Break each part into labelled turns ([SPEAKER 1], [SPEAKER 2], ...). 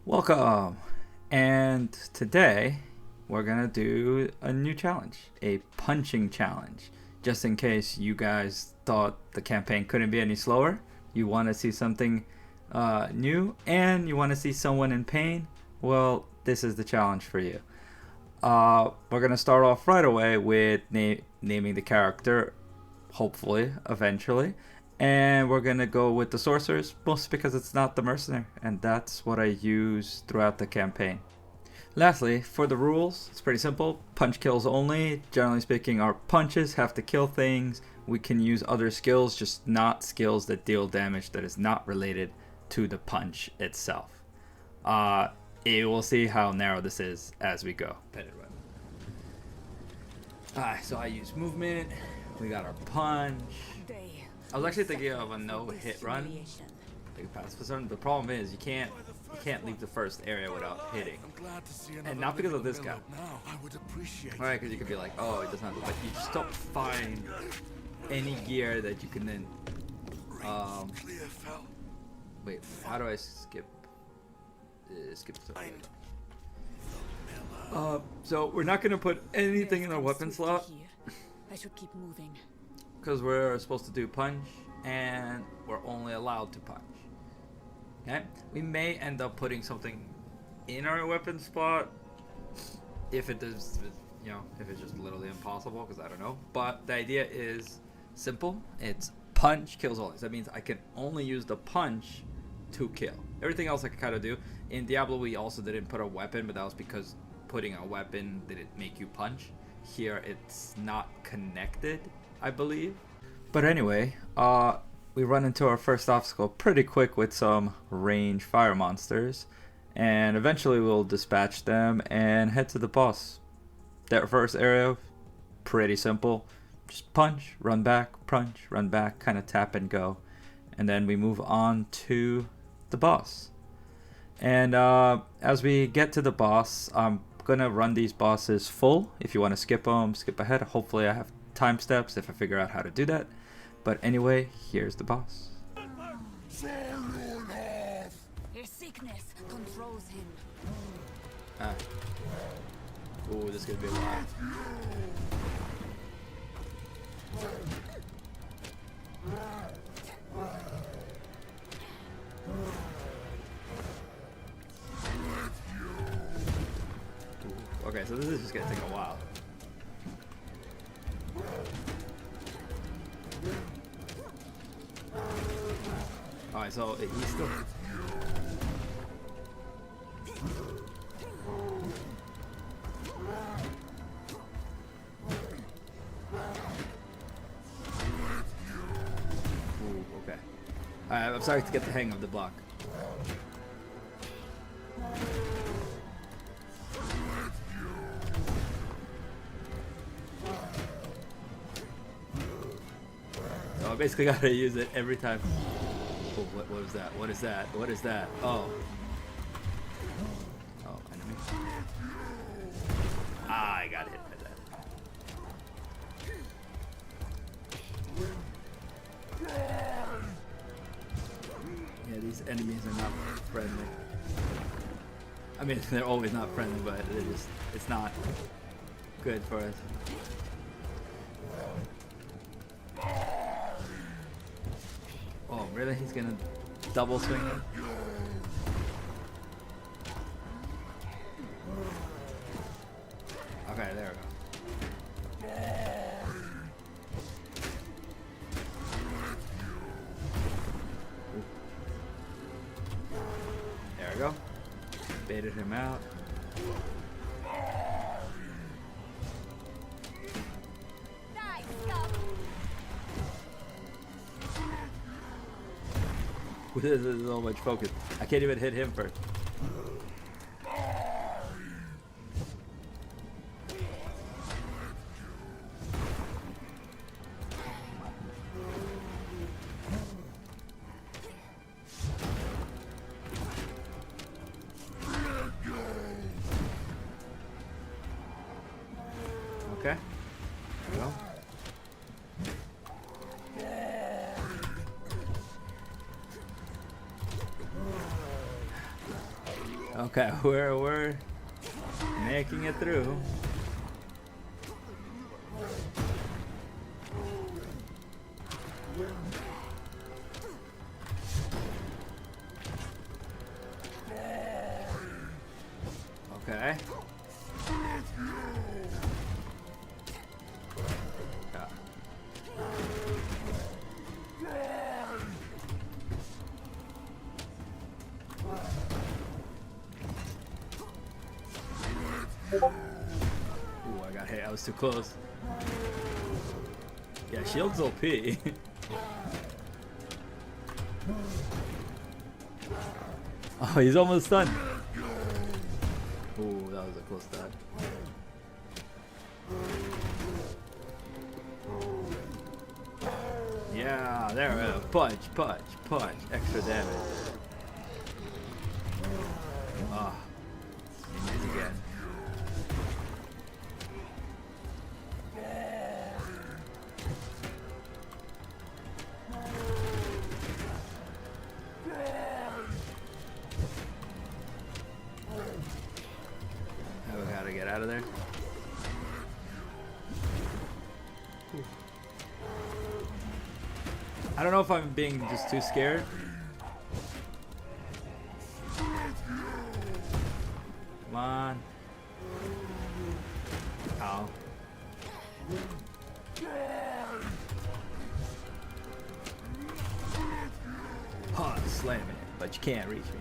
[SPEAKER 1] Welcome! And today we're gonna do a new challenge, a punching challenge. Just in case you guys thought the campaign couldn't be any slower, you want to see something new, and you want to see someone in pain, well, this is the challenge for you. We're gonna start off right away with naming the character, hopefully, eventually. And we're gonna go with the Sorceress, mostly because it's not the Mercenary, and that's what I use throughout the campaign. Lastly, for the rules, it's pretty simple. Punch kills only. Generally speaking, our punches have to kill things. We can use other skills, just not skills that deal damage that is not related to the punch itself. We'll see how narrow this is as we go. Alright, so I use movement. We got our punch. I was actually thinking of a no-hit run. Like a passive run. The problem is you can't leave the first area without hitting. And not because of this guy. Alright, because you could be like, oh, it doesn't have to, but you just don't find any gear that you can then wait, how do I skip so we're not gonna put anything in our weapon slot.
[SPEAKER 2] I should keep moving.
[SPEAKER 1] Because we're supposed to do punch, and we're only allowed to punch. Okay? We may end up putting something in our weapon spot if it does, if it's just literally impossible, because I don't know. But the idea is simple. It's punch kills all. That means I can only use the punch to kill. Everything else I can kind of do. In Diablo, we also didn't put a weapon, but that was because putting a weapon didn't make you punch. Here, it's not connected, I believe. But anyway, we run into our first obstacle pretty quick with some range fire monsters, and eventually we'll dispatch them and head to the boss. That first area, pretty simple. Just punch, run back, kind of tap and go. And then we move on to the boss. And as we get to the boss, I'm gonna run these bosses full. If you want to skip them, skip ahead. Hopefully I have time steps if I figure out how to do that. But anyway, here's the boss.
[SPEAKER 2] His sickness controls him.
[SPEAKER 1] Ooh, this is gonna be a lot. Okay, so this is just gonna take a while. Alright, so he's still... Ooh, okay. I'm sorry to get the hang of the block. So I basically gotta use it every time. Oh, what was that? What is that? What is that? Oh. Oh, enemy. Ah, I got hit by that. Yeah, these enemies are not friendly. I mean, they're always not friendly, but it's not good for us. Oh, really? He's gonna double swing it? Okay, there we go. There we go. Baited him out. This is so much focus. I can't even hit him first. Okay. There we go. Okay, we're making it through. Okay. Ooh, I got hit. I was too close. Yeah, shield's OP. Oh, he's almost done. Ooh, that was a close dodge. Yeah, there we go. Punch, punch, punch. Extra damage. Ah, he needs again. Now we gotta get out of there. I don't know if I'm being just too scared. Come on. Ow. Oh, slam it, but you can't reach me.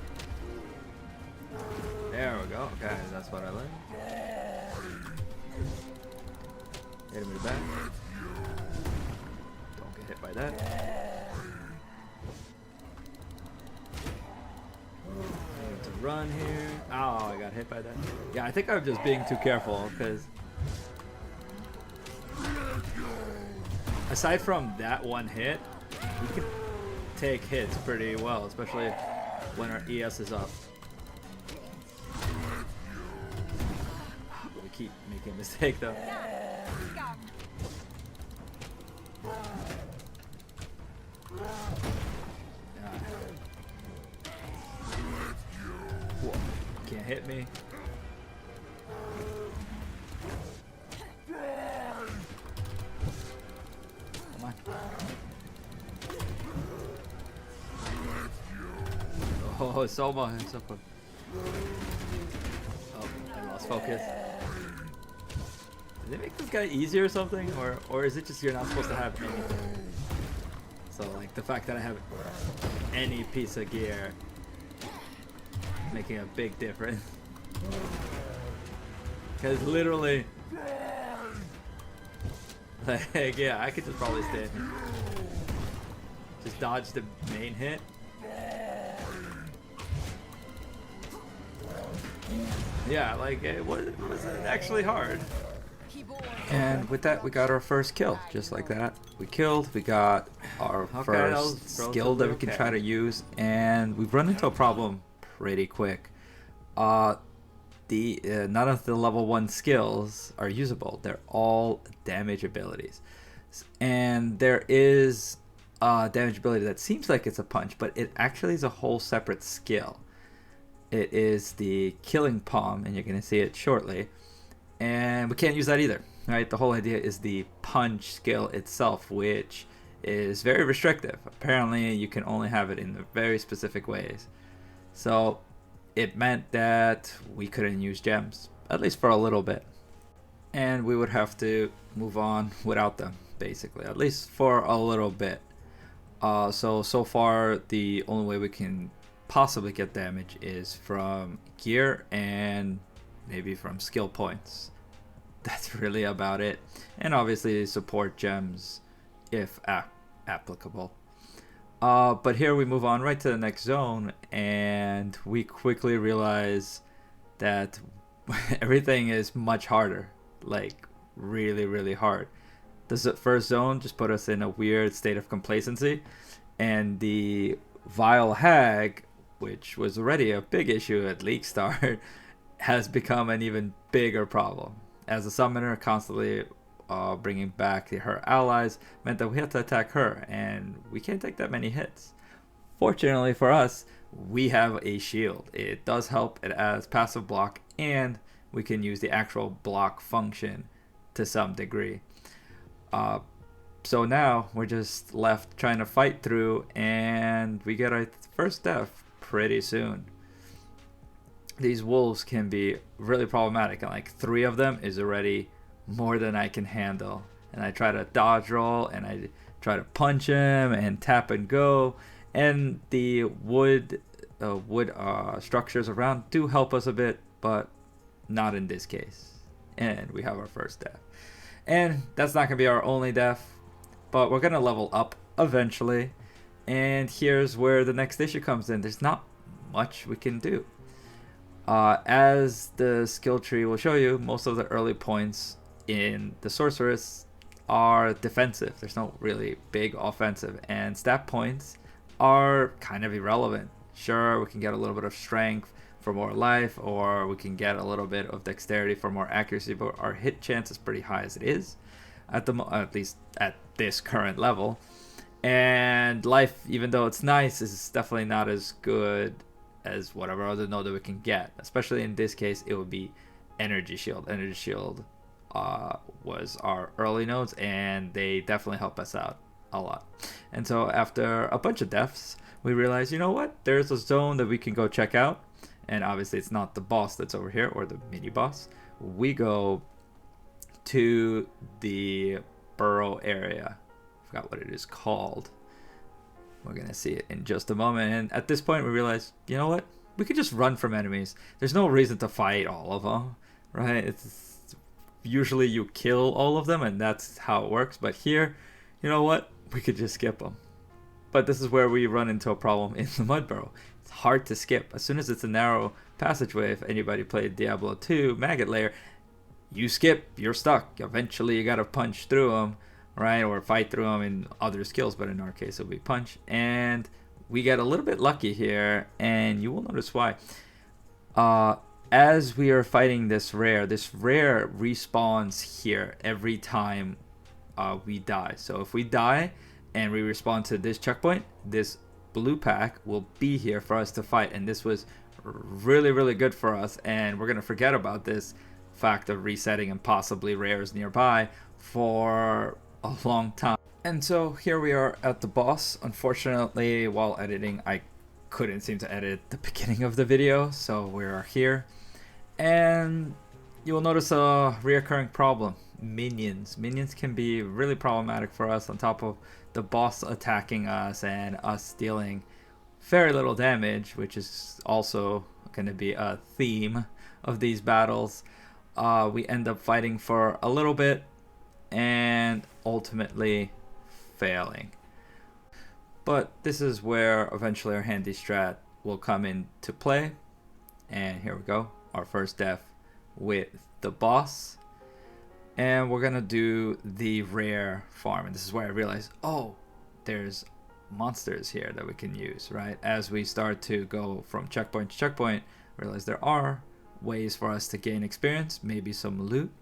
[SPEAKER 1] There we go. Okay, that's what I learned. Hit him in the back. Don't get hit by that. To run here. Oh, I got hit by that. Yeah, I think I'm just being too careful because aside from that one hit, we can take hits pretty well, especially when our ES is up. We keep making a mistake though. Whoa, can't hit me. Come on. Oh, Soma. Oh, I lost focus. Did they make this guy easier or something? Or is it just you're not supposed to have anything? So like the fact that I have any piece of gear making a big difference. Because literally, like, yeah, I could just probably stand here. Just dodge the main hit. Yeah, like it wasn't actually hard. And with that, we got our first kill, just like that. We killed, we got our first skill that we can try to use, and we've run into a problem pretty quick. None of the level 1 skills are usable. They're all damage abilities. And there is a damage ability that seems like it's a punch, but it actually is a whole separate skill. It is the Killing Palm, and you're going to see it shortly. And we can't use that either, right? The whole idea is the punch skill itself, which is very restrictive. Apparently, you can only have it in very specific ways. So it meant that we couldn't use gems, at least for a little bit. And we would have to move on without them, basically, at least for a little bit. So far, the only way we can possibly get damage is from gear and maybe from skill points. That's really about it. And obviously support gems if applicable. But here we move on right to the next zone, and we quickly realize that everything is much harder, like really, really hard. The first zone just put us in a weird state of complacency, and the Vile Hag, which was already a big issue at League Start, has become an even bigger problem. As a summoner, constantly bringing back her allies meant that we had to attack her, and we can't take that many hits. Fortunately for us, we have a shield. It does help. It adds passive block, and we can use the actual block function to some degree. So now we're just left trying to fight through, and we get our first death pretty soon. These wolves can be really problematic, and like 3 of them is already more than I can handle. And I try to dodge roll, and I try to punch him and tap and go, and the wood structures around do help us a bit, but not in this case. And we have our first death, and that's not gonna be our only death, but we're gonna level up eventually. And here's where the next issue comes in. There's not much we can do. As the skill tree will show you, most of the early points in the Sorceress are defensive. There's no really big offensive, and stat points are kind of irrelevant. Sure, we can get a little bit of strength for more life, or we can get a little bit of dexterity for more accuracy, but our hit chance is pretty high as it is, at least at this current level. And life, even though it's nice, is definitely not as good as whatever other node that we can get. Especially in this case, it would be Energy Shield. Energy Shield was our early nodes, and they definitely help us out a lot. And so after a bunch of deaths, we realized, you know what? There's a zone that we can go check out. And obviously it's not the boss that's over here, or the mini boss. We go to the burrow area. I forgot what it is called. We're going to see it in just a moment. And at this point, we realize, you know what? We could just run from enemies. There's no reason to fight all of them, right? It's usually you kill all of them, and that's how it works. But here, you know what? We could just skip them. But this is where we run into a problem in the mud burrow. It's hard to skip. As soon as it's a narrow passageway, if anybody played Diablo 2 Maggot Lair, you skip, you're stuck. Eventually, you got to punch through them, right? Or fight through them in other skills, but in our case, it'll be punch. And we get a little bit lucky here, and you will notice why. As we are fighting this rare respawns here every time we die. So if we die and we respawn to this checkpoint, this blue pack will be here for us to fight. And this was really, really good for us. And we're going to forget about this fact of resetting and possibly rares nearby for a long time. And so here we are at the boss. Unfortunately, while editing, I couldn't seem to edit the beginning of the video, so we are here. And you will notice a reoccurring problem. Minions can be really problematic for us, on top of the boss attacking us and us dealing very little damage, which is also going to be a theme of these battles. We end up fighting for a little bit and ultimately failing. But this is where eventually our handy strat will come into play. And here we go, our first death with the boss. And we're gonna do the rare farm, and this is where I realized, oh, there's monsters here that we can use, right? As we start to go from checkpoint to checkpoint, realize there are ways for us to gain experience, maybe some loot.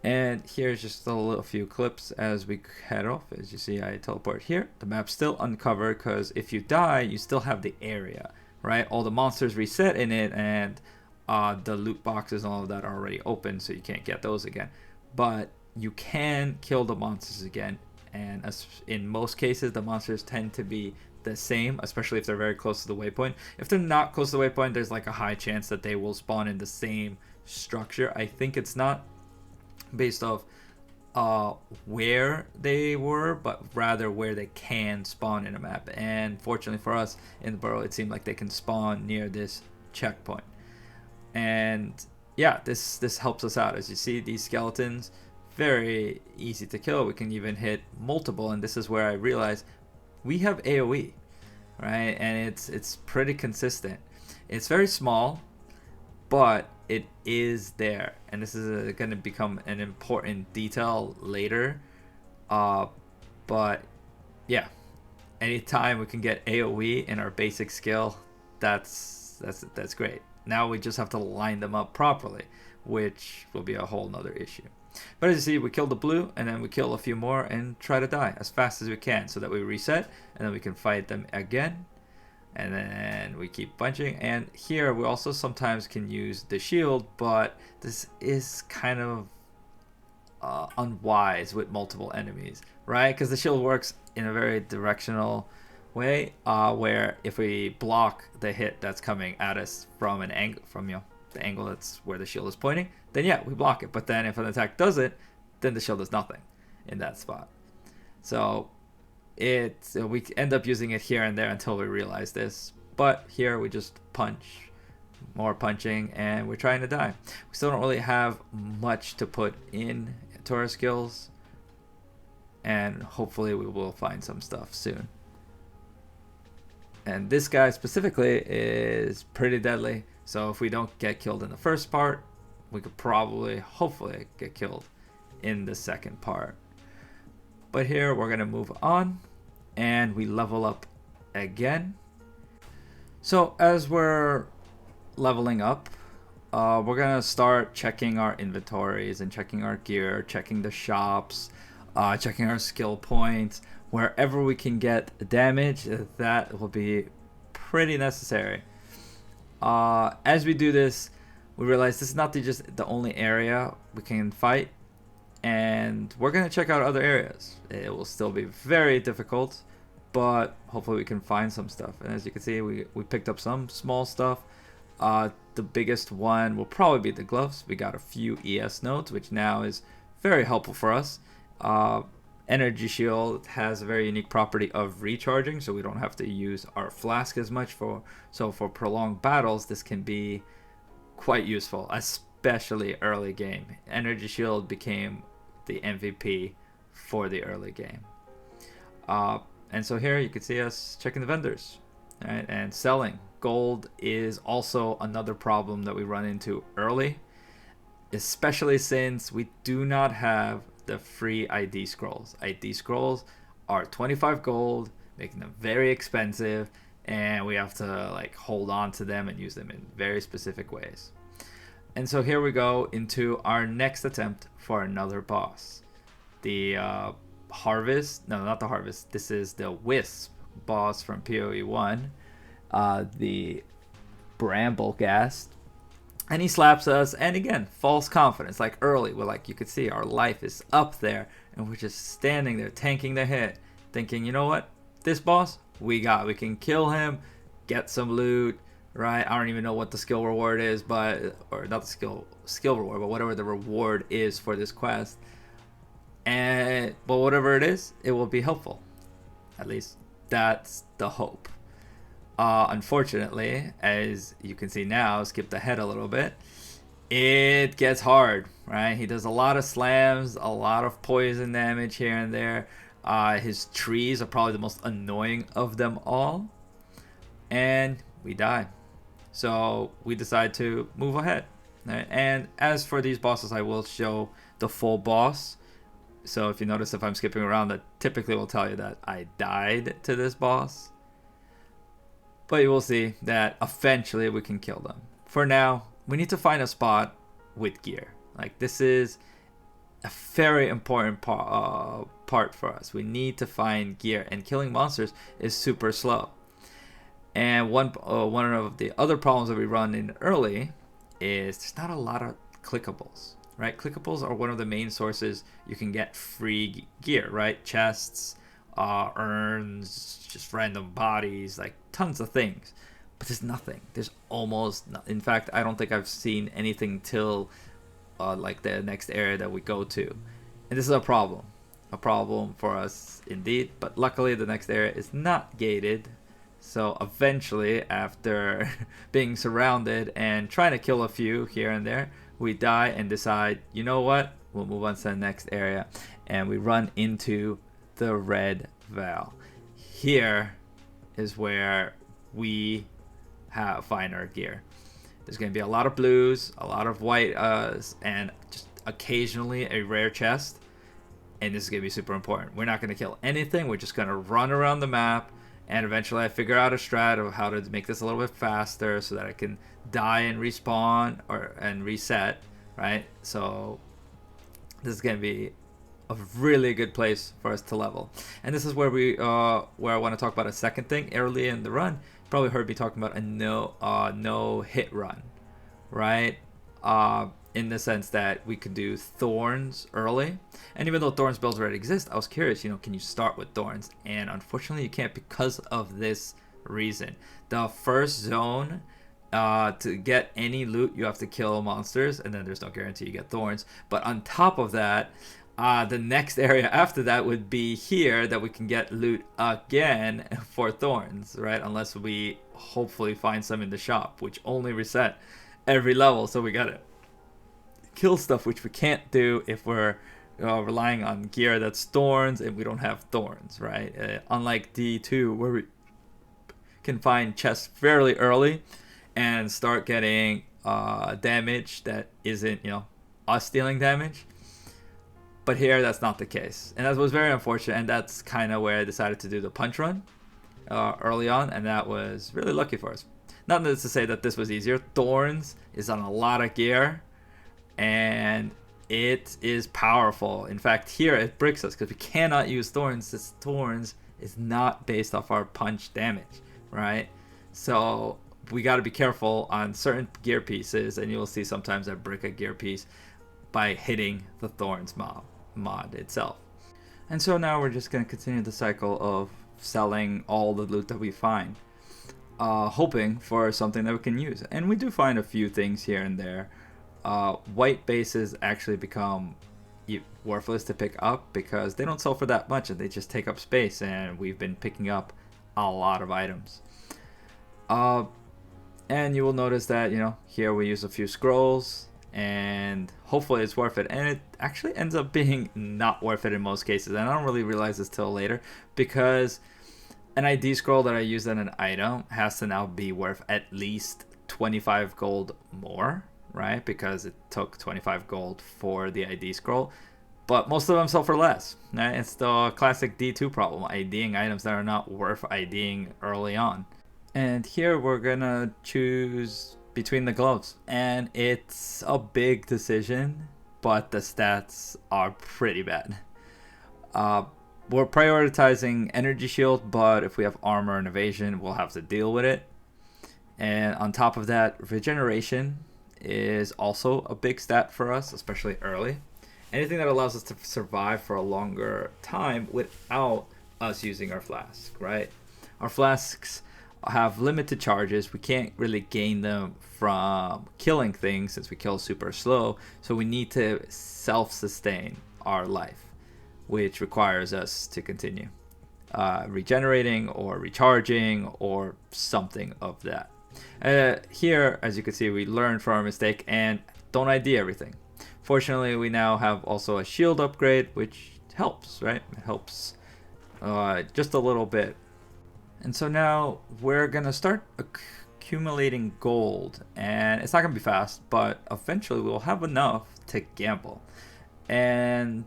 [SPEAKER 1] And here's just a few clips as we head off. As you see, I teleport here. The map's still uncovered because if you die, you still have the area, right? All the monsters reset in it, and the loot boxes and all of that are already open, so you can't get those again. But you can kill the monsters again, and as in most cases, the monsters tend to be the same, especially if they're very close to the waypoint. If they're not close to the waypoint, there's like a high chance that they will spawn in the same structure. I think it's not based off where they were, but rather where they can spawn in a map. And fortunately for us in the burrow, it seemed like they can spawn near this checkpoint. And yeah, this helps us out. As you see, these skeletons, very easy to kill. We can even hit multiple, and this is where I realized we have AoE, right? And it's pretty consistent. It's very small, but it is there, and this is going to become an important detail later. But yeah, anytime we can get AoE in our basic skill, that's great. Now we just have to line them up properly, which will be a whole nother issue. But as you see, we kill the blue, and then we kill a few more and try to die as fast as we can, so that we reset, and then we can fight them again. And then we keep punching. And here we also sometimes can use the shield, but this is kind of unwise with multiple enemies, right? Because the shield works in a very directional way, where if we block the hit that's coming at us from an angle, from the angle that's where the shield is pointing, then yeah, we block it. But then if an attack does it, then the shield does nothing in that spot. So we end up using it here and there until we realize this. But here we just punch, more punching, and we're trying to die. We still don't really have much to put in to our skills, and hopefully we will find some stuff soon. And this guy specifically is pretty deadly, so if we don't get killed in the first part, we could probably, hopefully, get killed in the second part. But here we're gonna move on, and we level up again. So as we're leveling up, we're gonna start checking our inventories and checking our gear, checking the shops, checking our skill points. Wherever we can get damage, that will be pretty necessary. As we do this, we realize this is not just the only area we can fight, and we're going to check out other areas. It will still be very difficult, but hopefully we can find some stuff. And as you can see, we picked up some small stuff. The biggest one will probably be the gloves. We got a few ES nodes, which now is very helpful for us. Energy shield has a very unique property of recharging, so we don't have to use our flask as much. So for prolonged battles, this can be quite useful, especially early game. Energy shield became the MVP for the early game. And so here you can see us checking the vendors, right, and selling. Gold is also another problem that we run into early, especially since we do not have the free ID scrolls. ID scrolls are 25 gold, making them very expensive, and we have to like hold on to them and use them in very specific ways. And so here we go into our next attempt for another boss. The Harvest, no, not the Harvest, this is the Wisp boss from PoE 1, the Brambleghast. And he slaps us, and again, false confidence, like early, where like you could see our life is up there, and we're just standing there tanking the hit, thinking, you know what, this boss, we can kill him, get some loot, right? I don't even know what the skill reward is, but, or not the skill reward, but whatever the reward is for this quest. But whatever it is, it will be helpful. At least that's the hope. Unfortunately, as you can see now, skip ahead a little bit, it gets hard, right? He does a lot of slams, a lot of poison damage here and there. His trees are probably the most annoying of them all. And we die. So we decide to move ahead. Right? And as for these bosses, I will show the full boss. So if you notice, if I'm skipping around, that typically will tell you that I died to this boss. But you will see that eventually we can kill them. For now, we need to find a spot with gear. Like, this is a very important part for us. We need to find gear, and killing monsters is super slow. And one of the other problems that we run in early is there's not a lot of clickables, right? Clickables are one of the main sources you can get free gear, right? Chests, urns, just random bodies, like tons of things. But there's nothing. There's almost in fact, I don't think I've seen anything till like the next area that we go to. And this is a problem for us indeed. But luckily the next area is not gated. So eventually, after being surrounded and trying to kill a few here and there, we die and decide, you know what? We'll move on to the next area. And we run into the Red Val. Here is where we find our gear. There's going to be a lot of blues, a lot of white, and just occasionally a rare chest. And this is going to be super important. We're not going to kill anything. We're just going to run around the map. And eventually I figure out a strat of how to make this a little bit faster so that I can die and respawn and reset, right? So this is going to be a really good place for us to level. And this is where I want to talk about a second thing. Early in the run, probably heard me talking about a no hit run, right? In the sense that we could do thorns early, and even though thorns builds already exist, I was curious, can you start with thorns? And unfortunately, you can't because of this reason. The first zone, to get any loot, you have to kill monsters, and then there's no guarantee you get thorns. But on top of that, the next area after that would be here that we can get loot again for thorns, right? Unless we hopefully find some in the shop, which only reset every level, so we gotta kill stuff, which we can't do if we're relying on gear that's thorns and we don't have thorns, right? Unlike D2, where we can find chests fairly early and start getting damage that isn't, us dealing damage. But here, that's not the case, and that was very unfortunate, and that's kind of where I decided to do the punch run early on, and that was really lucky for us. Not to say that this was easier. Thorns is on a lot of gear, and it is powerful. In fact, here it breaks us because we cannot use thorns. This thorns is not based off our punch damage, right? So we got to be careful on certain gear pieces, and you'll see sometimes I break a gear piece by hitting the thorns mod itself. And so now we're just going to continue the cycle of selling all the loot that we find, hoping for something that we can use. And we do find a few things here and there. White bases actually become worthless to pick up because they don't sell for that much and they just take up space, and we've been picking up a lot of items. And you will notice that, here we use a few scrolls, and hopefully it's worth it, and it actually ends up being not worth it in most cases, and I don't really realize this till later, because an ID scroll that I use in an item has to now be worth at least 25 gold more, right? Because it took 25 gold for the ID scroll, but most of them sell for less, right? It's the classic D2 problem, IDing items that are not worth IDing early on. And here we're gonna choose between the gloves, and it's a big decision, but the stats are pretty bad. We're prioritizing energy shield, but if we have armor and evasion, we'll have to deal with it. And on top of that, regeneration is also a big stat for us, especially early. Anything that allows us to survive for a longer time without us using our flask, right? Our flasks have limited charges. We can't really gain them from killing things since we kill super slow, so we need to self-sustain our life, which requires us to continue regenerating or recharging or something of that. Here, as you can see, we learned from our mistake and don't ID everything. Fortunately, we now have also a shield upgrade, which helps, right? It helps just a little bit. And so now we're going to start accumulating gold, and it's not going to be fast, but eventually we'll have enough to gamble. And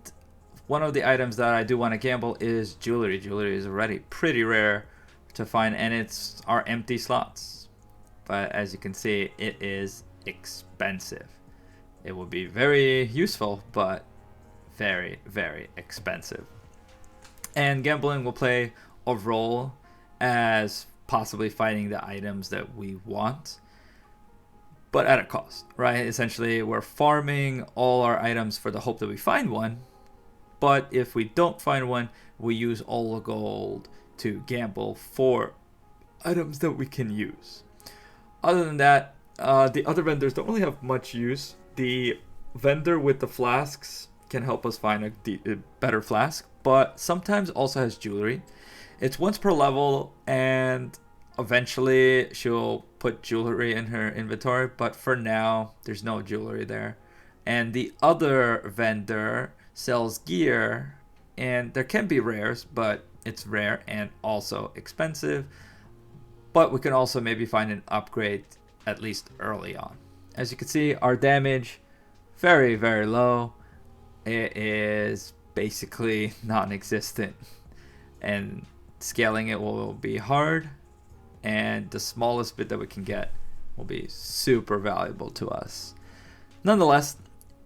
[SPEAKER 1] one of the items that I do want to gamble is jewelry. Jewelry is already pretty rare to find, and it's our empty slots. But as you can see, it is expensive. It will be very useful, but very, very expensive. And gambling will play a role as possibly finding the items that we want, but at a cost, right? Essentially, we're farming all our items for the hope that we find one, but if we don't find one, we use all the gold to gamble for items that we can use. Other than that, the other vendors don't really have much use. The vendor with the flasks can help us find a better flask, but sometimes also has jewelry. It's once per level, and eventually she'll put jewelry in her inventory, but for now, there's no jewelry there. And the other vendor sells gear, and there can be rares, but it's rare and also expensive. But we can also maybe find an upgrade at least early on. As you can see, our damage, very, very low. It is basically non-existent, and scaling it will be hard, and the smallest bit that we can get will be super valuable to us. Nonetheless,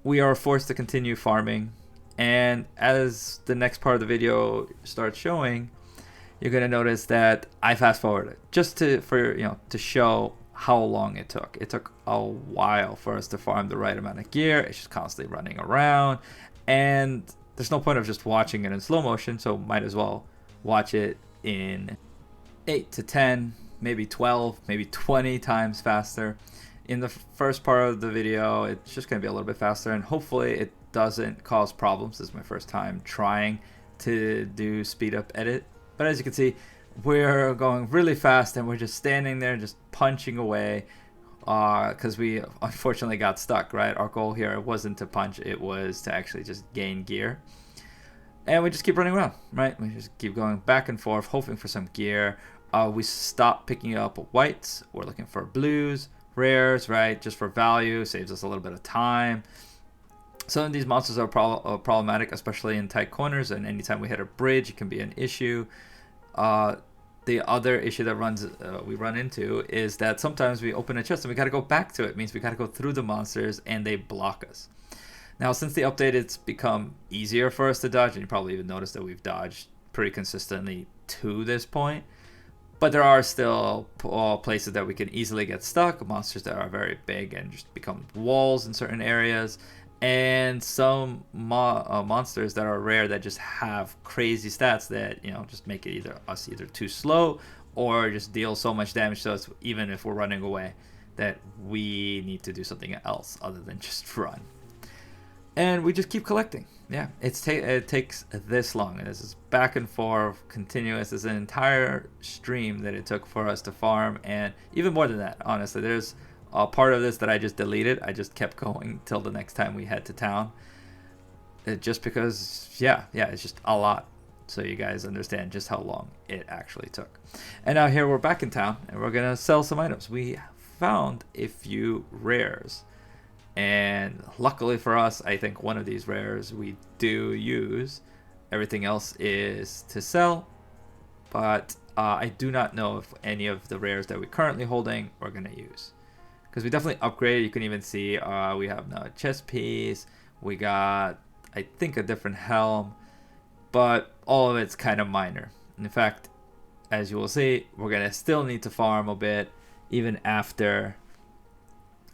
[SPEAKER 1] we are forced to continue farming, and as the next part of the video starts showing, you're gonna notice that I fast forwarded just to show how long it took. It took a while for us to farm the right amount of gear. It's just constantly running around, and there's no point of just watching it in slow motion, so might as well watch it in 8 to 10, maybe 12, maybe 20 times faster. In the first part of the video, it's just going to be a little bit faster, and hopefully it doesn't cause problems. This is my first time trying to do speed up edit, but as you can see, we're going really fast and we're just standing there just punching away because we unfortunately got stuck, right? Our goal here wasn't to punch, it was to actually just gain gear. And we just keep running around, right? We just keep going back and forth, hoping for some gear. We stop picking up whites. We're looking for blues, rares, right? Just for value, saves us a little bit of time. Some of these monsters are problematic, especially in tight corners, and anytime we hit a bridge, it can be an issue. The other issue that we run into is that sometimes we open a chest and we got to go back to it. It means we got to go through the monsters and they block us. Now, since the update, it's become easier for us to dodge, and you probably even noticed that we've dodged pretty consistently to this point. But there are still places that we can easily get stuck, monsters that are very big and just become walls in certain areas, and some monsters that are rare that just have crazy stats that, you know, just make it either too slow or just deal so much damage to us, even if we're running away, that we need to do something else other than just run. And we just keep collecting. Yeah, it takes this long, and this is back and forth, continuous. There's an entire stream that it took for us to farm, and even more than that, honestly. There's a part of this that I just deleted. I just kept going till the next time we head to town. Just because, yeah, it's just a lot. So you guys understand just how long it actually took. And now here we're back in town, and we're going to sell some items. We found a few rares. And luckily for us, I think one of these rares we do use. Everything else is to sell. But I do not know if any of the rares that we're currently holding we're going to use. Because we definitely upgraded. You can even see we have now a chest piece. We got, I think, a different helm. But all of it's kind of minor. In fact, as you will see, we're going to still need to farm a bit even after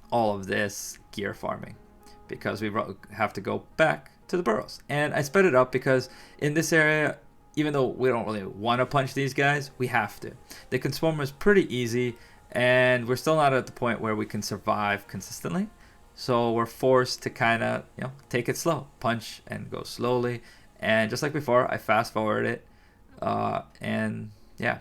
[SPEAKER 1] all of this gear farming, because we have to go back to the burrows. And I sped it up because in this area, even though we don't really want to punch these guys, we have to. The Consort is pretty easy, and we're still not at the point where we can survive consistently, so we're forced to kind of, you know, take it slow, punch and go slowly. And just like before, I fast forward it, and yeah,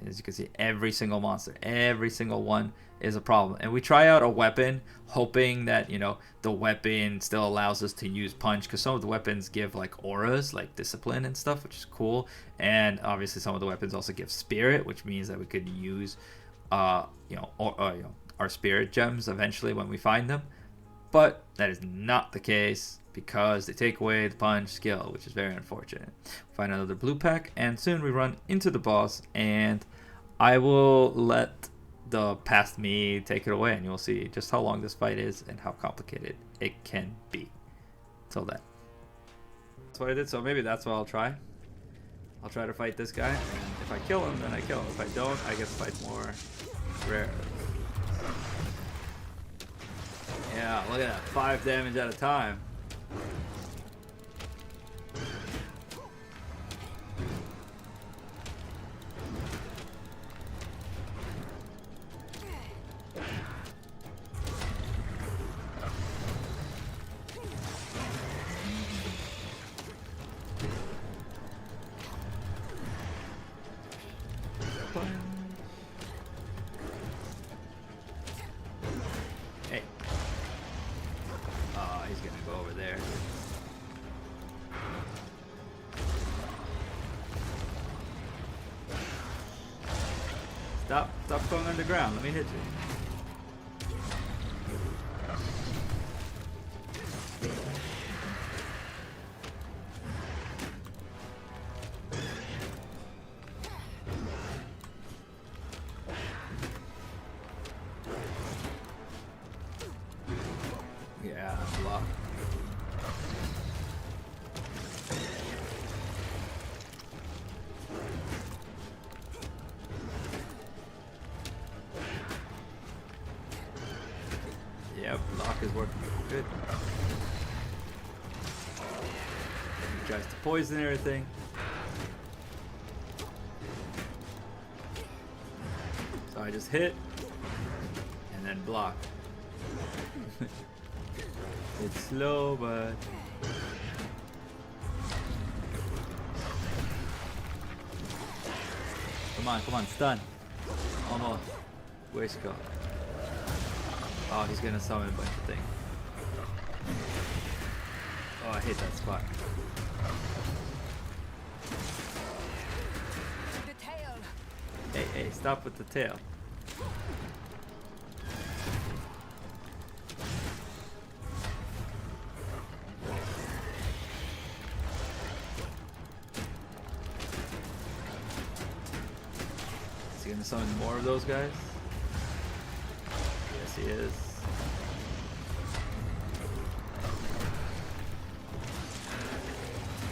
[SPEAKER 1] as you can see, every single monster, every single one is a problem. And we try out a weapon hoping that, you know, the weapon still allows us to use punch, because some of the weapons give like auras, like discipline and stuff, which is cool. And obviously some of the weapons also give spirit, which means that we could use our spirit gems eventually when we find them. But that is not the case, because they take away the punch skill, which is very unfortunate. Find another blue pack, and soon we run into the boss, and I will let the past me take it away, and you'll see just how long this fight is and how complicated it can be. Till then, that's what I did, so maybe that's what I'll try. I'll try to fight this guy, and if I kill him, then I kill him. If I don't, I get to fight more rare. Yeah, look at that, 5 damage at a time. Hey. Oh, he's gonna go over there. Stop going underground. Let me hit you. Yeah, block. Yep, lock is working good. He tries to poison everything. So I just hit and then block. It's slow, but come on, stun. Almost. Where's he go? Oh, he's gonna summon a bunch of things. Oh, I hate that spot.
[SPEAKER 2] The tail.
[SPEAKER 1] Hey, stop with the tail. Is he gonna summon more of those guys? Yes, he is.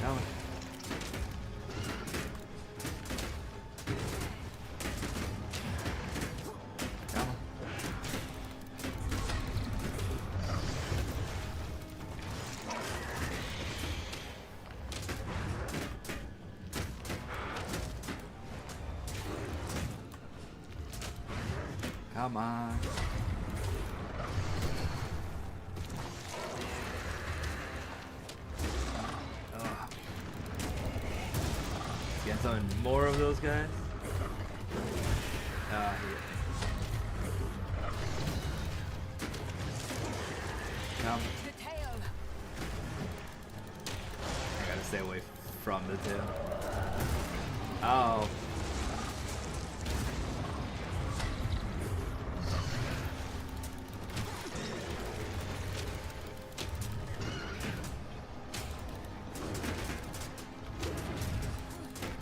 [SPEAKER 1] Come on. Come on. Come on. Get some more of those guys. Ah, here. Come.
[SPEAKER 2] The tail.
[SPEAKER 1] I gotta stay away from the tail. Oh.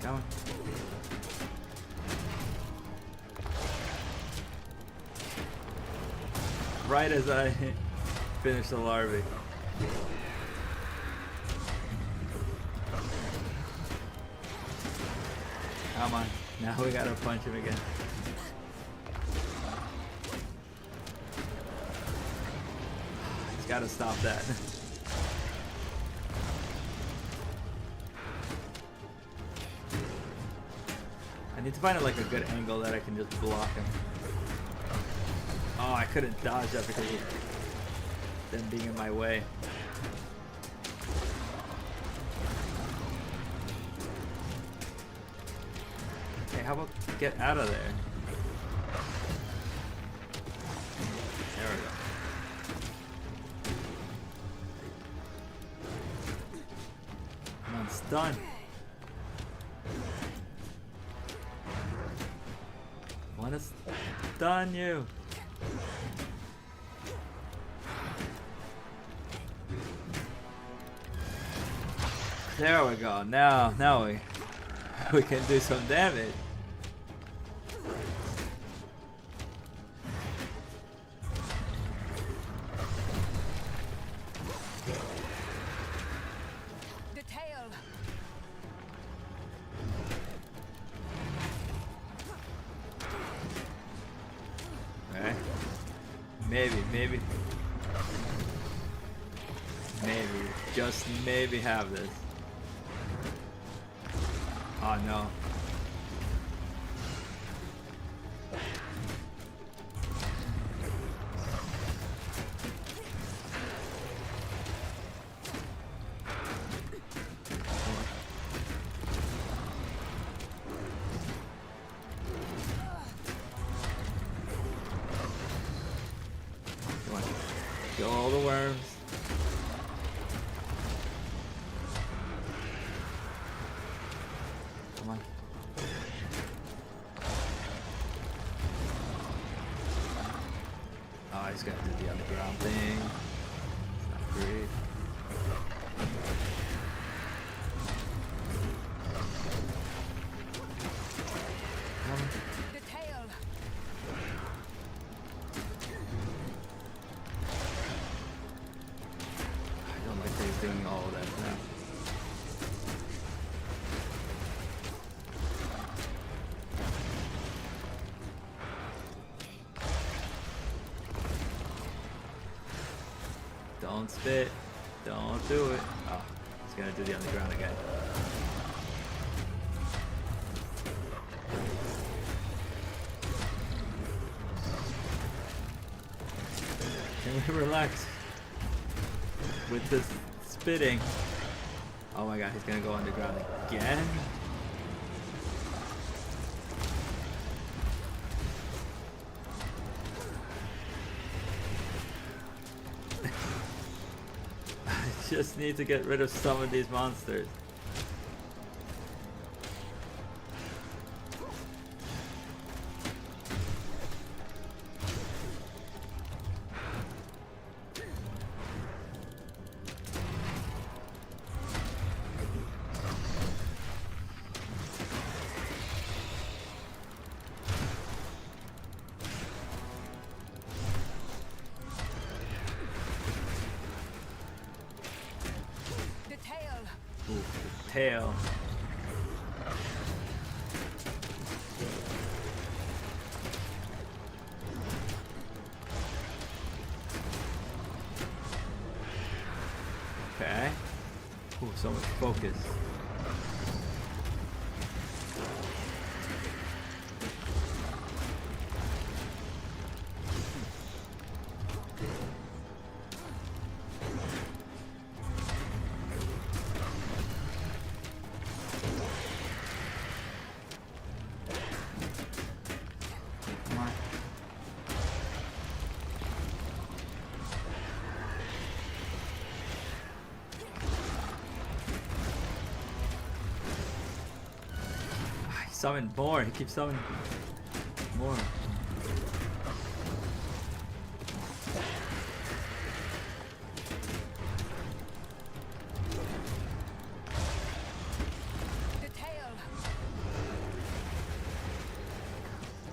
[SPEAKER 1] Come on. Right as I finish the larvae. Come on. Now we gotta punch him again. He's gotta stop that. I need to find like a good angle that I can just block him. Oh, I couldn't dodge that because of them being in my way. Hey, how about get out of there? There we go. Come on, stun. Want to stun you? There we go. Now we can do some damage.
[SPEAKER 2] The tail.
[SPEAKER 1] Okay. Maybe, just maybe have this. Oh no. Come on. Kill all the worms. Come on. Oh, he's gonna do the underground thing. It's not great. Come on.
[SPEAKER 2] The tail.
[SPEAKER 1] I don't like that he's doing all of that now. Don't spit. Don't do it. Oh, he's gonna do the underground again. Can we relax with this spitting? Oh my god, he's gonna go underground again. I just need to get rid of some of these monsters. Tail. Okay. Ooh, so much focus. Summon more. He keeps summoning more.
[SPEAKER 2] The tail.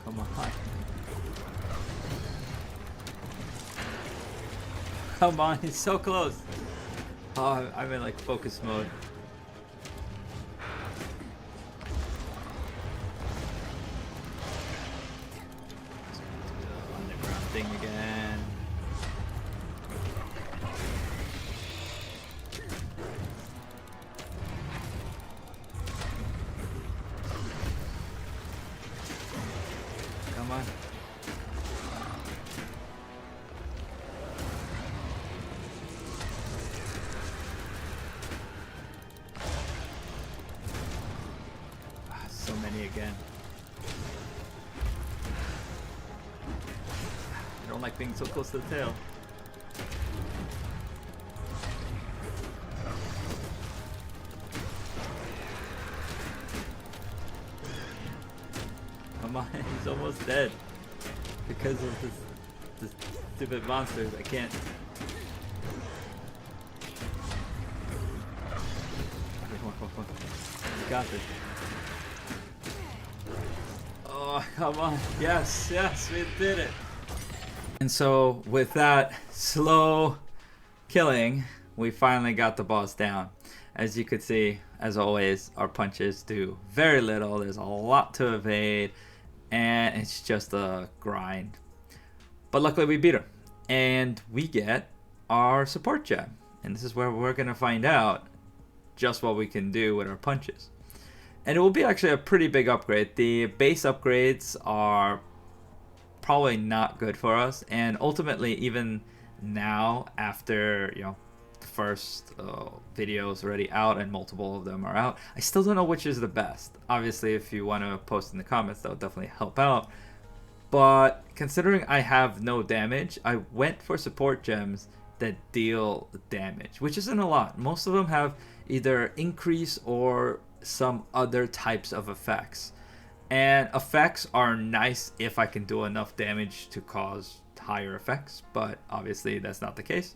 [SPEAKER 1] Come on. Come on, he's so close. Oh, I'm in like focus mode. Thing again. Come on. So many again. I don't like being so close to the tail. Come on, he's almost dead because of this stupid monsters. I can't. Come on. You got this. Oh, come on. Yes, we did it. And so with that slow killing, we finally got the boss down. As you could see, as always, our punches do very little. There's a lot to evade, and it's just a grind. But luckily we beat her, and we get our support gem. And this is where we're going to find out just what we can do with our punches. And it will be actually a pretty big upgrade. The base upgrades are probably not good for us, and ultimately even now, after the first videos already out and multiple of them are out, I still don't know which is the best. Obviously, if you want to post in the comments, that would definitely help out. But considering I have no damage, I went for support gems that deal damage, which isn't a lot. Most of them have either increase or some other types of effects. And effects are nice if I can do enough damage to cause higher effects, but obviously that's not the case.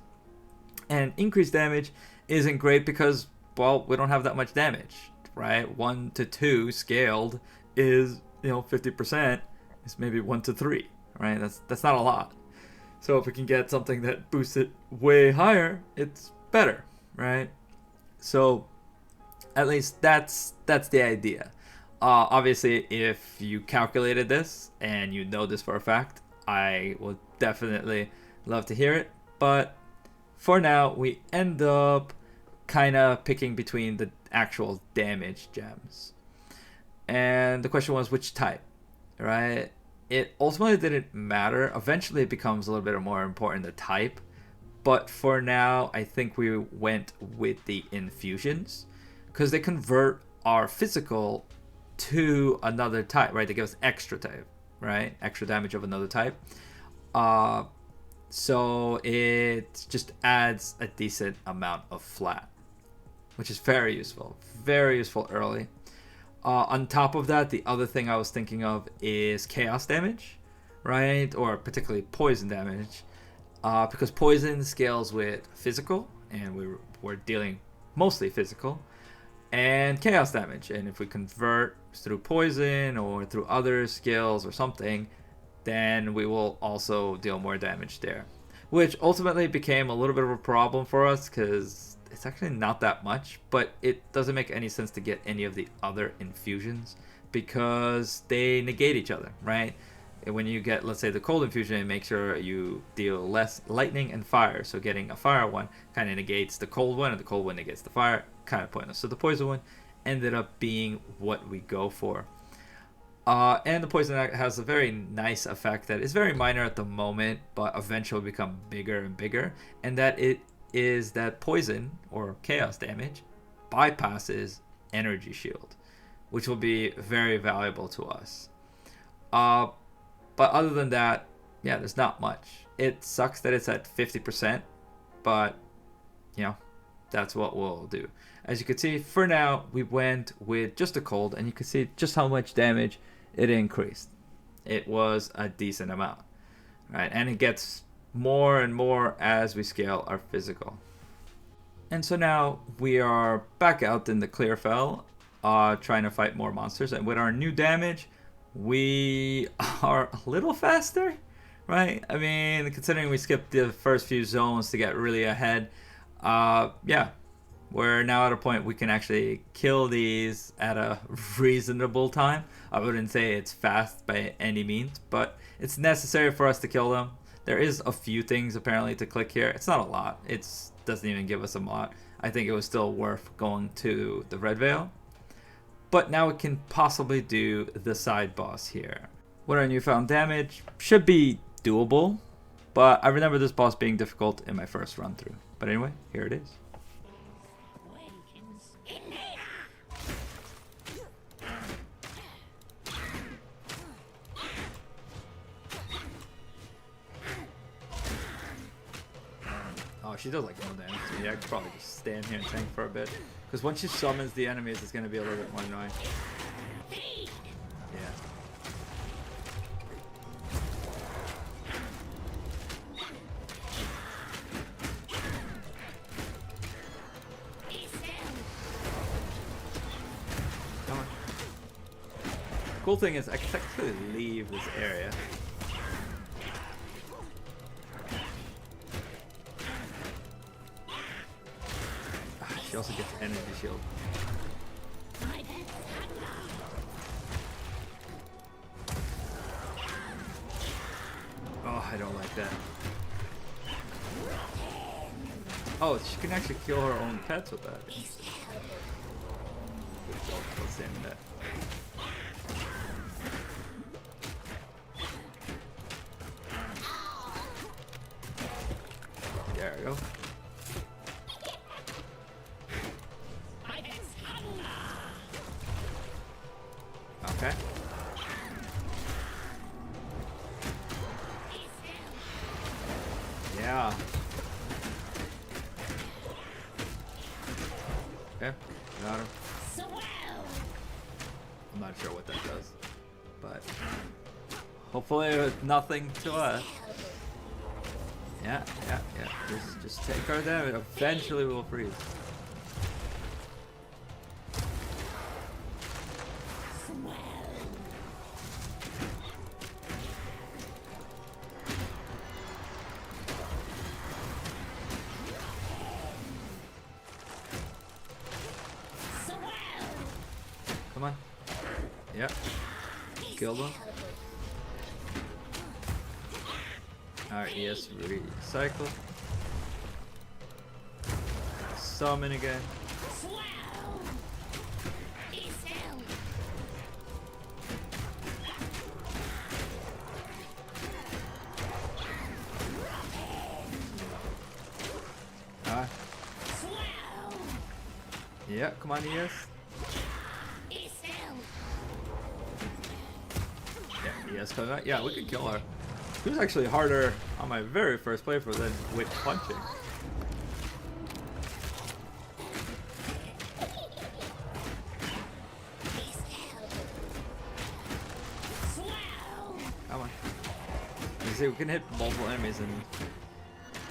[SPEAKER 1] And increased damage isn't great because, well, we don't have that much damage, right? 1 to 2 scaled is, 50%. It's maybe 1 to 3, right? That's not a lot. So if we can get something that boosts it way higher, it's better, right? So at least that's the idea. Obviously, if you calculated this and you know this for a fact, I would definitely love to hear it. But for now, we end up kind of picking between the actual damage gems. And the question was which type, right? It ultimately didn't matter. Eventually it becomes a little bit more important, the type. But for now, I think we went with the infusions because they convert our physical to another type, right? They give us extra type, right? Extra damage of another type. So it just adds a decent amount of flat, which is very useful early. On top of that, the other thing I was thinking of is chaos damage, right? Or particularly poison damage. Because poison scales with physical, and we're dealing mostly physical, and chaos damage. And if we convert through poison or through other skills or something, then we will also deal more damage there. Which ultimately became a little bit of a problem for us because it's actually not that much, but it doesn't make any sense to get any of the other infusions because they negate each other, right? When you get, let's say, the cold infusion, it makes sure you deal less lightning and fire. So getting a fire one kind of negates the cold one, and the cold one negates the fire. Kind of pointless. So the poison one ended up being what we go for. And the poison has a very nice effect that is very minor at the moment, but eventually will become bigger and bigger. And that it is that poison, or chaos damage, bypasses energy shield, which will be very valuable to us. But other than that, yeah, there's not much. It sucks that it's at 50%, but, you know, that's what we'll do. As you can see, for now, we went with just a cold, and you can see just how much damage it increased. It was a decent amount, right? And it gets more and more as we scale our physical. And so now we are back out in the Clearfell, trying to fight more monsters. And with our new damage, we are a little faster, right? I mean, considering we skipped the first few zones to get really ahead, yeah, we're now at a point we can actually kill these at a reasonable time. I wouldn't say it's fast by any means, but it's necessary for us to kill them. There is a few things apparently to click here. It's not a lot. It doesn't even give us a lot. I think it was still worth going to the Red Veil. But now we can possibly do the side boss here. With our newfound damage, should be doable. But I remember this boss being difficult in my first run through. But anyway, here it is. Oh, she does like no damage to me. I could probably just stand here and tank for a bit. Because once she summons the enemies, it's going to be a little bit more annoying. Yeah. Come on. Cool thing is, I can technically leave this area. She also gets energy shield. Oh, I don't like that. Oh, she can actually kill her own pets with that. Let's end that. There we go. Okay. Yeah. Okay, got him. I'm not sure what that does, but hopefully it's nothing to us. Yeah. Just take our damage. Eventually we'll freeze. Come on. Yep. Kill them. Alright, yes, recycle. summon again. Yeah, come on, ES. Yeah, ES coming out. Yeah, we could kill her. She was actually harder on my very first playthrough than with punching. Come on. You see, we can hit multiple enemies, and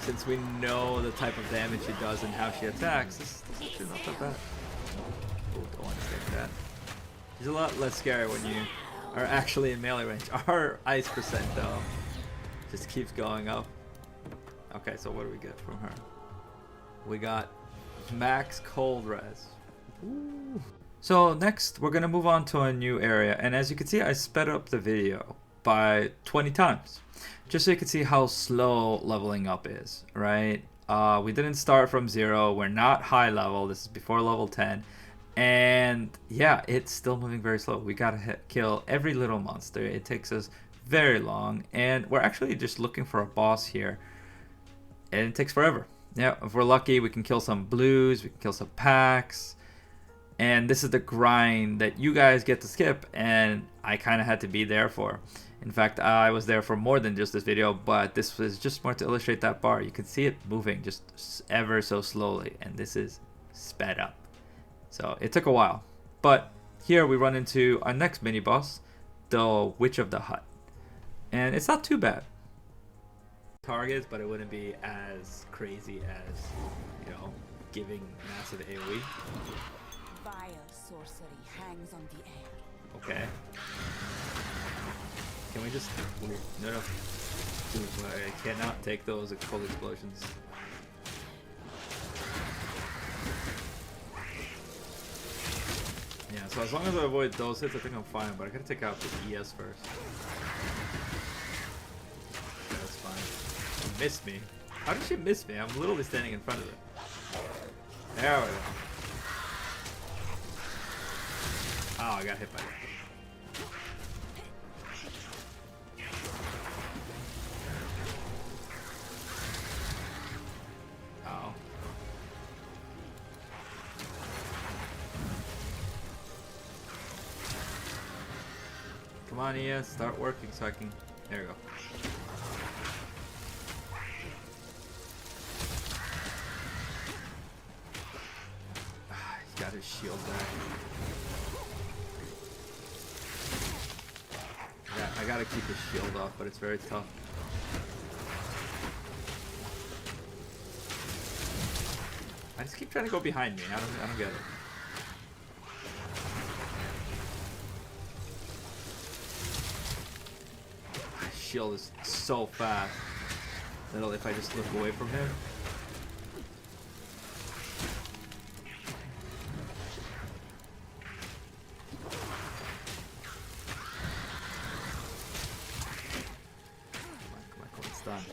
[SPEAKER 1] since we know the type of damage she does and how she attacks, this is actually not that bad. Oh, don't want to take that. She's a lot less scary when you are actually in melee range. Our ice percent, though, just keeps going up. Okay, so what do we get from her? We got max cold res. Ooh. So next, we're gonna move on to a new area, and as you can see, I sped up the video by 20 times, just so you can see how slow leveling up is, right? We didn't start from 0. We're not high level. This is before level 10. And yeah, it's still moving very slow. We gotta kill every little monster. It takes us very long, and we're actually just looking for a boss here, and it takes forever. Yeah, if we're lucky, we can kill some blues, we can kill some packs, and this is the grind that you guys get to skip, and I kind of had to be there for. In fact, I was there for more than just this video, but this was just more to illustrate that bar. You can see it moving just ever so slowly, and this is sped up. So it took a while, but here we run into our next mini boss, the Witch of the Hut, and it's not too bad. Targets, but it wouldn't be as crazy as, you know, giving massive AoE.
[SPEAKER 2] Vile sorcery hangs on the air.
[SPEAKER 1] Okay. Can we just... No. Dude, I cannot take those cold explosions. Yeah, so as long as I avoid those hits, I think I'm fine, but I gotta take out the ES first. Yeah, that's fine. She missed me. How did she miss me? I'm literally standing in front of it. There we go. Oh, I got hit by that. Oh. Come on, ES, start working so I can... There we go. He's got his shield back. Yeah, I gotta keep his shield off, but it's very tough. I just keep trying to go behind me. I don't get it. My shield is so fast. Literally, if I just look away from him. Come on, it's done.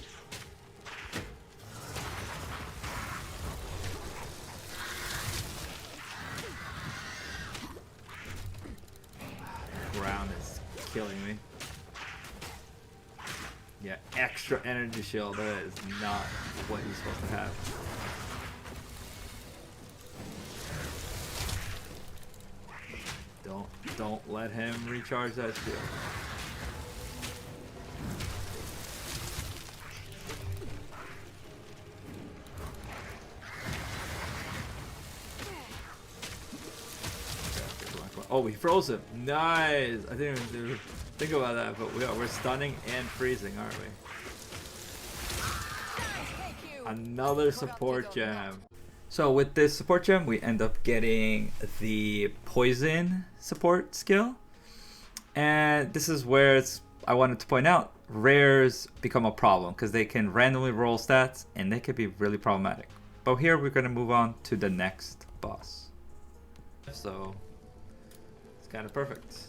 [SPEAKER 1] Ground is killing me. Yeah, extra energy shield. That is not what he's supposed to have. Don't let him recharge that shield. Oh, we froze him. Nice. I didn't even think about that, but we're stunning and freezing, aren't we? Another support gem. So with this support gem, we end up getting the poison support skill. And this is where I wanted to point out, rares become a problem because they can randomly roll stats and they can be really problematic. But here we're going to move on to the next boss. So it's kind of perfect.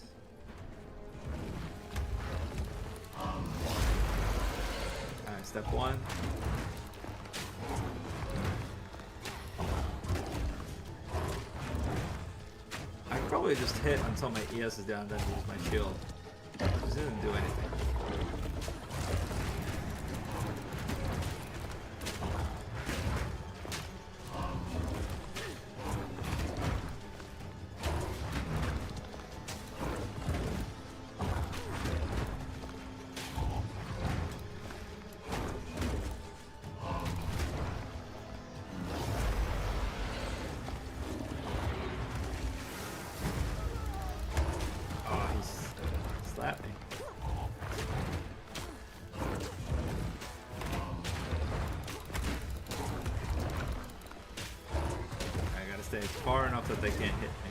[SPEAKER 1] Alright, step 1. probably just hit until my ES is down, then use my shield. This doesn't do anything. Stay far enough that they can't hit me.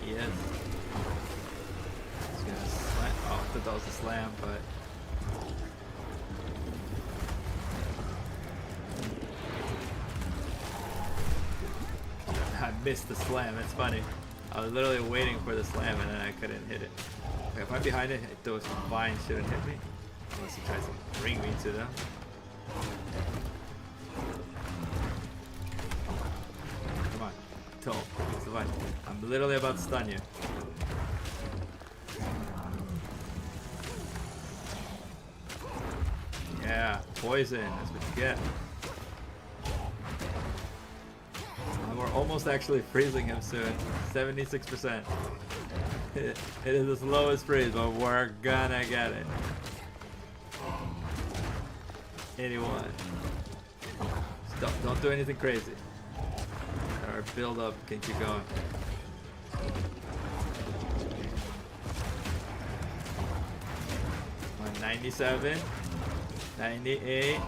[SPEAKER 1] Yes. He's gonna slam. Oh, I thought that was a slam, but. I missed the slam, it's funny. I was literally waiting for the slam and then I couldn't hit it. Okay, if I'm behind it, those vines shouldn't hit me. Unless he tries to bring me to them. Come on. Toe. It's the vine. I'm literally about to stun you. Yeah, poison. That's what you get. We're almost actually freezing him soon. 76%. It is the slowest freeze, but we're gonna get it. 81. Don't do anything crazy. Our build up can keep going. 97, 98.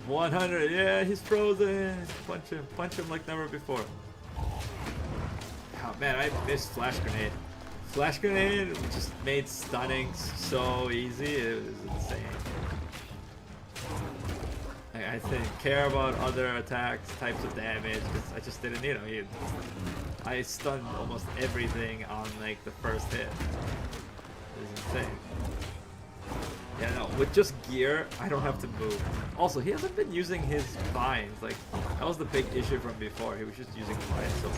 [SPEAKER 1] 100, yeah, he's frozen. Punch him like never before. Oh man, I missed flash grenade. Flash grenade just made stunning so easy. It was insane. I didn't care about other attacks, types of damage, because I just didn't need them. I stunned almost everything on like the first hit. It was insane. Yeah, no, with just gear, I don't have to move. Also, he hasn't been using his vines. Like, that was the big issue from before. He was just using vines so much.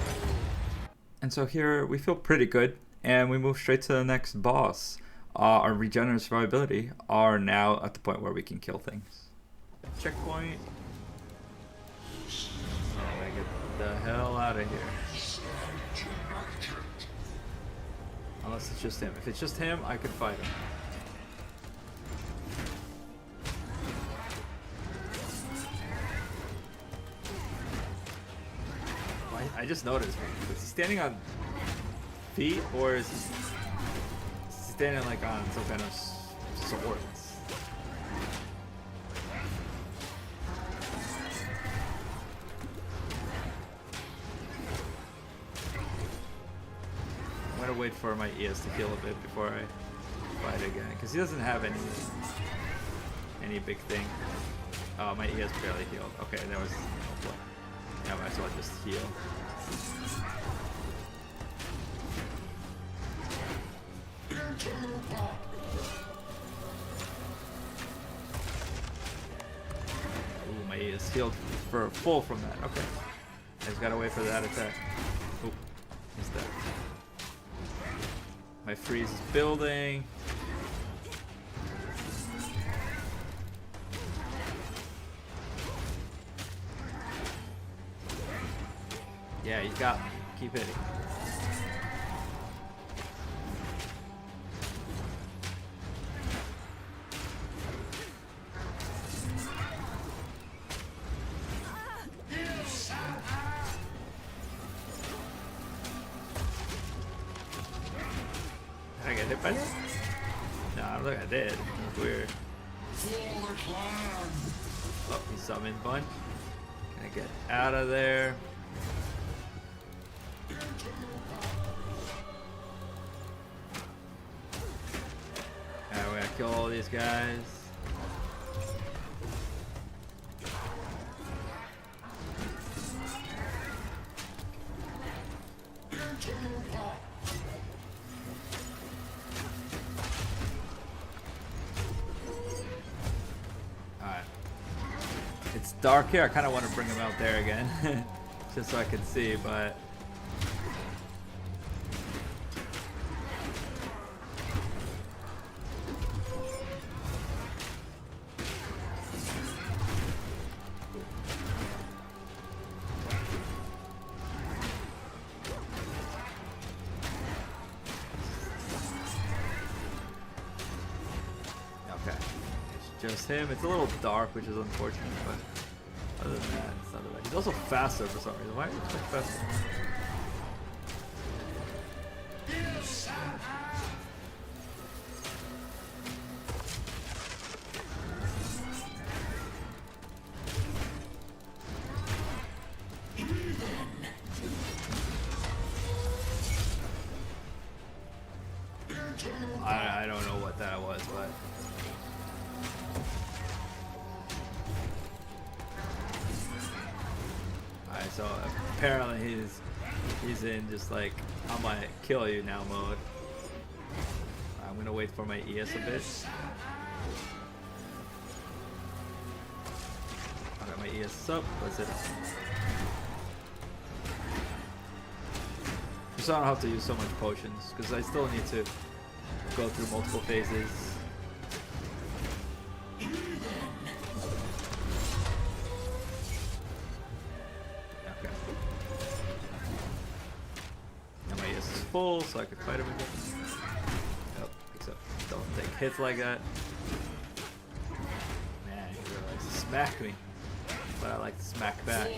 [SPEAKER 1] And so here, we feel pretty good, and we move straight to the next boss. Our regenerate survivability are now at the point where we can kill things. Checkpoint. Oh, I gotta get the hell out of here. Unless it's just him. If it's just him, I could fight him. I just noticed, is he standing on feet or is he standing like on some kind of swords? I'm gonna wait for my ES to heal a bit before I fight again, because he doesn't have any big thing. Oh, my ES barely healed. Okay, there was no point. Yeah, might as well just heal. Ooh, my E is healed for full from that. Okay. I just gotta wait for that attack. Oop, missed that. My freeze is building. Yeah, you got me. Keep hitting. Did I get hit by that? No, I don't think I did. That's weird. Oh, he summoned bunch. Can I get out of there? Alright, we're gonna kill all these guys. dark here. I kind of want to bring him out there again, just so I can see, but. Just him. It's a little dark, which is unfortunate, but other than that, it's not that bad. He's also faster for some reason. Why are you so faster? I don't know what that was, but. So apparently he's in just like I might kill you now mode. I'm gonna wait for my ES a bit. I got my ES up. That's it. Just I don't have to use so much potions because I still need to go through multiple phases. Full, so I could fight him again. Nope, except don't take hits like that. Man, he really likes to smack me, but I like to smack back.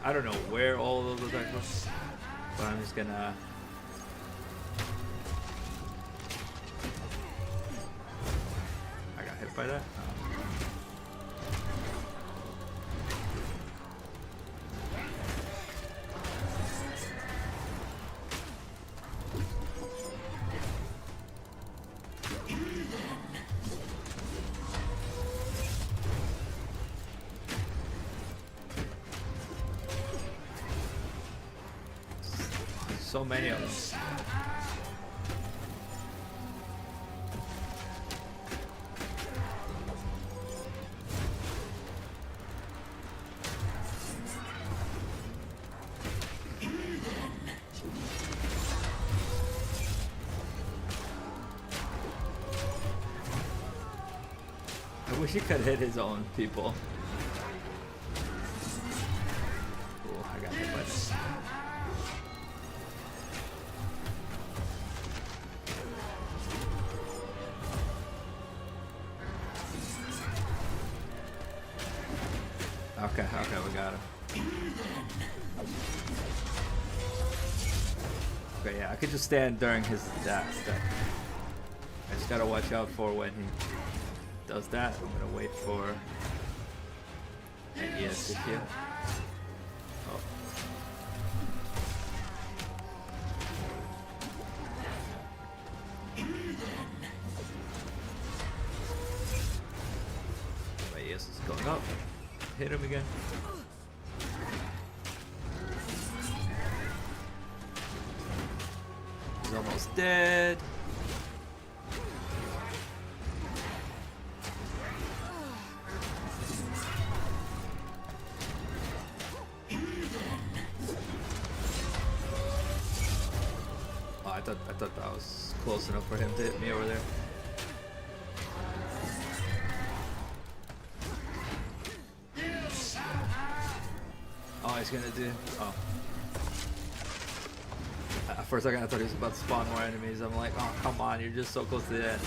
[SPEAKER 1] I don't know where all of those attacks were, but I'm just gonna. I got hit by that. So many of them. I wish he could hit his own people. Cool, I got hit by this. Okay, we got him. Okay, yeah, I could just stand during his that. I just gotta watch out for when he does that. I'm gonna wait for an ES to heal. Oh. My ES is going up. Hit him again. He's almost dead. Oh, I thought that was close enough for him to hit me over there. Oh, he's gonna do. Oh. For a second, I thought he was about to spawn more enemies. I'm like, oh, come on, you're just so close to the end.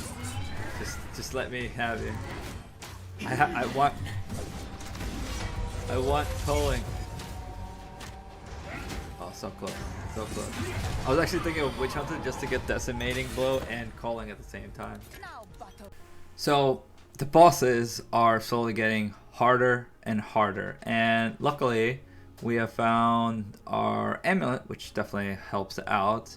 [SPEAKER 1] Just let me have you. I want tolling. Oh, so close, so close. I was actually thinking of Witch Hunter just to get Decimating Blow and Calling at the same time. So the bosses are slowly getting harder and harder, and luckily We have found our amulet, which definitely helps out,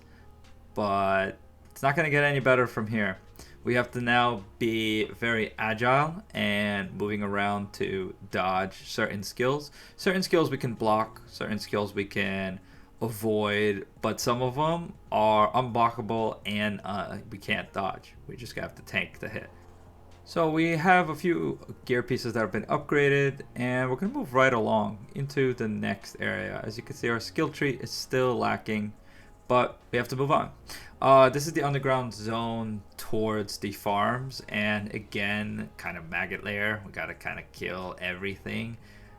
[SPEAKER 1] but it's not going to get any better from here. We have to now be very agile and moving around to dodge certain skills. Certain skills we can block, certain skills we can avoid, but some of them are unblockable and we can't dodge. We just have to tank the hit. So we have a few gear pieces that have been upgraded, and we're going to move right along into the next area. As you can see, our skill tree is still lacking, but we have to move on. This is the underground zone towards the farms, and again, kind of maggot lair. We gotta kind of kill everything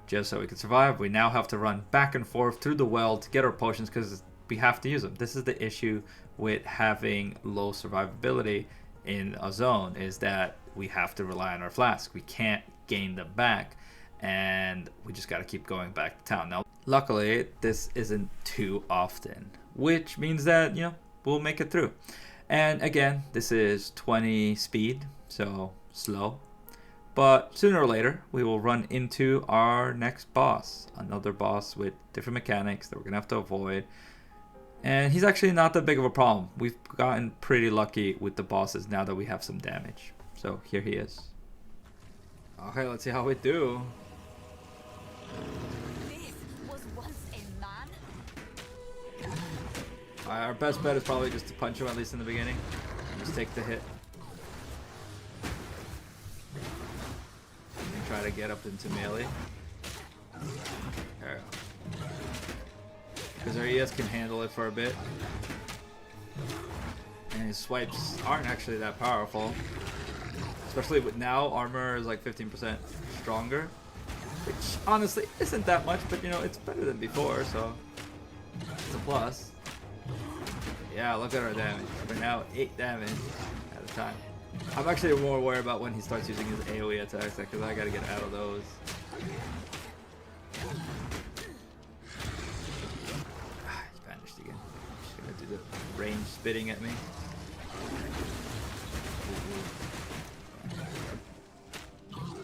[SPEAKER 1] just so we can survive. We now have to run back and forth through the well to get our potions because we have to use them. This is the issue with having low survivability in a zone, is that we have to rely on our flask. We can't gain them back, and we just gotta keep going back to town. Now, luckily, this isn't too often, which means that, you know, we'll make it through. And again, this is 20 speed, so slow. But sooner or later, we will run into our next boss. Another boss with different mechanics that we're going to have to avoid. And he's actually not that big of a problem. We've gotten pretty lucky with the bosses now that we have some damage. So here he is. Okay, let's see how we do. Our best bet is probably just to punch him, at least in the beginning. Just take the hit. And try to get up into melee. There we go. Because our ES can handle it for a bit. And his swipes aren't actually that powerful. Especially with now, armor is like 15% stronger. Which honestly isn't that much, but you know, it's better than before, so it's a plus. Yeah, look at our damage. We're now 8 damage at a time. I'm actually more worried about when he starts using his AoE attacks, because I gotta get out of those. He's banished again. Just gonna do the range spitting at me.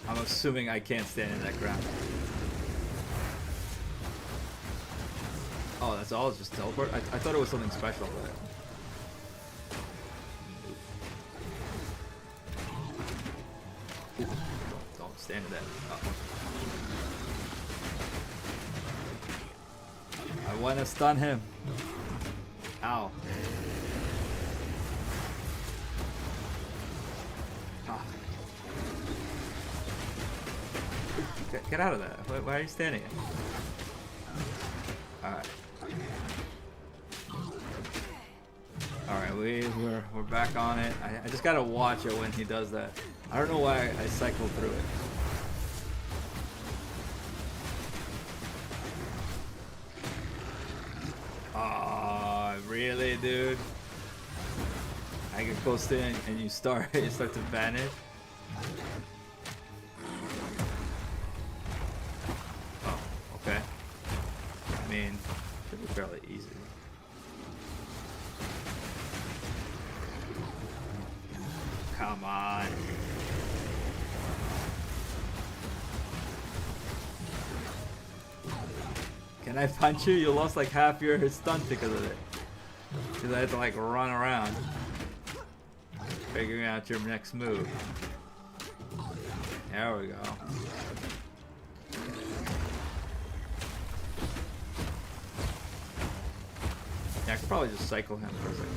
[SPEAKER 1] I'm assuming I can't stand in that ground. Oh, that's all? It's just teleport? I thought it was something special, but... Don't stand in that. I want to stun him. Ow. Ah. Get out of that. Why are you standing? Alright. Alright, we're back on it. I just gotta watch it when he does that. I don't know why I cycled through it. Oh, really, dude? I get close to it and you start to vanish. Oh, okay. I mean, should be fairly easy. Come on. Can I punch you? You lost like half your stun because of it. Because I had to like run around. Figuring out your next move. There we go. Yeah, I could probably just cycle him for a second.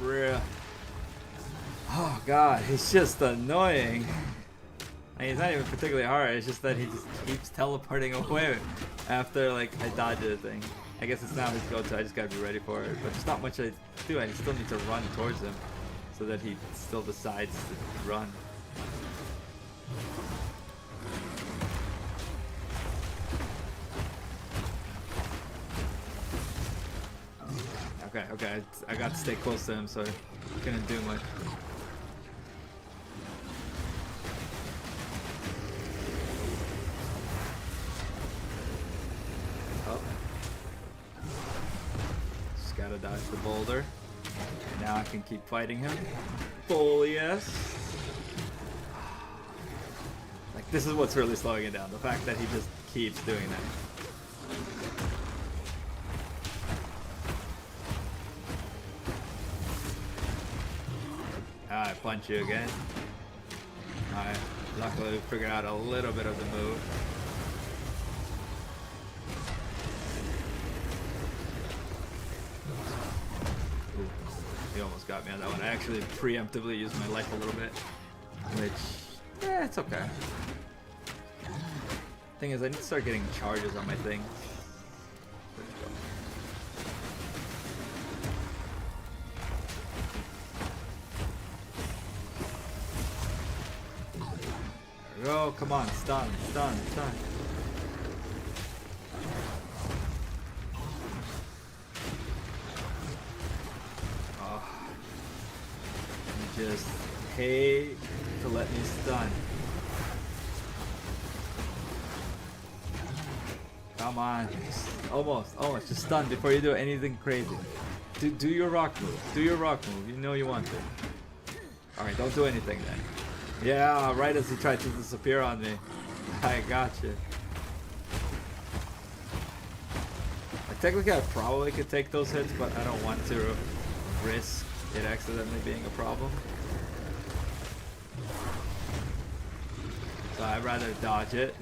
[SPEAKER 1] Real. Oh god, he's just annoying. I mean, he's not even particularly hard, it's just that he just keeps teleporting away after like I dodge the thing. I guess it's now his go-to, I just gotta be ready for it. But there's not much I do, I still need to run towards him so that he still decides to run. Okay, I got to stay close to him, so he couldn't do much. Oh. Just gotta dodge the boulder. Now I can keep fighting him. Full yes. Like, this is what's really slowing it down. The fact that he just keeps doing that. I punch you again. Alright, luckily we figured out a little bit of the move. Ooh, he almost got me on that one. I actually preemptively used my life a little bit, which, yeah, it's okay. Thing is, I need to start getting charges on my thing. Oh, come on, stun. Oh, you just hate to let me stun. Come on, almost, just stun before you do anything crazy. Do your rock move, you know you want to. Alright, don't do anything then. Yeah, right as he tried to disappear on me. I gotcha. Like, technically I probably could take those hits, but I don't want to risk it accidentally being a problem. So I'd rather dodge it.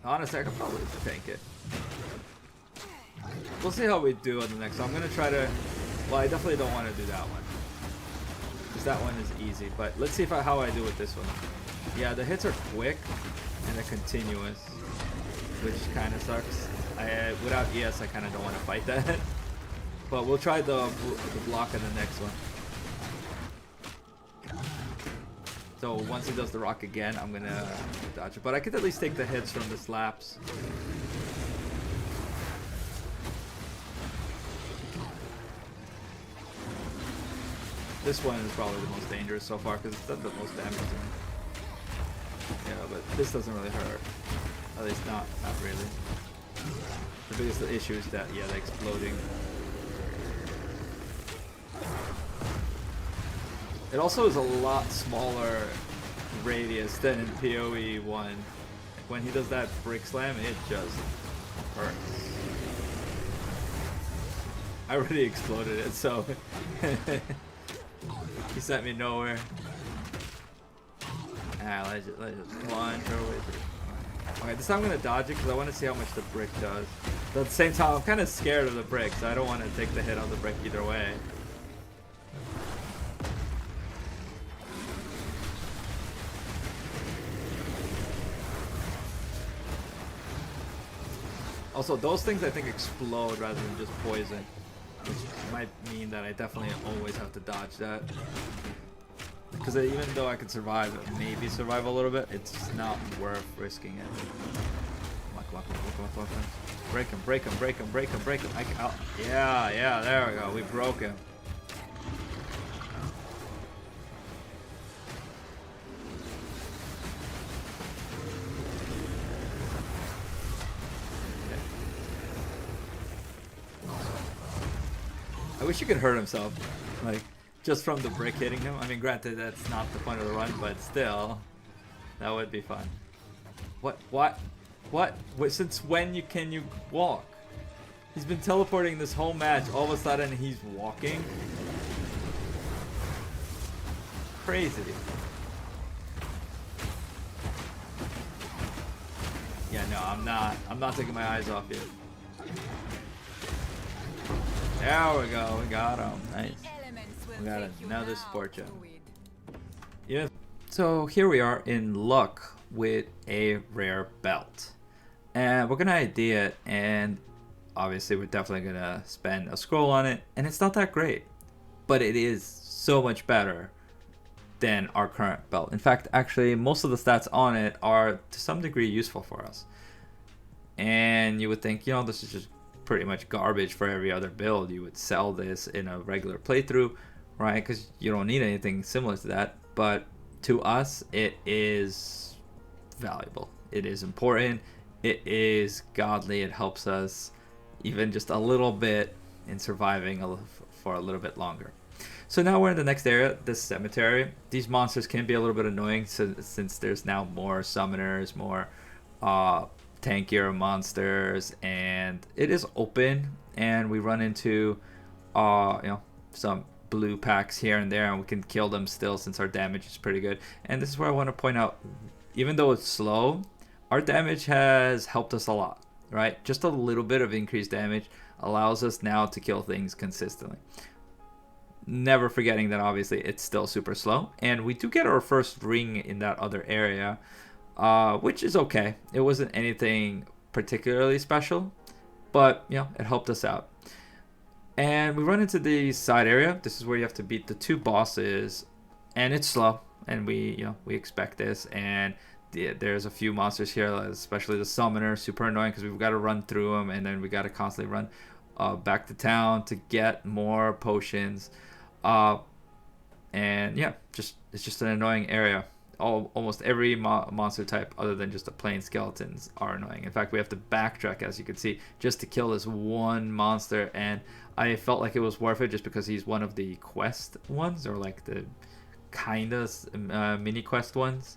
[SPEAKER 1] Honestly, I could probably tank it. We'll see how we do on the next one. I'm going to try to... Well, I definitely don't want to do that one, because that one is easy. But let's see how I do with this one. Yeah, the hits are quick, and they're continuous, which kind of sucks. Without ES, I kind of don't want to fight that. But we'll try the block in the next one. So once he does the rock again, I'm going to dodge it. But I could at least take the hits from the slaps. This one is probably the most dangerous so far because it's done the most damage to me. Yeah, but this doesn't really hurt. At least not really. The biggest issue is that, yeah, the exploding. It also is a lot smaller radius than in PoE 1. Like, when he does that brick slam, it just hurts. I already exploded it, so he sent me nowhere. Let's just launch our way through. Okay, this time I'm gonna dodge it because I want to see how much the brick does. But at the same time, I'm kind of scared of the brick, so I don't want to take the hit on the brick either way. Also, those things I think explode rather than just poison, which might mean that I definitely always have to dodge that. Because even though I could survive, maybe survive a little bit, it's not worth risking it. Come on. Break him. Yeah, there we go. We broke him. I wish he could hurt himself, like, just from the brick hitting him. I mean, granted, that's not the point of the run, but still, that would be fun. What? Since when can you walk? He's been teleporting this whole match. All of a sudden, he's walking. Crazy. Yeah, no, I'm not taking my eyes off it. There we go, we got him. Nice. We got another sport gem. Yeah. So here we are in luck with a rare belt. And we're gonna ID it, and obviously we're definitely gonna spend a scroll on it, and it's not that great. But it is so much better than our current belt. In fact, actually most of the stats on it are to some degree useful for us. And you would think, you know, this is just pretty much garbage for every other build. You would sell this in a regular playthrough, right? Because you don't need anything similar to that. But to us, it is valuable. It is important. it is godly. It helps us even just a little bit in surviving for a little bit longer. So now we're in the next area, this cemetery. These monsters can be a little bit annoying since there's now more summoners, more tankier monsters, and it is open, and we run into some blue packs here and there, and we can kill them still since our damage is pretty good. And this is where I want to point out, even though it's slow, our damage has helped us a lot, right? Just a little bit of increased damage allows us now to kill things consistently. Never forgetting that obviously it's still super slow, and we do get our first ring in that other area, which is okay. It wasn't anything particularly special, but it helped us out. And we run into the side area. This is where you have to beat the 2 bosses, and it's slow, and we expect this. And there's a few monsters here, especially the summoner, super annoying because we've got to run through them, and then we got to constantly run back to town to get more potions. And yeah, it's just an annoying area. Almost every monster type other than just the plain skeletons are annoying. In fact, we have to backtrack, as you can see, just to kill this one monster, and I felt like it was worth it just because he's one of the quest ones, or like the kind of mini quest ones.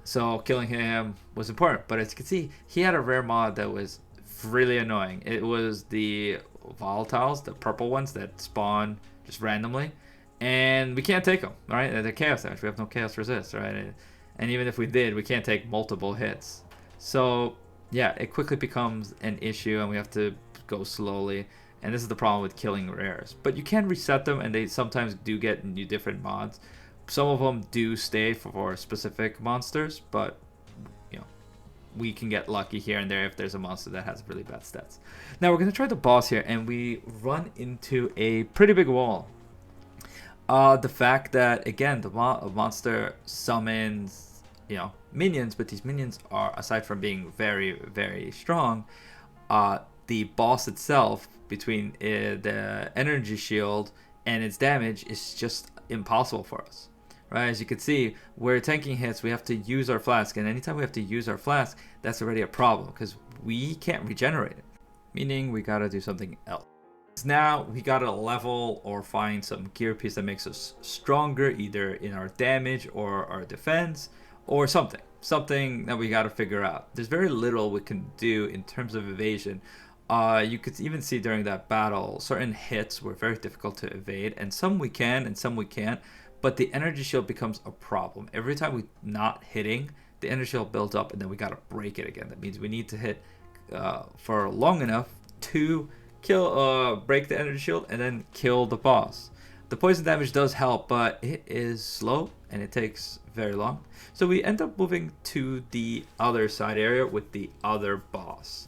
[SPEAKER 1] So killing him was important. But as you can see, he had a rare mod that was really annoying. It was the volatiles, the purple ones that spawn just randomly, and we can't take them, right? They're chaos damage. We have no chaos resist, right? And even if we did, we can't take multiple hits. So yeah, it quickly becomes an issue, and we have to go slowly. And this is the problem with killing rares. But you can reset them, and they sometimes do get new different mods. Some of them do stay for specific monsters, but we can get lucky here and there if there's a monster that has really bad stats. Now we're going to try the boss here, and we run into a pretty big wall. The fact that, again, the monster summons minions, but these minions are, aside from being very, very strong, the boss itself, between the energy shield and its damage, is just impossible for us. Right, as you can see, where tanking hits, we have to use our flask, and anytime we have to use our flask, that's already a problem because we can't regenerate it, meaning we gotta do something else. Now we gotta level or find some gear piece that makes us stronger, either in our damage or our defense, or something that we gotta figure out. There's very little we can do in terms of evasion. You could even see during that battle, certain hits were very difficult to evade, and some we can and some we can't. But the energy shield becomes a problem. Every time we're not hitting, the energy shield builds up, and then we gotta break it again. That means we need to hit for long enough to break the energy shield and then kill the boss. The poison damage does help, but it is slow and it takes very long. So we end up moving to the other side area with the other boss.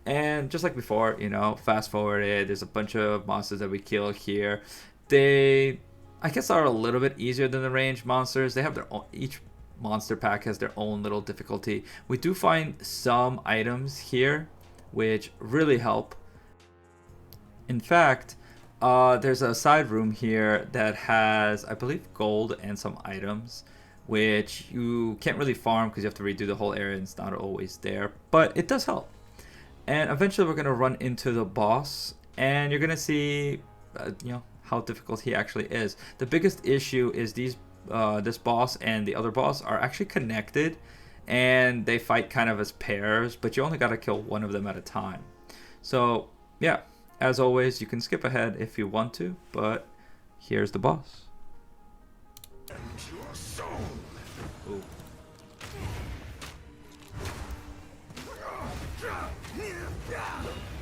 [SPEAKER 1] And just like before, fast forwarded, there's a bunch of monsters that we kill here. They, I guess, are a little bit easier than the ranged monsters. They have their own, each monster pack has their own little difficulty. We do find some items here which really help. In fact, there's a side room here that has, I believe, gold and some items, which you can't really farm because you have to redo the whole area and it's not always there, but it does help. And eventually we're going to run into the boss, and you're going to see how difficult he actually is. The biggest issue is this boss and the other boss are actually connected, and they fight kind of as pairs, but you only got to kill one of them at a time. So yeah, as always, you can skip ahead if you want to, but here's the boss. Ooh.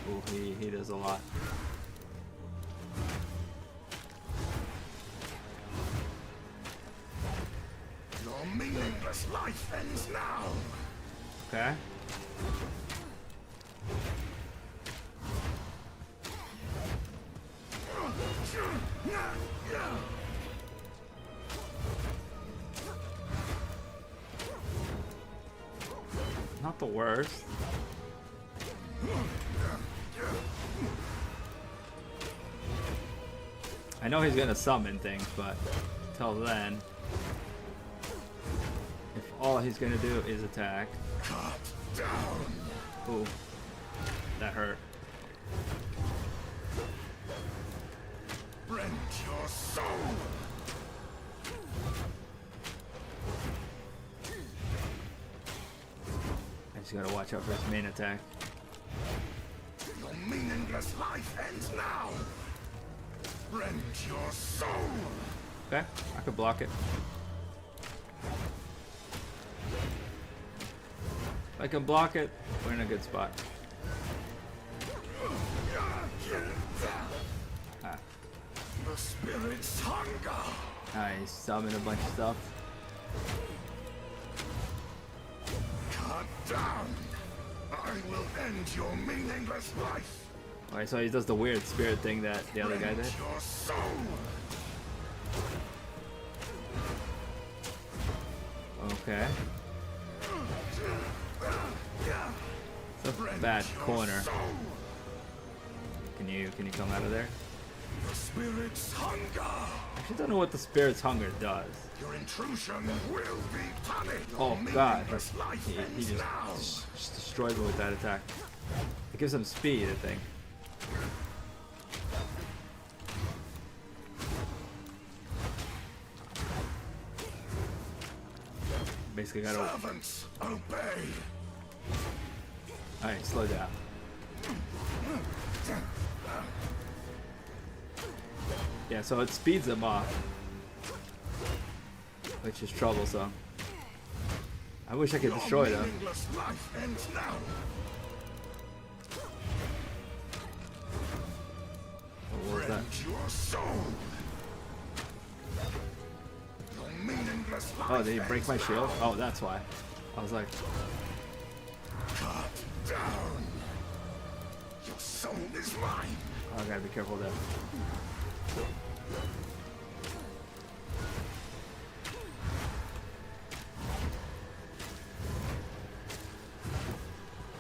[SPEAKER 1] Ooh, he does a lot.
[SPEAKER 3] Your meaningless life ends now.
[SPEAKER 1] Okay. Not the worst. I know he's gonna summon things, but till then, if all he's gonna do is attack.
[SPEAKER 3] Cut down.
[SPEAKER 1] Ooh, that hurt.
[SPEAKER 3] Rend your soul.
[SPEAKER 1] I just gotta watch out for his main attack.
[SPEAKER 3] Your meaningless life ends now. Rend your soul.
[SPEAKER 1] Okay, I could block it. If I can block it, we're in a good spot. Ah.
[SPEAKER 3] The spirit's hunger.
[SPEAKER 1] Nice, summon a bunch of stuff.
[SPEAKER 3] Cut down. I will end your meaningless life.
[SPEAKER 1] Alright, so he does the weird spirit thing that the other guy
[SPEAKER 3] Rend
[SPEAKER 1] did.
[SPEAKER 3] your soul.
[SPEAKER 1] Okay. It's a bad corner. Can you come out of there?
[SPEAKER 3] The spirit's hunger.
[SPEAKER 1] I actually don't know what the spirit's hunger does.
[SPEAKER 3] Your intrusion will be punished.
[SPEAKER 1] Oh
[SPEAKER 3] Your
[SPEAKER 1] god,
[SPEAKER 3] meaningless life
[SPEAKER 1] he
[SPEAKER 3] ends
[SPEAKER 1] just
[SPEAKER 3] now.
[SPEAKER 1] destroys him with that attack. It gives him speed, I think. Basically gotta.
[SPEAKER 3] Servants, obey.
[SPEAKER 1] Alright, slow down. Yeah, so it speeds them off, which is troublesome. I wish I could destroy them.
[SPEAKER 3] Meaningless life ends now.
[SPEAKER 1] What was that?
[SPEAKER 3] Rend your soul. Your meaningless life
[SPEAKER 1] Oh, did he break my
[SPEAKER 3] ends
[SPEAKER 1] shield?
[SPEAKER 3] now.
[SPEAKER 1] Oh, that's why. I was like,
[SPEAKER 3] Cut down. Your soul is mine.
[SPEAKER 1] oh, I gotta be careful there.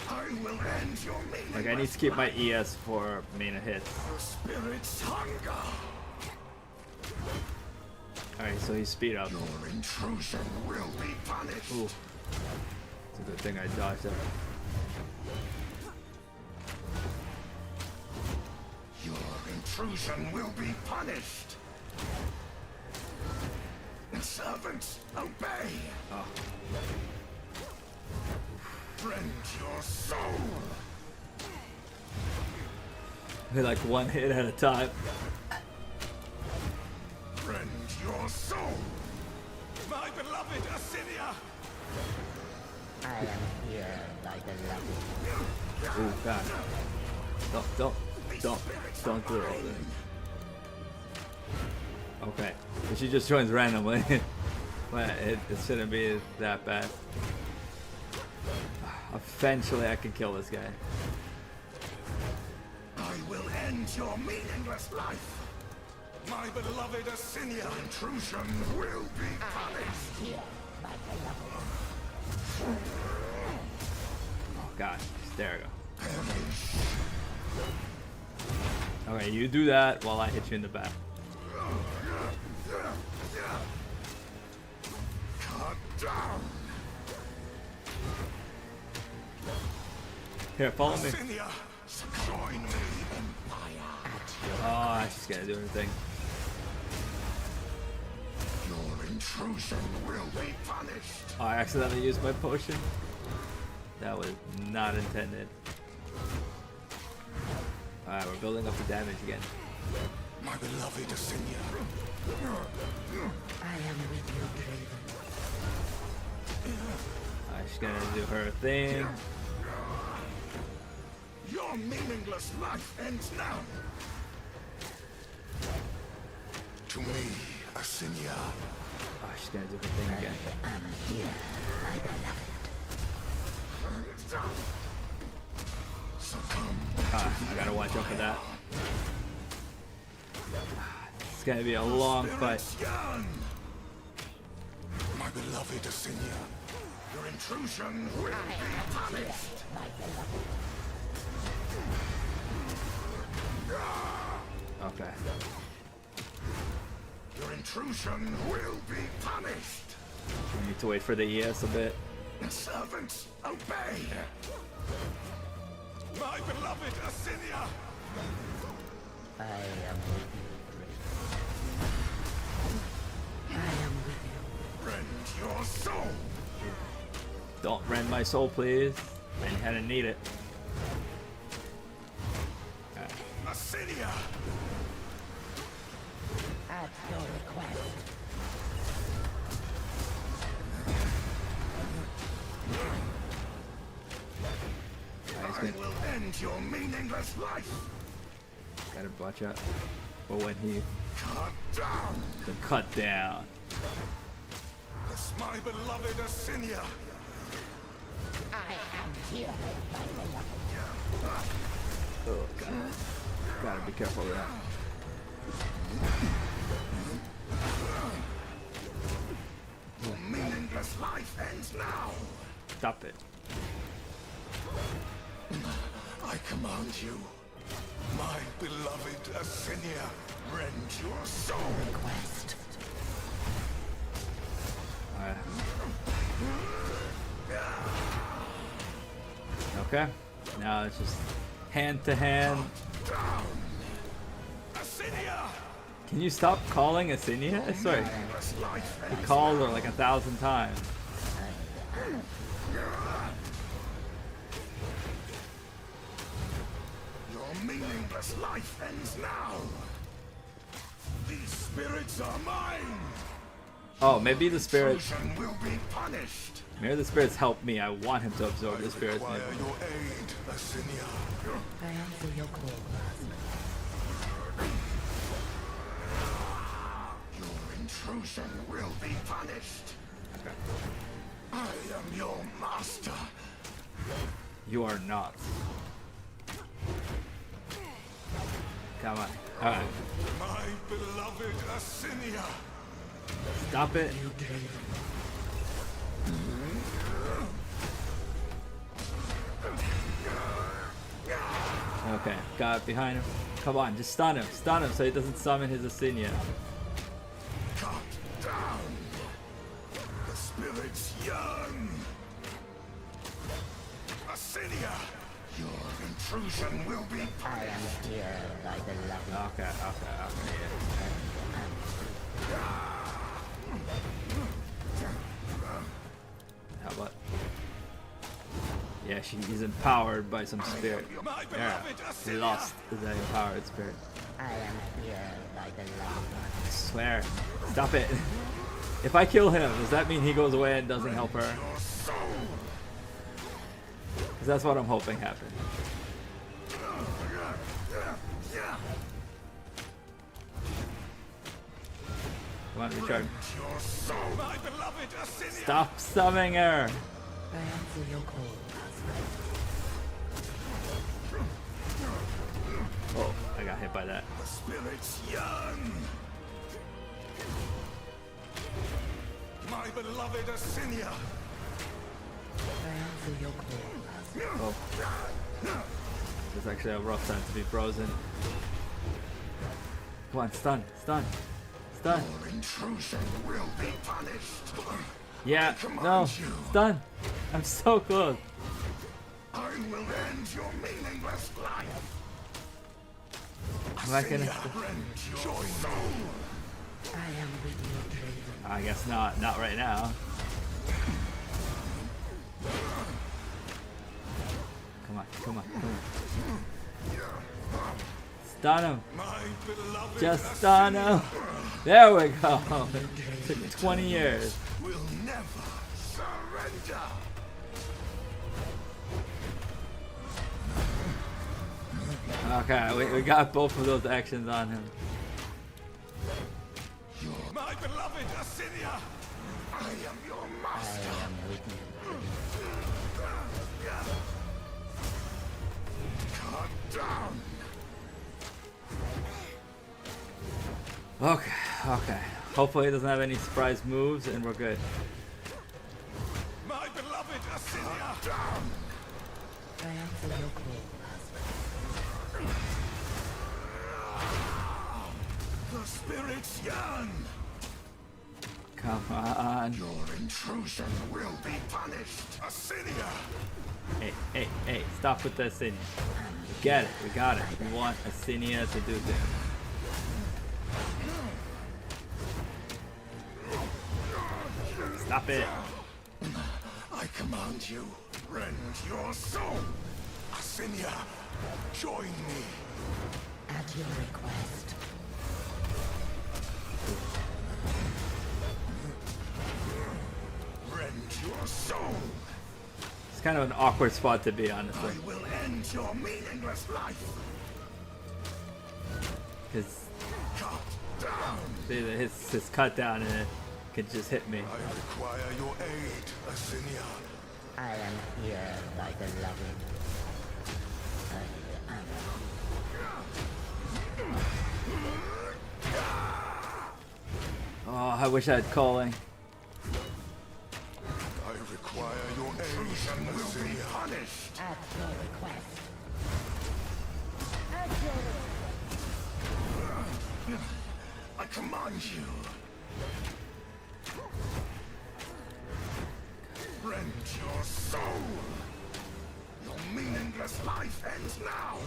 [SPEAKER 3] I will end your meaningless
[SPEAKER 1] Like, I need to keep my ES for mana hits.
[SPEAKER 3] The spirit's hunger.
[SPEAKER 1] Alright, so he's speed up.
[SPEAKER 3] Your intrusion will be punished.
[SPEAKER 1] Ooh. It's a good thing I dodged that.
[SPEAKER 3] Your intrusion will be punished. Servants, obey.
[SPEAKER 1] Oh.
[SPEAKER 3] Rend your soul.
[SPEAKER 1] Like one hit at a time.
[SPEAKER 3] Rend your soul. My beloved Asinia.
[SPEAKER 4] I am here, my beloved.
[SPEAKER 1] Ooh, god. Don't do it. Okay, but she just joins randomly. But it shouldn't be that bad. Eventually I can kill this guy.
[SPEAKER 3] I will end your meaningless life. My beloved Asinia. Intrusion will be punished.
[SPEAKER 4] Here, my beloved.
[SPEAKER 1] Oh god, there we go. Okay, you do that while I hit you in the back.
[SPEAKER 3] Cut down.
[SPEAKER 1] Here, follow me.
[SPEAKER 3] Asinia, join me.
[SPEAKER 1] Oh, she's gonna do her thing.
[SPEAKER 3] Your intrusion will be punished.
[SPEAKER 1] Oh, I accidentally used my potion. That was not intended. Alright, we're building up the damage again.
[SPEAKER 3] My beloved Asinia.
[SPEAKER 4] I am with you, Draven.
[SPEAKER 1] Alright, she's gonna do her thing.
[SPEAKER 3] Your meaningless life ends now. To me, Asinia.
[SPEAKER 1] Oh, she's gonna do her thing again.
[SPEAKER 4] I am here, my beloved.
[SPEAKER 3] Succumb.
[SPEAKER 1] Ah, I gotta watch out for that. It's gonna be a long fight.
[SPEAKER 3] Spirit's gun. My beloved Asinia. Your intrusion will be punished.
[SPEAKER 1] Okay.
[SPEAKER 3] Your intrusion will be punished.
[SPEAKER 1] We need to wait for the ES a bit.
[SPEAKER 3] Servants, obey. My beloved Asinia!
[SPEAKER 4] I am with you, Draven. I am with you.
[SPEAKER 3] Rend your soul!
[SPEAKER 1] Don't rend my soul, please. I kinda need it.
[SPEAKER 3] Asinia!
[SPEAKER 4] At your request.
[SPEAKER 3] I will end your meaningless life!
[SPEAKER 1] Gotta watch out for when he
[SPEAKER 3] Cut down!
[SPEAKER 1] the cut down.
[SPEAKER 3] As my beloved Asinia!
[SPEAKER 4] I am here, my beloved.
[SPEAKER 1] Oh god. Gotta be careful with that.
[SPEAKER 3] Your meaningless life ends now!
[SPEAKER 1] Stop it.
[SPEAKER 3] I command you, my beloved Asinia, rend your soul!
[SPEAKER 4] Quest.
[SPEAKER 1] Alright. Okay. Now it's just hand to hand.
[SPEAKER 3] Down! Asinia!
[SPEAKER 1] Can you stop calling Asinia? I swear.
[SPEAKER 3] Meaningless life
[SPEAKER 1] He
[SPEAKER 3] ends
[SPEAKER 1] called her like 1,000 times.
[SPEAKER 3] Your meaningless life ends now! These spirits are mine!
[SPEAKER 1] Oh, maybe the spirits.
[SPEAKER 3] Intrusion will be punished!
[SPEAKER 1] Maybe the spirits help me. I want him to absorb the spirits.
[SPEAKER 3] Require
[SPEAKER 1] Maybe.
[SPEAKER 3] your aid, Asinia.
[SPEAKER 4] I answer your call.
[SPEAKER 3] Your intrusion will be punished! I am your master!
[SPEAKER 1] You are not. Come on. Alright.
[SPEAKER 3] My beloved Asinia!
[SPEAKER 1] Stop it. Okay. Got it behind him. Come on. Just stun him. Stun him so he doesn't summon his Asinia.
[SPEAKER 3] Cut down! The spirits yearn! Asinia! Your intrusion will be
[SPEAKER 4] I
[SPEAKER 3] punished!
[SPEAKER 4] am here, my beloved.
[SPEAKER 1] Okay. How about? Yeah, she's empowered by some spirit.
[SPEAKER 3] My
[SPEAKER 1] Yeah,
[SPEAKER 3] beloved
[SPEAKER 1] he
[SPEAKER 3] Asinia!
[SPEAKER 1] lost his empowered spirit.
[SPEAKER 4] I am here, my beloved.
[SPEAKER 1] I swear. Stop it. If I kill him, does that mean he goes away and doesn't help her?
[SPEAKER 3] Your soul!
[SPEAKER 1] Because that's what I'm hoping happens. Come on, recharge.
[SPEAKER 3] Your soul! My beloved Asinia!
[SPEAKER 1] Stop summoning her!
[SPEAKER 4] I answer your call.
[SPEAKER 1] Oh, I got hit by that.
[SPEAKER 3] The spirits yearn! My beloved Asinia!
[SPEAKER 4] I answer your call.
[SPEAKER 1] Oh. It's actually a rough time to be frozen. Come on, stun.
[SPEAKER 3] Your intrusion will be punished!
[SPEAKER 1] Yeah, no, stun. I'm so close.
[SPEAKER 3] I will end your meaningless life!
[SPEAKER 1] Am I gonna?
[SPEAKER 3] Asinia, rend your soul!
[SPEAKER 4] I am with you, Draven.
[SPEAKER 1] I guess not. Not right now. Come on. Stun him.
[SPEAKER 3] My beloved
[SPEAKER 1] Just stun him. There we go. Took 20 years.
[SPEAKER 3] will never surrender!
[SPEAKER 1] Okay, we got both of those actions on him.
[SPEAKER 3] My beloved Asinia! I am your
[SPEAKER 4] I
[SPEAKER 3] master!
[SPEAKER 4] am with you.
[SPEAKER 3] Cut down!
[SPEAKER 1] Okay. Hopefully he doesn't have any surprise moves and we're good.
[SPEAKER 3] My beloved Asinia! Down!
[SPEAKER 4] I answer your call.
[SPEAKER 3] The spirits yearn!
[SPEAKER 1] Come on.
[SPEAKER 3] Your intrusion will be punished. Asinia!
[SPEAKER 1] Hey, stop with the Asinia. We get it, we got it. We want Asinia to do this. Stop it.
[SPEAKER 3] I command you, rend your soul. Asinia, join me.
[SPEAKER 4] At your request.
[SPEAKER 3] Rend your soul.
[SPEAKER 1] It's kind of an awkward spot to be, honestly.
[SPEAKER 3] I will end your meaningless life.
[SPEAKER 1] Because
[SPEAKER 3] Cut down.
[SPEAKER 1] his cut down and it could just hit me.
[SPEAKER 3] I require your aid, Asinia.
[SPEAKER 4] I am here, my beloved. I am.
[SPEAKER 1] Oh, I wish I had calling.
[SPEAKER 3] I require your aid, Asinia. Punished.
[SPEAKER 4] At your request.
[SPEAKER 3] I command you. Rend your soul. Your meaningless life ends now.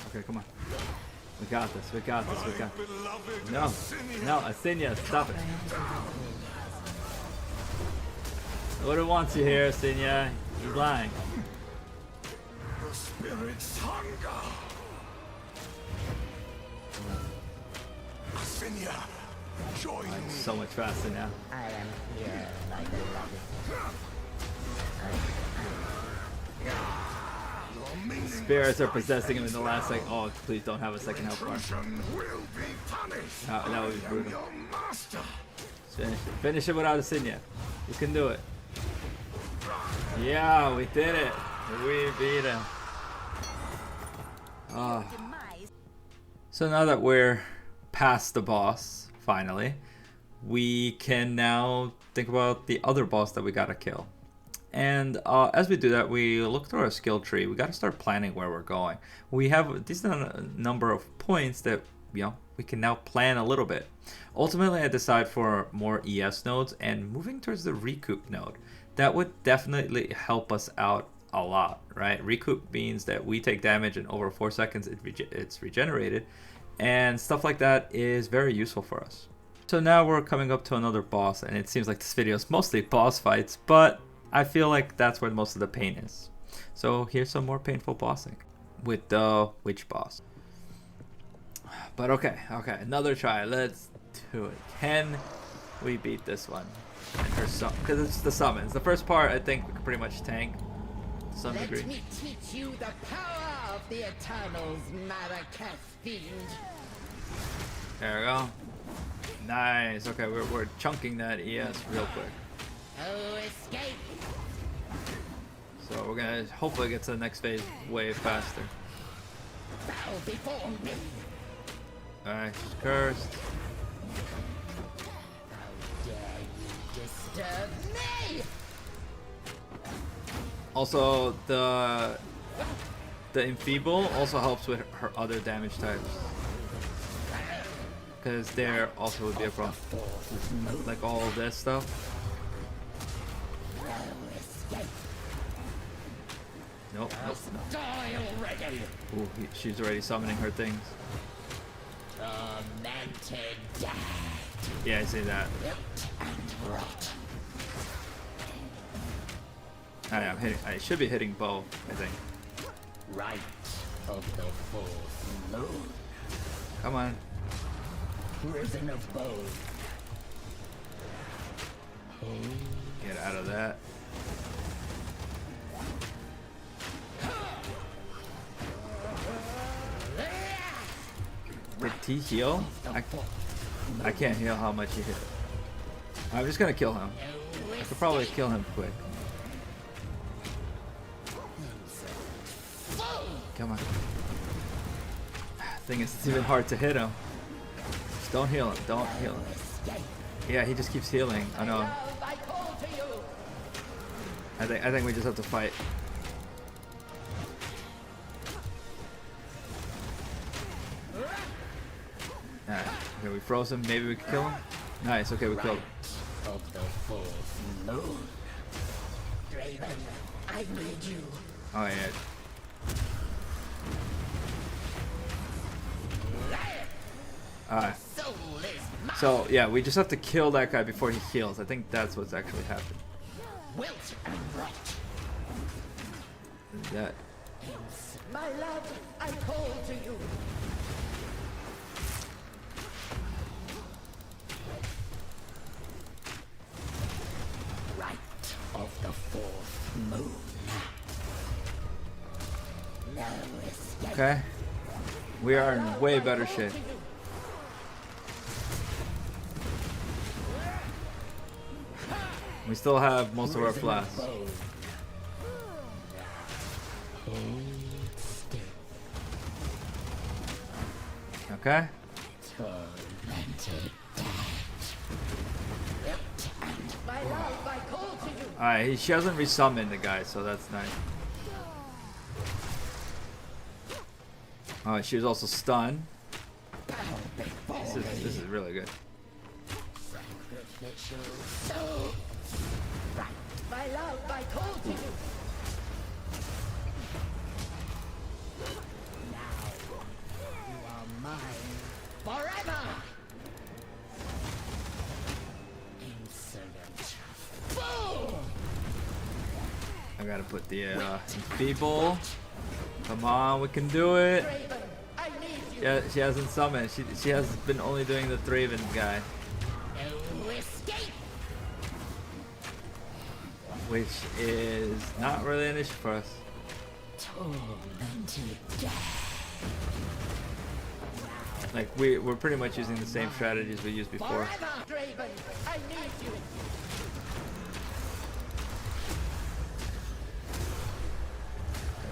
[SPEAKER 1] Okay, come on. We got this, we got this, we got this.
[SPEAKER 3] Beloved
[SPEAKER 1] No,
[SPEAKER 3] Asinia.
[SPEAKER 1] no, Asinia, stop it. Nobody wants you here, Asinia. He's lying.
[SPEAKER 3] The spirit's hunger. Asinia, join me.
[SPEAKER 1] So much faster now.
[SPEAKER 4] I am here, my beloved.
[SPEAKER 3] Your meaningless
[SPEAKER 1] Spirits are
[SPEAKER 3] life
[SPEAKER 1] possessing him in
[SPEAKER 3] ends
[SPEAKER 1] the last
[SPEAKER 3] now.
[SPEAKER 1] second. Oh, please don't have a second health bar.
[SPEAKER 3] Intrusion will be punished.
[SPEAKER 1] That would be
[SPEAKER 3] I am
[SPEAKER 1] brutal.
[SPEAKER 3] your master.
[SPEAKER 1] Finish it. Finish it without Asinia. You can do it. Yeah, we did it. We beat him. Oh.
[SPEAKER 2] Demise.
[SPEAKER 1] So now that we're past the boss, finally, we can now think about the other boss that we gotta kill. And as we do that, we look through our skill tree. We gotta start planning where we're going. We have a decent number of points that, you know, we can now plan a little bit. Ultimately, I decide for more ES nodes and moving towards the recoup node. That would definitely help us out a lot, right? Recoup means that we take damage and over 4 seconds it's regenerated, and stuff like that is very useful for us. So now we're coming up to another boss, and it seems like this video is mostly boss fights, but I feel like that's where most of the pain is. So here's some more painful bossing with the witch boss. But okay, another try. Let's do it. Can we beat this one? And her because it's the summons. The first part, I think we can pretty much tank to some degree.
[SPEAKER 4] Let me teach you the power of the Eternals, Maracas fiend.
[SPEAKER 1] There we go. Nice. Okay, we're chunking that ES real quick.
[SPEAKER 4] Oh, escape!
[SPEAKER 1] So we're gonna hopefully get to the next phase way faster.
[SPEAKER 4] Bow before me!
[SPEAKER 1] Alright, she's cursed.
[SPEAKER 4] How dare you disturb me!
[SPEAKER 1] Also, the enfeeble also helps with her other damage types, because there also would be a problem. Like all of this stuff. Nope.
[SPEAKER 4] Die already!
[SPEAKER 1] Ooh, she's already summoning her things.
[SPEAKER 4] Tormented dead!
[SPEAKER 1] Yeah, I see that.
[SPEAKER 4] And rot.
[SPEAKER 1] I should be hitting both, I think.
[SPEAKER 4] Right of the fourth moon.
[SPEAKER 1] Come on.
[SPEAKER 4] Prison of both.
[SPEAKER 1] Get out of that. Did he heal? I can't heal how much he hit. I'm just gonna kill him. I could probably kill him quick. Come on. Thing is, it's even hard to hit him. Just don't heal him. Don't heal him. Yeah, he just keeps healing. I know. I think we just have to fight. Alright, okay, we froze him. Maybe we can kill him. Nice. Okay, we killed him.
[SPEAKER 4] moon. Draven, I need you.
[SPEAKER 1] Oh yeah. Alright.
[SPEAKER 4] Soul is mine.
[SPEAKER 1] So yeah, we just have to kill that guy before he heals. I think that's what's actually happened.
[SPEAKER 4] Wilt and rot.
[SPEAKER 1] That.
[SPEAKER 4] My love, I call to you. Right of the fourth moon. No escape.
[SPEAKER 1] Okay. We are in way better shape. We still have most of our flasks. Okay. Alright, she hasn't resummoned the guy, so that's nice. Oh, she was also stunned. This is really good.
[SPEAKER 4] My love, I call to you. Now you are mine forever. Insolent fool.
[SPEAKER 1] I gotta put the people. Come on, we can do it.
[SPEAKER 4] Draven, I need you.
[SPEAKER 1] Yeah, she hasn't summoned. She has been only doing the Draven guy,
[SPEAKER 4] No escape.
[SPEAKER 1] which is not really an issue for us.
[SPEAKER 4] Tormented death.
[SPEAKER 1] Like we're pretty much using the same strategies we used before.
[SPEAKER 4] Forever, Draven, I need you.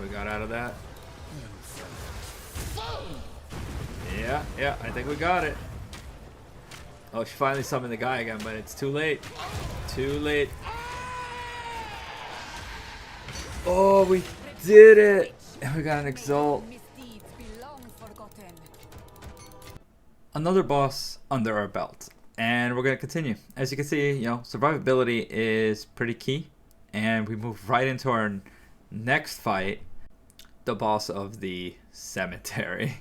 [SPEAKER 1] We got out of that.
[SPEAKER 4] Fool.
[SPEAKER 1] Yeah, I think we got it. Oh, she finally summoned the guy again, but it's too late. Too late. Oh, we did it! And we got an Exalt.
[SPEAKER 2] Misdeeds belong forgotten.
[SPEAKER 1] Another boss under our belt. And we're going to continue. As you can see, survivability is pretty key. And we move right into our next fight. The boss of the cemetery.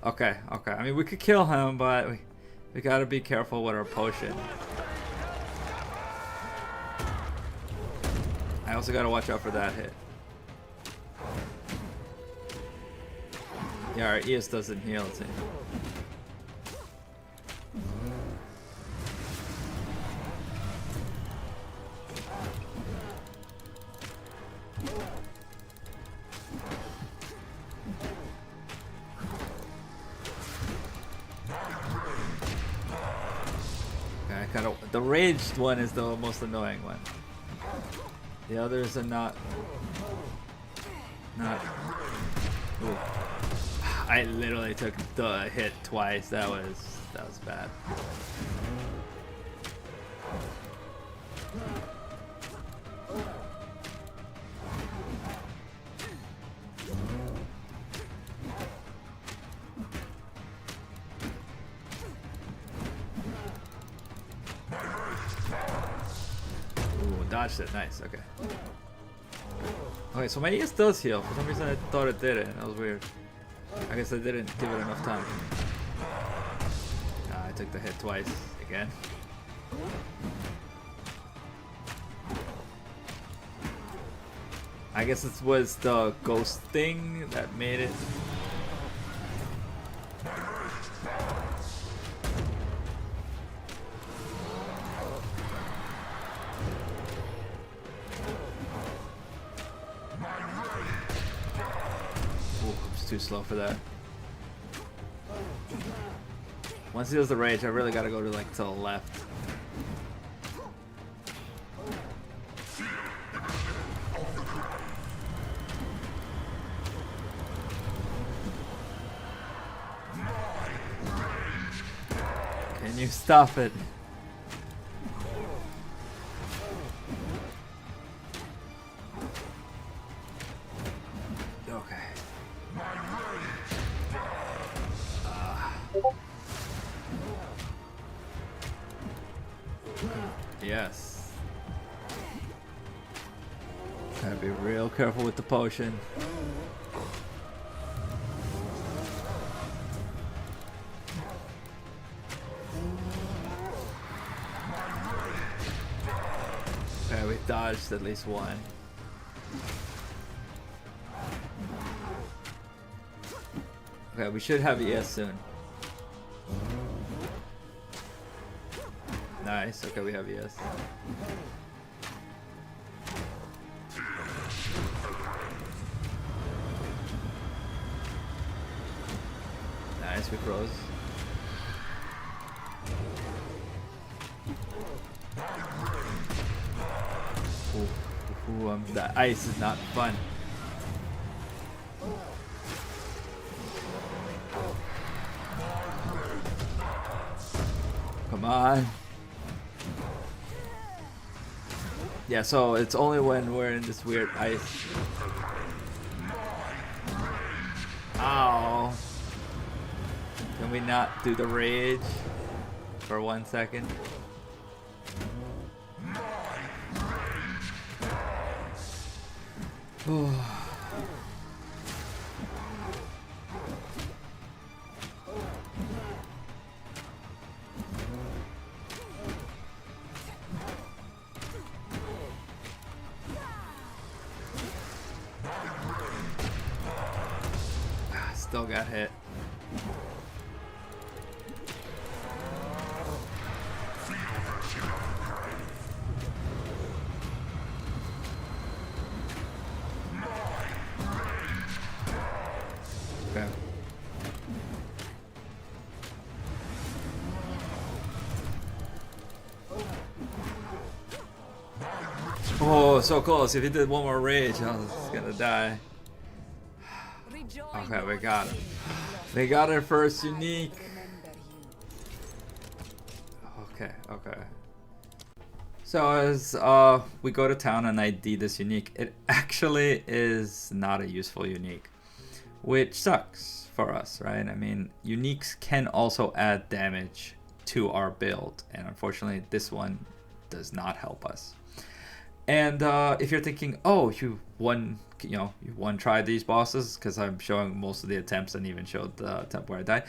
[SPEAKER 1] Okay. I mean, we could kill him, but we got to be careful with our potion. I also got to watch out for that hit. Yeah, our ES doesn't heal too. The raged one is the most annoying one. The others are not. Ooh. I literally took the hit twice. That was bad. Dodged it, nice, okay. Okay, so my ES does heal. For some reason I thought it didn't. That was weird. I guess I didn't give it enough time. I took the hit twice again. I guess it was the ghost thing that made it. Too slow for that. Once he does the rage, I really gotta go to to the left. Can you stop it? Yes. Gotta be real careful with the potion. Okay, we dodged at least one. Okay, we should have ES soon. Nice, okay, we have ES. Nice, we froze. Ooh, the ice is not fun. Come on. Yeah, so it's only when we're in this weird ice. Ow. Can we not do the rage for 1 second? Still got hit. Okay. Oh, so close. If he did one more rage, I was gonna die. Okay, we got it. They got our first unique. Okay, okay. So as we go to town and ID this unique, it actually is not a useful unique, which sucks for us, right? I mean, uniques can also add damage to our build, and unfortunately this one does not help us. And if you're thinking, oh, you tried these bosses, because I'm showing most of the attempts and even showed the attempt where I died.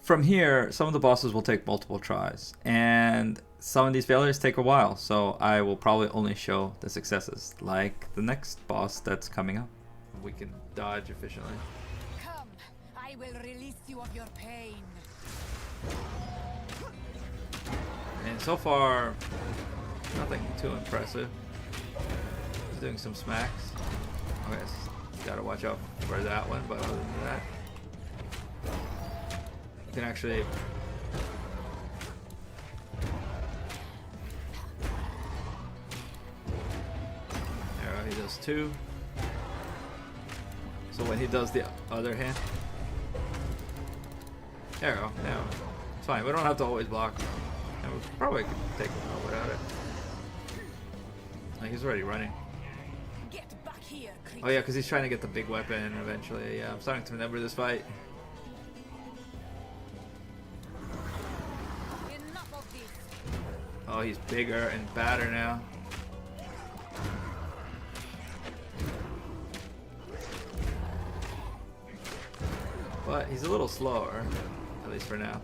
[SPEAKER 1] From here, some of the bosses will take multiple tries, and some of these failures take a while, so I will probably only show the successes, like the next boss that's coming up. We can dodge efficiently.
[SPEAKER 2] Come, I will release you of your pain.
[SPEAKER 1] And so far, nothing too impressive. He's doing some smacks. Okay, gotta watch out for that one, but other than that, you can actually there he does two. So when he does the other hand, there we go. Yeah, it's fine. We don't have to always block. And we probably could take him out without it. Like, he's already running.
[SPEAKER 2] Get back here, creature.
[SPEAKER 1] Oh yeah, because he's trying to get the big weapon eventually. Yeah, I'm starting to remember this fight.
[SPEAKER 2] Enough of this.
[SPEAKER 1] Oh, he's bigger and badder now. But he's a little slower, at least for now.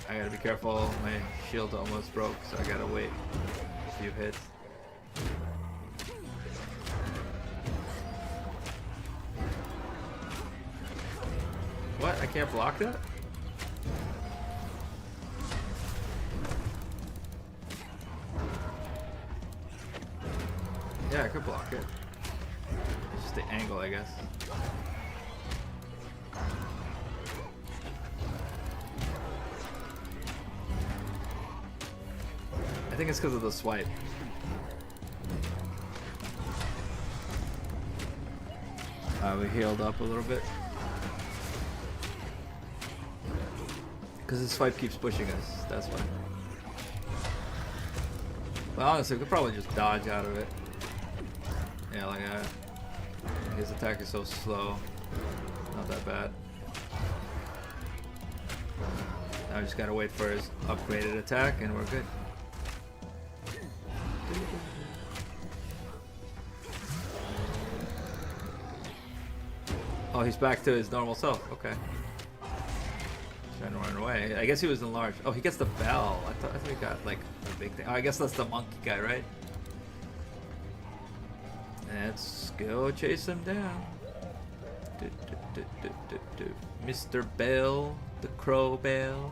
[SPEAKER 1] I gotta be careful. My shield almost broke, so I gotta wait a few hits. What? I can't block that? Yeah, I could block it. It's just the angle, I guess. I think it's because of the swipe. We healed up a little bit. Because the swipe keeps pushing us, that's why. But honestly, we could probably just dodge out of it. Yeah, like that. His attack is so slow. Not that bad. Now I just gotta wait for his upgraded attack and we're good. Oh, he's back to his normal self. Okay. He's trying to run away. I guess he was enlarged. Oh, he gets the bell. I thought he got like a big thing. Oh, I guess that's the monkey guy, right? Let's go chase him down. Mr. Bell, the Crowbell,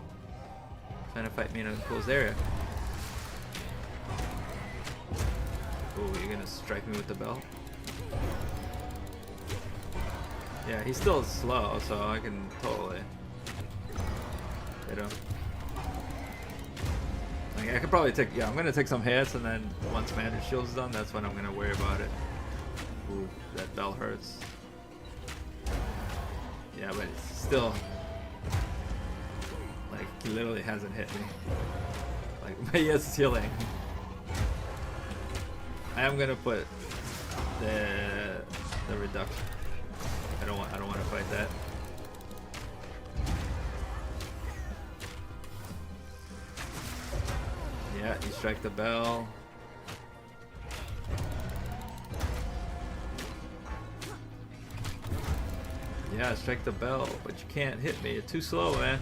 [SPEAKER 1] trying to fight me in a closed area. Oh, you're gonna strike me with the bell? Yeah, he's still slow, so I can totally hit him. Like, I could probably take, yeah, I'm gonna take some hits, and then once Commander Shield's done, that's when I'm gonna worry about it. Ooh, that bell hurts. Yeah, but it's still, like, he literally hasn't hit me. Like, but he is healing. I am gonna put the reduction. I don't want to fight that. Yeah, you strike the bell. Yeah, strike the bell, but you can't hit me. You're too slow, man.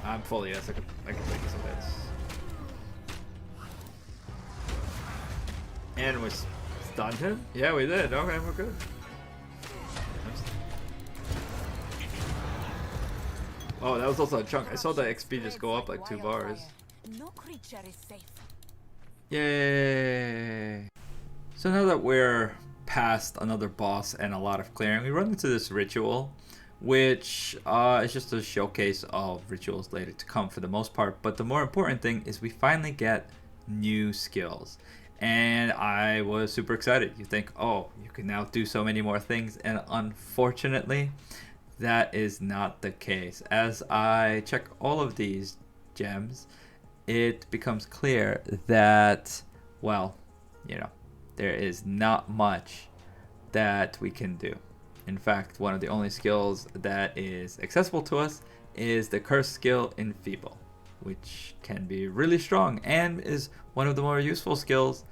[SPEAKER 1] I'm fully, yes, I can take some hits. And we stunned him? Yeah, we did. Okay, we're good. Oh, that was also a chunk. I saw the XP just go up like 2 bars.
[SPEAKER 2] No creature is safe.
[SPEAKER 1] Yay! So now that we're past another boss and a lot of clearing, we run into this ritual, which is just a showcase of rituals later to come for the most part. But the more important thing is we finally get new skills. And I was super excited. You think, oh, you can now do so many more things. And unfortunately, that is not the case. As I check all of these gems, it becomes clear that, well, you know, there is not much that we can do. In fact, one of the only skills that is accessible to us is the curse skill Enfeeble, which can be really strong and is one of the more useful skills,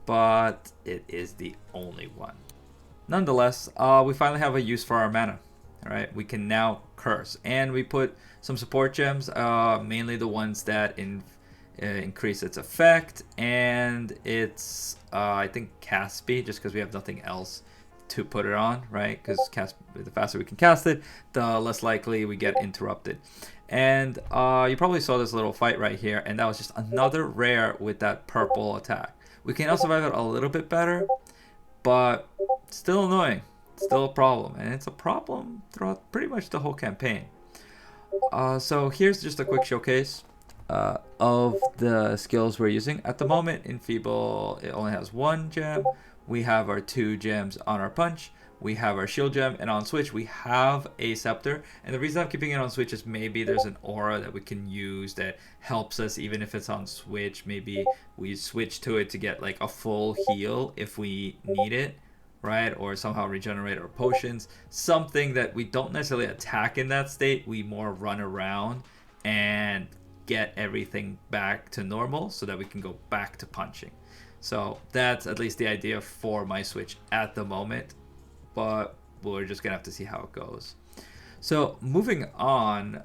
[SPEAKER 1] but it is the only one. Nonetheless, we finally have a use for our mana. All right, we can now curse, and we put some support gems, mainly the ones that increase its effect and its I think cast speed, just because we have nothing else to put it on, right? Because the faster we can cast it, the less likely we get interrupted. And you probably saw this little fight right here, and that was just another rare with that purple attack. We can now survive it a little bit better, but still annoying, still a problem, and it's a problem throughout pretty much the whole campaign. So here's just a quick showcase of the skills we're using. At the moment, Enfeeble, it only has 1 gem. We have our 2 gems on our punch. We have our shield gem, and on switch we have a scepter. And the reason I'm keeping it on switch is maybe there's an aura that we can use that helps us even if it's on switch. Maybe we switch to it to get like a full heal if we need it, right? Or somehow regenerate our potions. Something that we don't necessarily attack in that state. We more run around and get everything back to normal so that we can go back to punching. So that's at least the idea for my switch at the moment, but we're just gonna have to see how it goes. So moving on,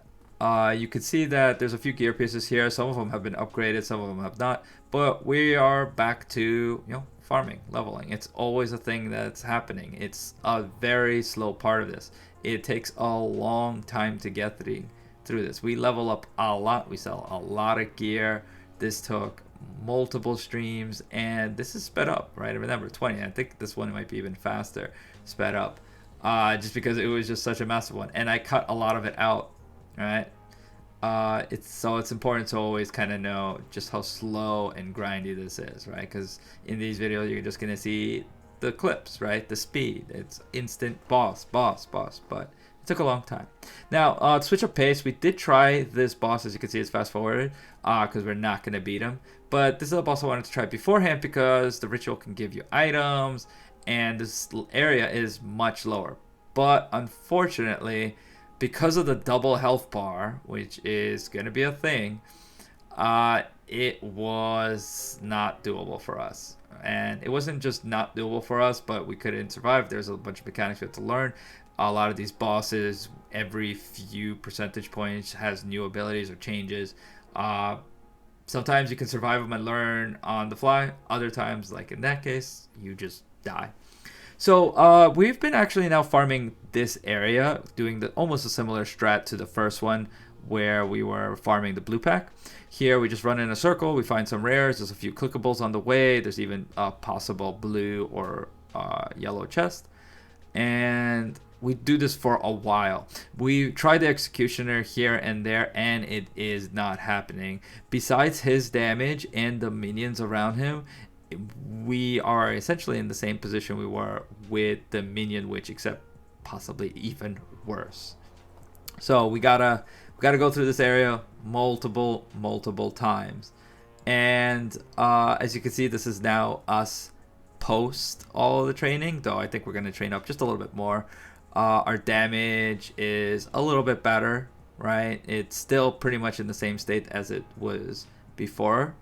[SPEAKER 1] you can see that there's a few gear pieces here. Some of them have been upgraded, some of them have not, but we are back to, you know, farming, leveling. It's always a thing that's happening. It's a very slow part of this. It takes a long time to get through this. We level up a lot, we sell a lot of gear. This took multiple streams, and this is sped up, right? Remember, 20. I think this one might be even faster sped up, just because it was just such a massive one, and I cut a lot of it out, right? It's important to always kind of know just how slow and grindy this is, right? Because in these videos you're just gonna see the clips, right? The speed, it's instant boss, but it took a long time. Now, to switch up pace, we did try this boss. As you can see, it's fast forwarded because we're not going to beat him. But this is a boss I wanted to try beforehand because the ritual can give you items, and this area is much lower. But unfortunately, because of the double health bar, which is going to be a thing, it was not doable for us. And it wasn't just not doable for us, but we couldn't survive. There's a bunch of mechanics we had to learn. A lot of these bosses, every few percentage points, has new abilities or changes. Sometimes you can survive them and learn on the fly. Other times, like in that case, you just die. So we've been actually now farming this area, doing almost a similar strat to the first one where we were farming the blue pack. Here we just run in a circle, we find some rares, there's a few clickables on the way, there's even a possible blue or yellow chest. And we do this for a while. We try the Executioner here and there, and it is not happening. Besides his damage and the minions around him, we are essentially in the same position we were with the Minion Witch, except possibly even worse. So we gotta go through this area multiple times. And as you can see, this is now us post all the training, though I think we're going to train up just a little bit more. Our damage is a little bit better, right? It's still pretty much in the same state as it was before.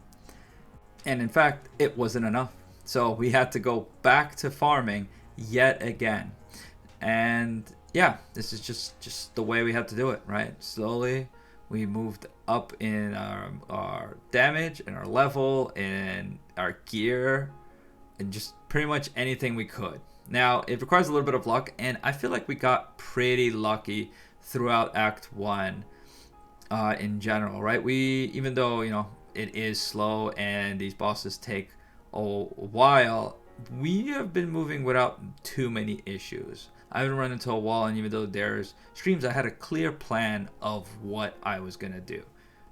[SPEAKER 1] And in fact, it wasn't enough. So we had to go back to farming yet again. And yeah, this is just the way we had to do it, right? Slowly, we moved up in our damage and our level and our gear and just pretty much anything we could. Now, it requires a little bit of luck, and I feel like we got pretty lucky throughout Act 1 in general, right? Even though, you know, it is slow and these bosses take a while, we have been moving without too many issues. I haven't run into a wall, and even though there's streams, I had a clear plan of what I was going to do,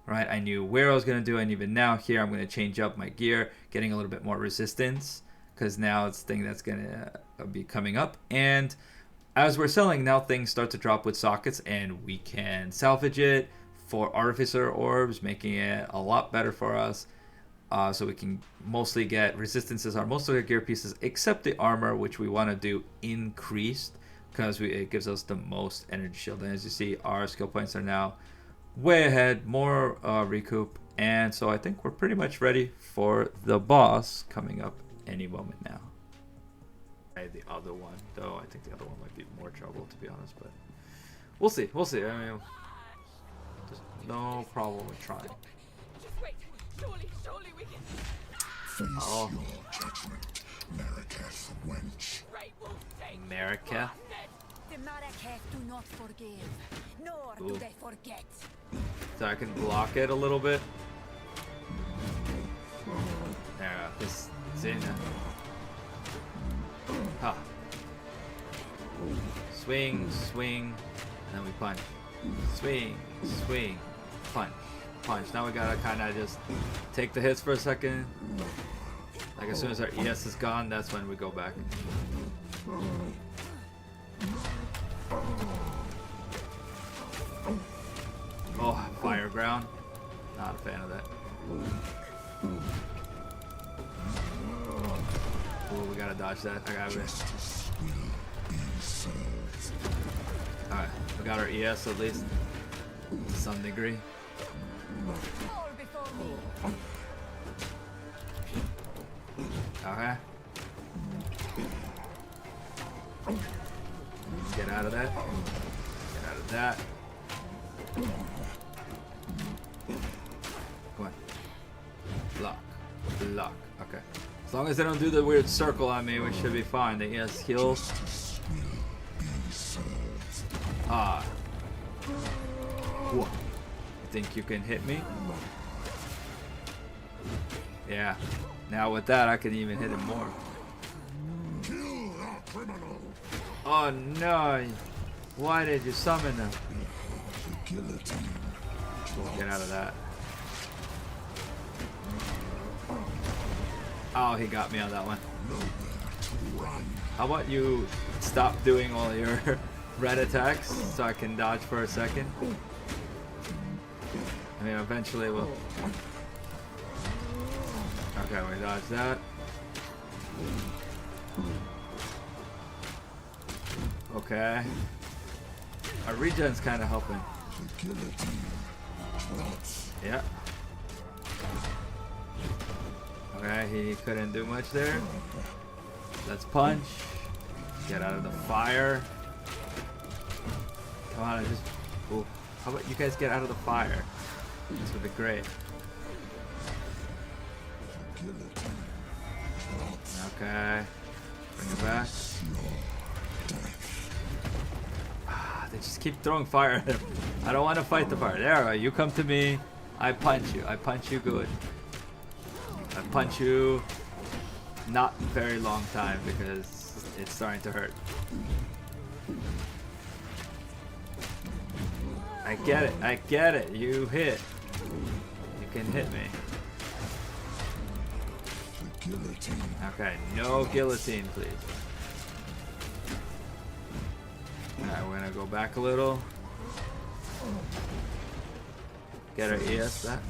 [SPEAKER 1] right? I knew where I was going to do, and even now here I'm going to change up my gear, getting a little bit more resistance, because now it's the thing that's going to be coming up. And as we're selling, now things start to drop with sockets, and we can salvage it for Artificer Orbs, making it a lot better for us. So we can mostly get resistances on most of the gear pieces, except the armor, which we want to do increased, because it gives us the most energy shield. And as you see, our skill points are now way ahead, more recoup. And so I think we're pretty much ready for the boss coming up any moment now. The other one, though, I think the other one might be more trouble, to be honest, but we'll see. We'll see. I mean, there's no problem with trying.
[SPEAKER 2] Just wait. Surely we can.
[SPEAKER 3] Face your judgment, Marraketh wench.
[SPEAKER 2] Right wolf take.
[SPEAKER 1] America.
[SPEAKER 2] The Marraketh do not forgive, nor
[SPEAKER 1] Ooh.
[SPEAKER 2] do they forget.
[SPEAKER 1] So I can block it a little bit. There, this Xena. Ha. Swing, swing, and then we punch. Swing, swing, punch, punch. Now we gotta kind of just take the hits for a second. Like as soon as our ES is gone, that's when we go back. Oh, fire ground. Not a fan of that. Oh, we gotta dodge that. I got it. Alright, we got our ES at least to some degree.
[SPEAKER 2] All before me.
[SPEAKER 1] Okay. Get out of that. Get out of that. Come on. Block. Block. Okay. As long as they don't do the weird circle on me, we should be fine. The ES heals. Ah. Whoa. You think you can hit me? Yeah. Now with that, I can even hit him more. Oh no! Why did you summon them? Get out of that. Oh, he got me on that one. How about you stop doing all your red attacks so I can dodge for a second? I mean, eventually we'll... Okay, we dodge that. Okay. Our regen's kind of helping. Yeah. Okay, he couldn't do much there. Let's punch. Get out of the fire. Come on, just. Ooh. How about you guys get out of the fire? This would be great. Okay. Bring it back. They just keep throwing fire at him. I don't want to fight the fire. There, you come to me. I punch you. I punch you good. I punch you not very long time because it's starting to hurt. I get it. I get it. You hit. You can hit me. Okay, no guillotine, please. Alright, we're gonna go back a little. Get our ES back.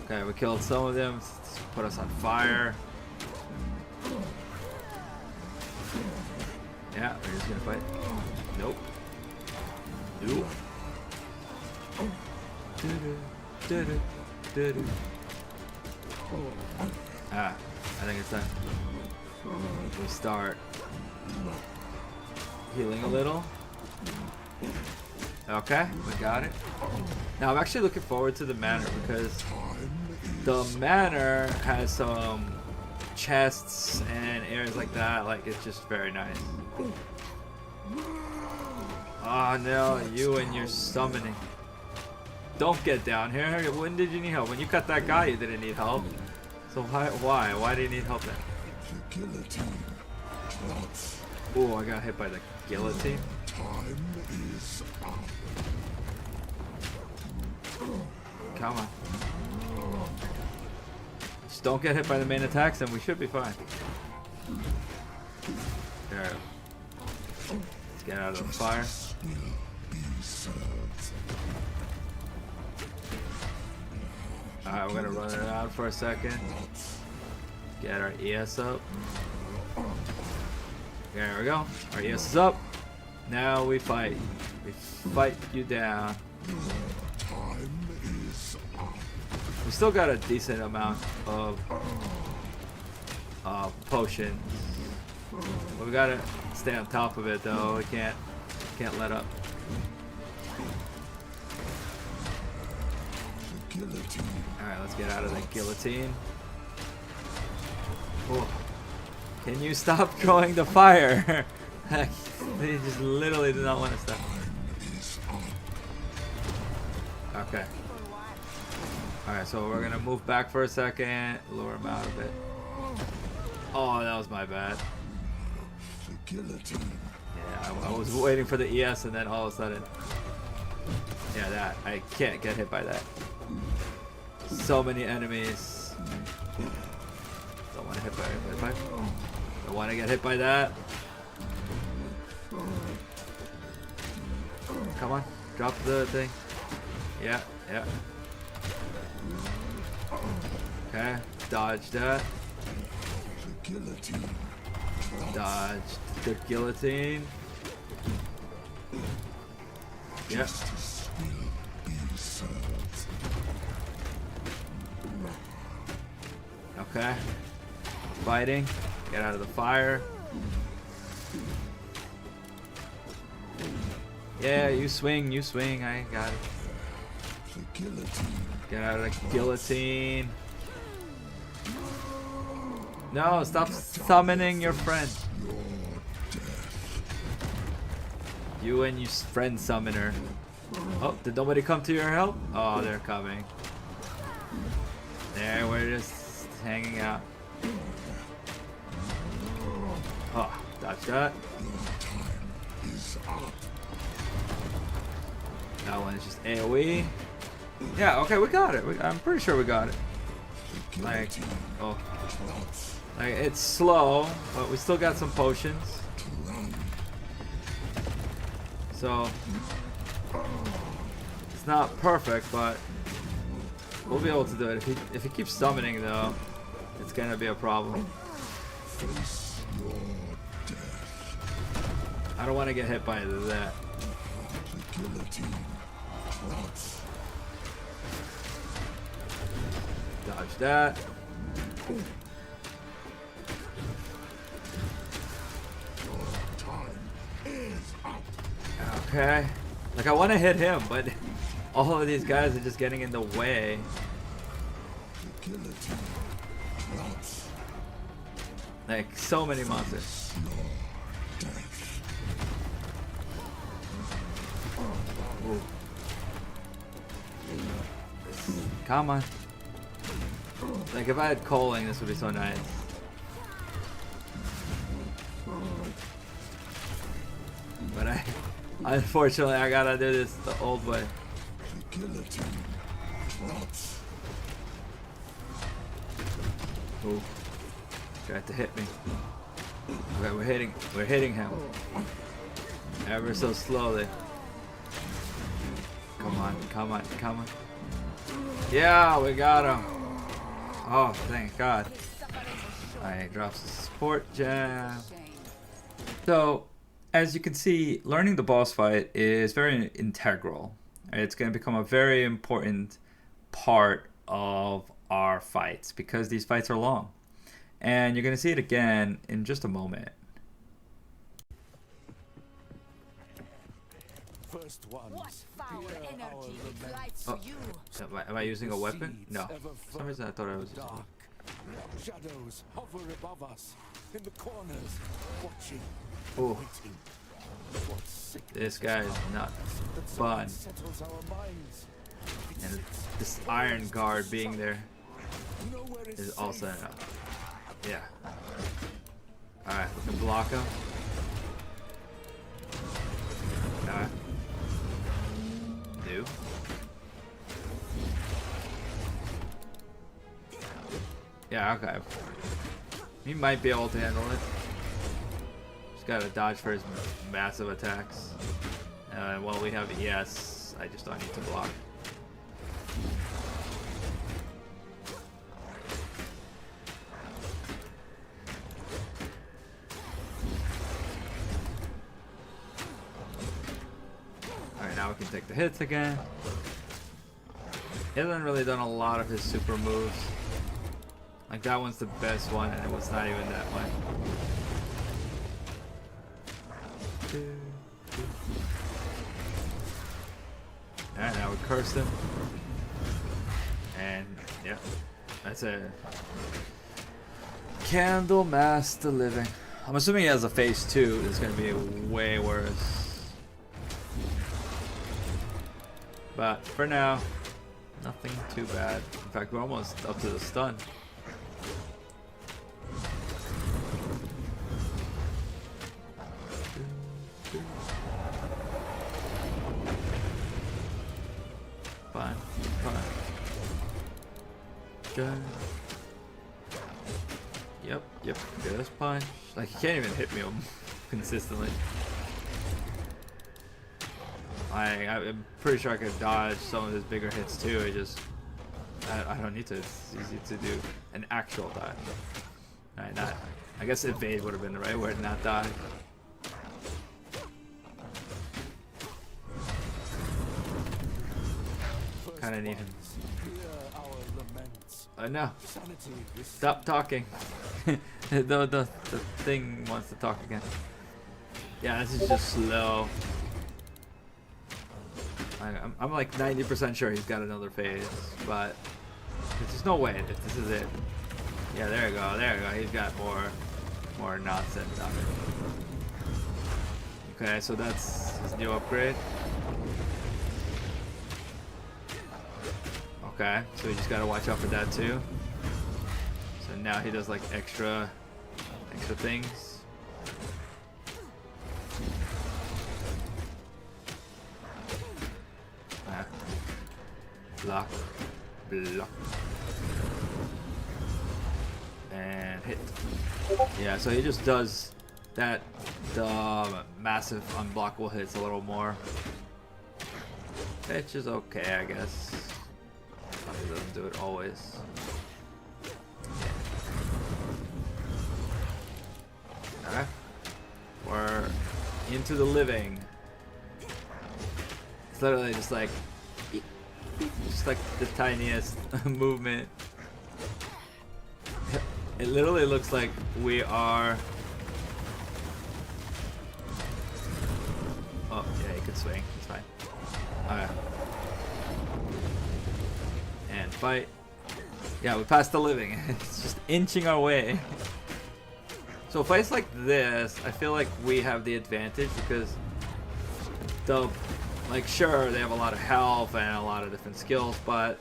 [SPEAKER 1] Okay, we killed some of them. Put us on fire. Yeah, we're just gonna fight. Nope. Nope. Ah, I think it's time. We start healing a little. Okay, we got it. Now I'm actually looking forward to the manor because the manor has some chests and areas like that. Like, it's just very nice. Oh no, you and your summoning. Don't get down here. When did you need help? When you cut that guy, you didn't need help. So why? Why do you need help then? Oh, I got hit by the guillotine. Come on. Just don't get hit by the main attacks and we should be fine. There. Let's get out of the fire. Alright, we're gonna run it out for a second. Get our ES up. There we go. Our ES is up. Now we fight. We fight you down. We still got a decent amount of potions. But we gotta stay on top of it though. We can't let up. Alright, let's get out of the guillotine. Oh. Can you stop throwing the fire? They just literally do not want to stop. Okay. Alright, so we're gonna move back for a second, lure him out a bit. Oh, that was my bad. Yeah, I was waiting for the ES and then all of a sudden. Yeah, that. I can't get hit by that. So many enemies. Don't want to hit by. Don't want to get hit by that. Come on, drop the thing. Yeah, yeah. Okay, dodge that. Dodge the guillotine. Yeah. Okay. Fighting. Get out of the fire. Yeah, you swing, I got it. Get out of the guillotine. No, stop summoning your friend. You and your friend summoner. Oh, did nobody come to your help? Oh, they're coming. There, we're just hanging out. Oh, dodge that. That one is just AoE. Yeah, okay, we got it. I'm pretty sure we got it. Like, oh. Like, it's slow, but we still got some potions. So, it's not perfect, but we'll be able to do it. If he keeps summoning, though, it's gonna be a problem. I don't want to get hit by that. Dodge that. Okay. Like, I want to hit him, but all of these guys are just getting in the way. Like, so many monsters. Ooh. Come on. Like, if I had Coaling, this would be so nice. But unfortunately, I gotta do this the old way. Ooh. Tried to hit me. Okay, we're hitting him. Ever so slowly. Come on, come on, come on. Yeah, we got him. Oh, thank God. Alright, drops the support gem. So, as you can see, learning the boss fight is very integral. It's going to become a very important part of our fights because these fights are long. And you're going to see it again in just a moment.
[SPEAKER 3] First ones,
[SPEAKER 2] What foul energy flights
[SPEAKER 1] Oh.
[SPEAKER 2] you?
[SPEAKER 1] Am I using a weapon? No. For some reason I thought I was using
[SPEAKER 3] dark. Shadows hover above us, in the corners, watching,
[SPEAKER 1] Ooh.
[SPEAKER 3] waiting. What sickness
[SPEAKER 1] This guy is not
[SPEAKER 3] that
[SPEAKER 1] fun.
[SPEAKER 3] settles our minds.
[SPEAKER 1] And this Iron Guard being there
[SPEAKER 3] Nowhere
[SPEAKER 1] is
[SPEAKER 3] safe.
[SPEAKER 1] also enough. Yeah. Alright, we can block him. Alright. Do. Yeah, okay. He might be able to handle it. Just gotta dodge for his massive attacks. While we have ES, I just don't need to block. Alright, now we can take the hits again. He hasn't really done a lot of his super moves. Like, that one's the best one, and it was not even that one. Alright, now we cursed him. And, yeah. That's it. Candlemass the Living. I'm assuming he has a phase 2. It's gonna be way worse. But, for now, nothing too bad. In fact, we're almost up to the stun. Fine, fine. Good. Yep, good punch. Like, he can't even hit me consistently. I'm pretty sure I could dodge some of his bigger hits too. I don't need to. It's easy to do an actual dodge. Alright, not. I guess evade would have been the right word, not dodge. Kind of need him. No. Stop talking. the thing wants to talk again. Yeah, this is just slow. I'm like 90% sure he's got another phase, but there's just no way if this is it. Yeah, there you go. He's got more nonsense on it. Okay, so that's his new upgrade. Okay, so we just gotta watch out for that too. So now he does like extra things. Block, and hit. Yeah, so he just does that, the massive unblockable hits a little more, which is okay, I guess. He doesn't do it always. Okay. into the living. It's literally just like the tiniest movement. It literally looks like we are. Oh yeah, you could swing. It's fine. Alright. And fight. Yeah, we passed the living. It's just inching our way. So fights like this, I feel like we have the advantage because like sure they have a lot of health and a lot of different skills, but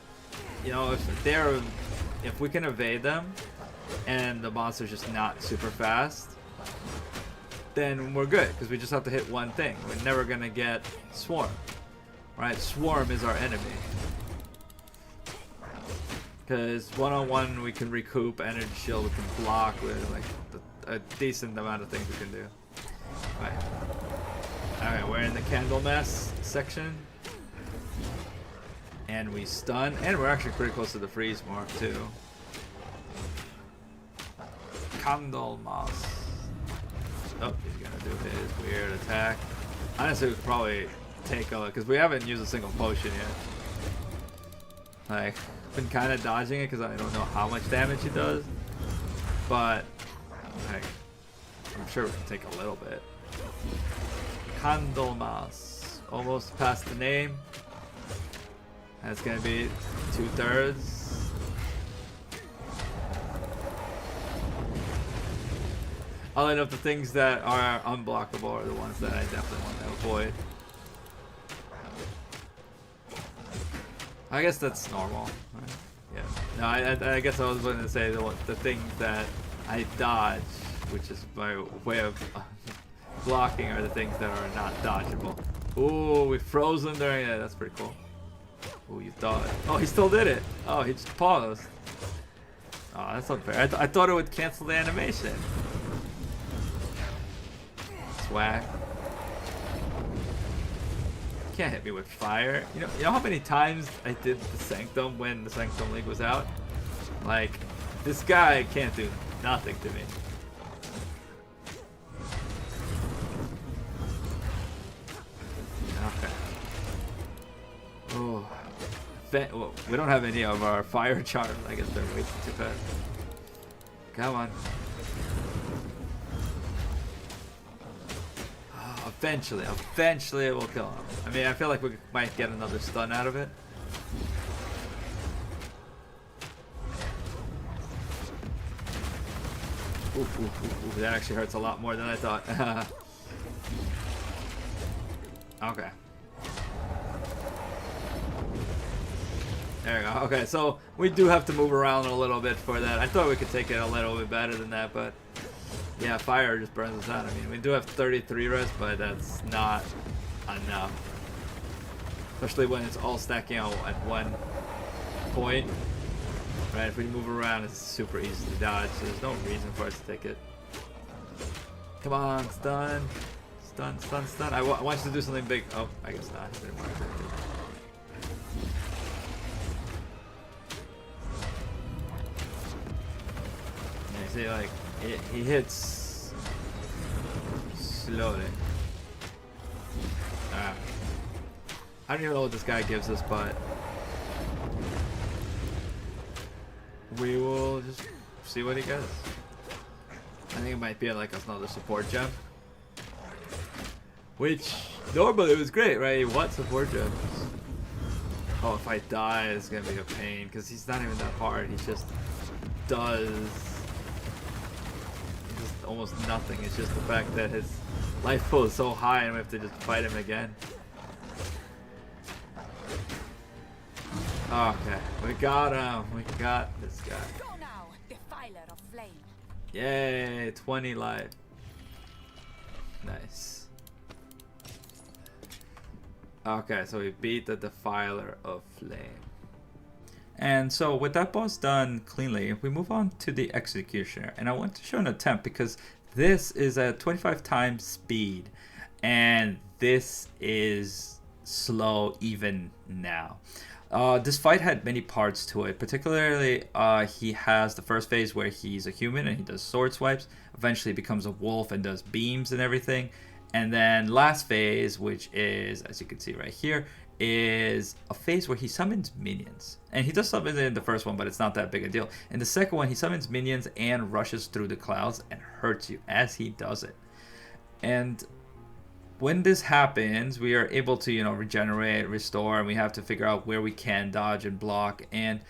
[SPEAKER 1] you know if we can evade them and the monster's just not super fast, then we're good because we just have to hit one thing. We're never gonna get swarm, right? Swarm is our enemy. Because one-on-one we can recoup, energy shield we can block with like a decent amount of things we can do. Alright, we're in the Candlemass section. And we stun, and we're actually pretty close to the freeze mark too. Candlemass. Oh, he's gonna do his weird attack. Honestly, we could probably take a look, because we haven't used a single potion yet. Like, been kind of dodging it because I don't know how much damage he does, but like, I'm sure we can take a little bit. Candlemass, almost past the name. That's gonna be 2/3. Oddly enough, the things that are unblockable are the ones that I definitely want to avoid. I guess that's normal. Right? Yeah. No, I guess I was going to say the things that I dodge, which is my way of blocking, are the things that are not dodgeable. Ooh, we froze him during that. That's pretty cool. Ooh, you thought. Oh, he still did it. Oh, he just paused. Oh, that's unfair. I thought it would cancel the animation. Swag. Can't hit me with fire. You know how many times I did the Sanctum when the Sanctum League was out? Like, this guy can't do nothing to me. Okay. Oh. Well, we don't have any of our fire charms. I guess they're wasting too fast. Come on. Eventually it will kill him. I mean, I feel like we might get another stun out of it. Ooh, that actually hurts a lot more than I thought. Okay. There we go. Okay, so we do have to move around a little bit for that. I thought we could take it a little bit better than that, but yeah, fire just burns us out. I mean, we do have 33 res, but that's not enough. Especially when it's all stacking out at one point. Right, if we move around, it's super easy to dodge, so there's no reason for us to take it. Come on, stun. Stun, stun, stun. I want you to do something big. Oh, I guess not. Yeah, see, like, he hits slowly. I don't even know what this guy gives us, but we will just see what he gets. I think it might be like another support gem, which normally was great, right? What support gems? Oh, if I die, it's gonna be a pain because he's not even that hard. He just does almost nothing. It's just the fact that his life pool is so high and we have to just fight him again. Okay, we got him. We got this guy.
[SPEAKER 2] Go now, Defiler of Flame.
[SPEAKER 1] Yay, 20 life. Nice. Okay, so we beat the Defiler of Flame. And so with that boss done cleanly, we move on to the Executioner. And I want to show an attempt because this is at 25 times speed. And this is slow even now. This fight had many parts to it. Particularly, he has the first phase where he's a human and he does sword swipes. Eventually becomes a wolf and does beams and everything. And then last phase, which is, as you can see right here, is a phase where he summons minions. And he does summon it in the first one, but it's not that big a deal. In the second one, he summons minions and rushes through the clouds and hurts you as he does it. And when this happens, we are able to, regenerate, restore, and we have to figure out where we can dodge and block. And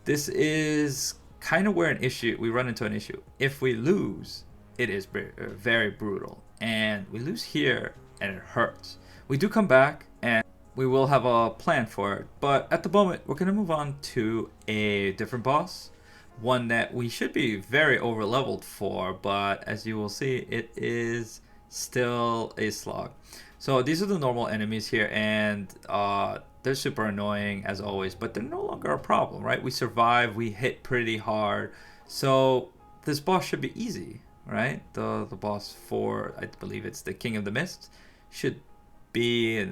[SPEAKER 1] this is kind of where we run into an issue. If we lose, it is very brutal. And we lose here, and it hurts. We do come back, and we will have a plan for it. But at the moment, we're going to move on to a different boss. One that we should be very over-leveled for, but as you will see, it is still a slog. So these are the normal enemies here, and they're super annoying as always, but they're no longer a problem, right? We survive, we hit pretty hard, so this boss should be easy, right? The boss for, I believe it's the King of the Mist, should be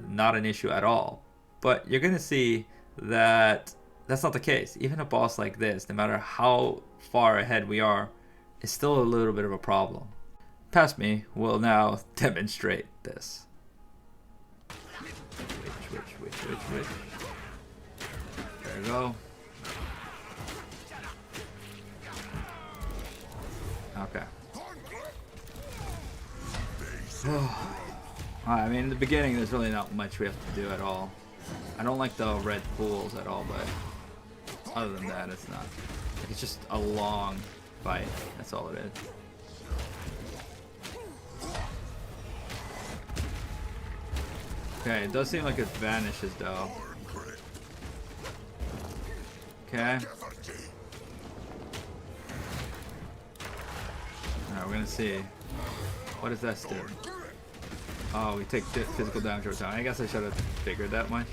[SPEAKER 1] not an issue at all. But you're gonna see that that's not the case. Even a boss like this, no matter how far ahead we are, is still a little bit of a problem. Past me will now demonstrate this. Which. There we go. Okay. I mean, in the beginning, there's really not much we have to do at all. I don't like the red pools at all, but other than that, it's not. It's just a long fight. That's all it is. Okay, it does seem like it vanishes though. Okay. Alright, we're gonna see. What does that do? Oh, we take physical damage over time. I guess I should have figured that much.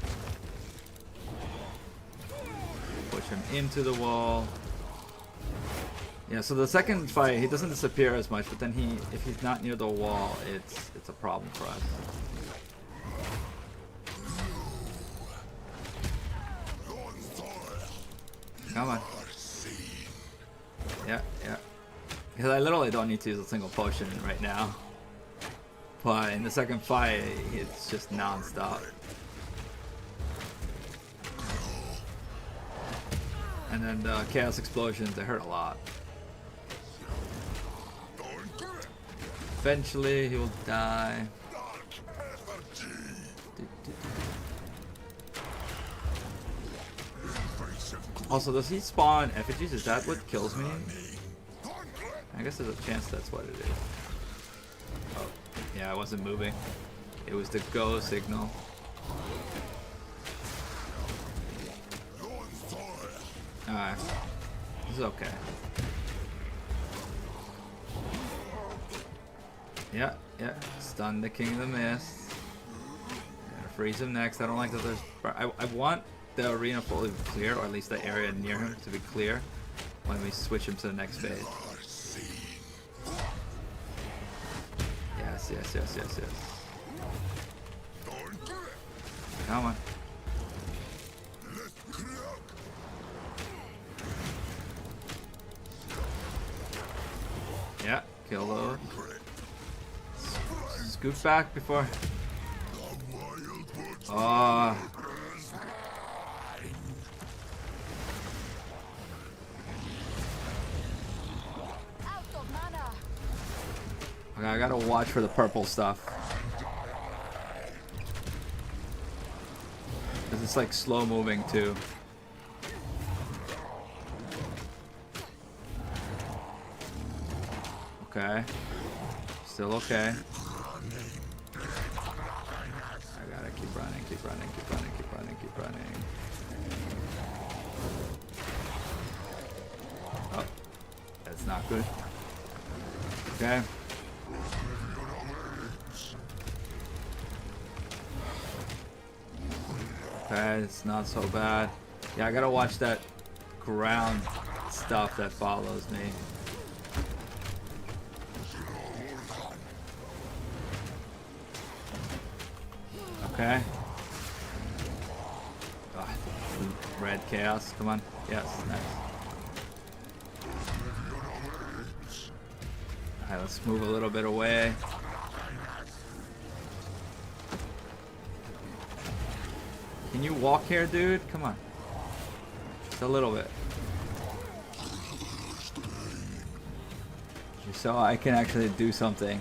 [SPEAKER 1] Push him into the wall. Yeah, so the second fight, he doesn't disappear as much, but then if he's not near the wall, it's a problem for us. Come on. Yeah. Because I literally don't need to use a single potion right now. But in the second fight, it's just non-stop. And then the chaos explosions, they hurt a lot. Eventually, he will die. Also, does he spawn effigies? Is that what kills me? I guess there's a chance that's what it is. Oh, yeah, I wasn't moving. It was the go signal. Alright. This is okay. Yeah. Stun the King of the Mist. Gonna freeze him next. I don't like that there's... I want the arena fully clear, or at least the area near him to be clear when we switch him to the next phase. Yes. Come on. Yeah, kill those. Scoot back before. Oh. Okay, I gotta watch for the purple stuff. Cause it's like slow moving too. Okay. Still okay. I gotta keep running. Oh, that's not good. Okay. Okay, it's not so bad. Yeah, I gotta watch that ground stuff that follows me. Okay. Oh, red chaos, come on. Yes, nice. Alright, let's move a little bit away. Can you walk here, dude? Come on. Just a little bit. Just so I can actually do something.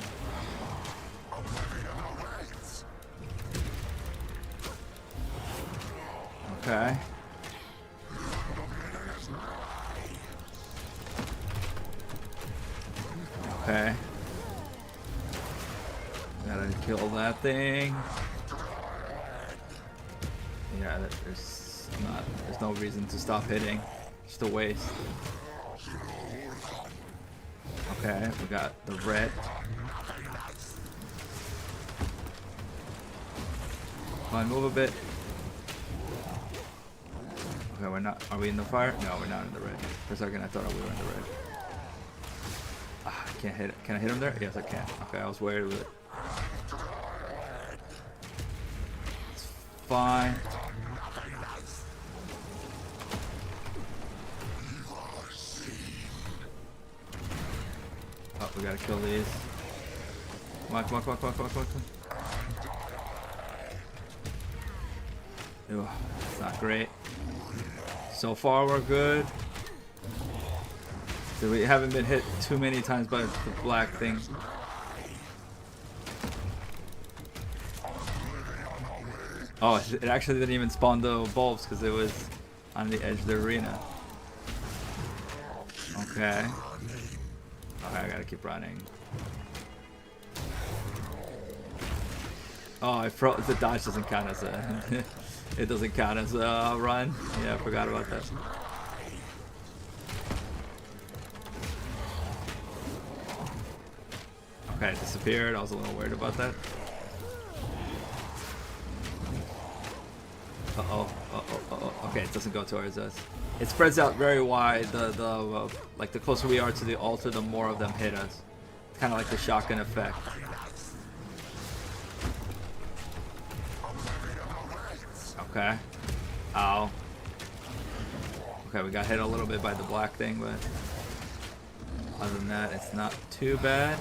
[SPEAKER 1] Okay. Okay. Gotta kill that thing. Yeah, there's no reason to stop hitting. Just a waste. Okay, we got the red. Come on, move a bit. Okay, we're not. Are we in the fire? No, we're not in the red. For a second, I thought we were in the red. Ah, I can't hit it. Can I hit him there? Yes, I can. Okay, I was worried with it. It's fine. Oh, we gotta kill these. Come on, come on, come on, come on, come on, come on. Ew, it's not great. So far, we're good. So we haven't been hit too many times by the black thing. Oh, it actually didn't even spawn the bulbs because it was on the edge of the arena. Okay. Okay, I gotta keep running. Oh, I froze. The dodge doesn't count as a. It doesn't count as a run. Yeah, I forgot about that. Okay, it disappeared. I was a little worried about that. Okay, it doesn't go towards us. It spreads out very wide. Like the closer we are to the altar, the more of them hit us. Kind of like the shotgun effect. Okay. Ow. Okay, we got hit a little bit by the black thing, but other than that, it's not too bad.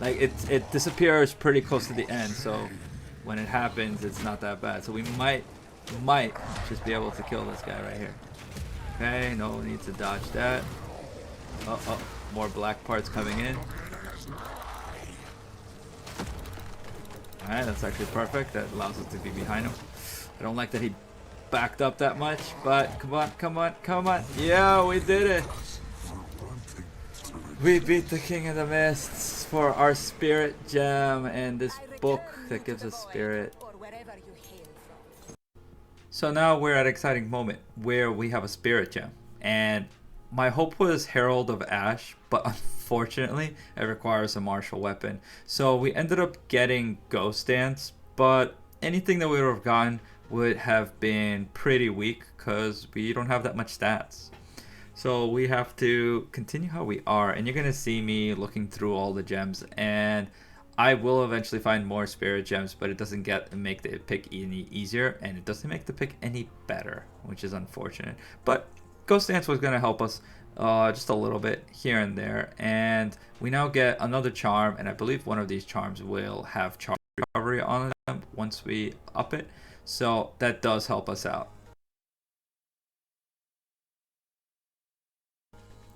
[SPEAKER 1] Like it disappears pretty close to the end, so when it happens, it's not that bad. So we might just be able to kill this guy right here. Okay, no need to dodge that. Oh, more black parts coming in. Alright, that's actually perfect. That allows us to be behind him. I don't like that he backed up that much, but come on, come on, come on. Yeah, we did it. We beat the King of the Mists for our spirit gem and this book that gives us spirit. So now we're at an exciting moment where we have a spirit gem, and my hope was Herald of Ash, but unfortunately it requires a martial weapon. So we ended up getting Ghost Dance, but anything that we would have gotten would have been pretty weak because we don't have that much stats. So we have to continue how we are, and you're gonna see me looking through all the gems, and I will eventually find more spirit gems, but it doesn't make the pick any easier, and it doesn't make the pick any better, which is unfortunate. But Ghost Dance was gonna help us just a little bit here and there, and we now get another charm, and I believe one of these charms will have charge recovery on them once we up it, so that does help us out.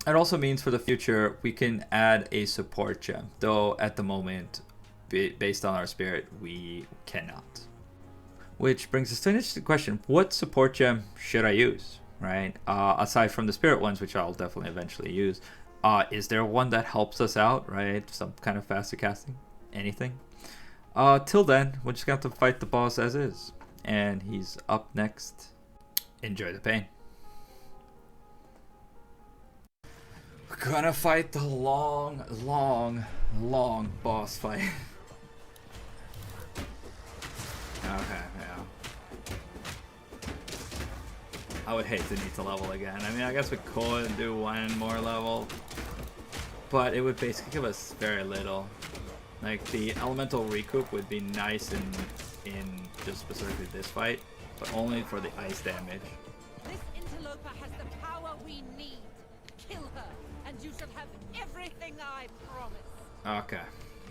[SPEAKER 1] It also means for the future we can add a support gem, though at the moment, based on our spirit, we cannot. Which brings us to an interesting question: what support gem should I use? Right? Aside from the spirit ones, which I'll definitely eventually use, is there one that helps us out? Right? Some kind of faster casting? Anything? Till then, we're just gonna have to fight the boss as is, and he's up next. Enjoy the pain. We're gonna fight the long boss fight. Okay, yeah. I would hate to need to level again. I mean, I guess we could do one more level, but it would basically give us very little. Like, the elemental recoup would be nice in just specifically this fight, but only for the ice damage.
[SPEAKER 5] This interloper has the power we need. Kill her, and you shall have everything I promise.
[SPEAKER 1] Okay.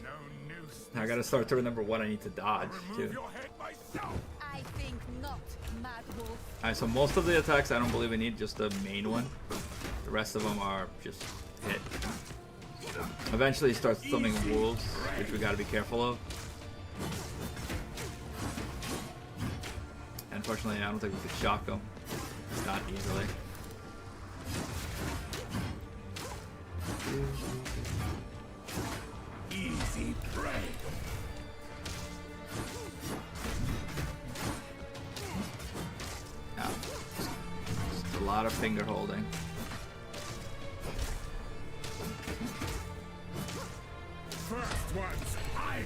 [SPEAKER 3] No noose.
[SPEAKER 1] I gotta start to remember what I need to dodge,
[SPEAKER 3] Remove
[SPEAKER 1] too.
[SPEAKER 3] your head myself.
[SPEAKER 2] I think not,
[SPEAKER 5] mad wolf.
[SPEAKER 1] Alright, so most of the attacks I don't believe we need, just the main one. The rest of them are just hit. Eventually he starts summoning wolves, which we gotta be careful of. Unfortunately, I don't think we could shock him. Not easily.
[SPEAKER 3] Easy prey.
[SPEAKER 1] Yeah. Just a lot of finger holding.
[SPEAKER 3] First one's fire.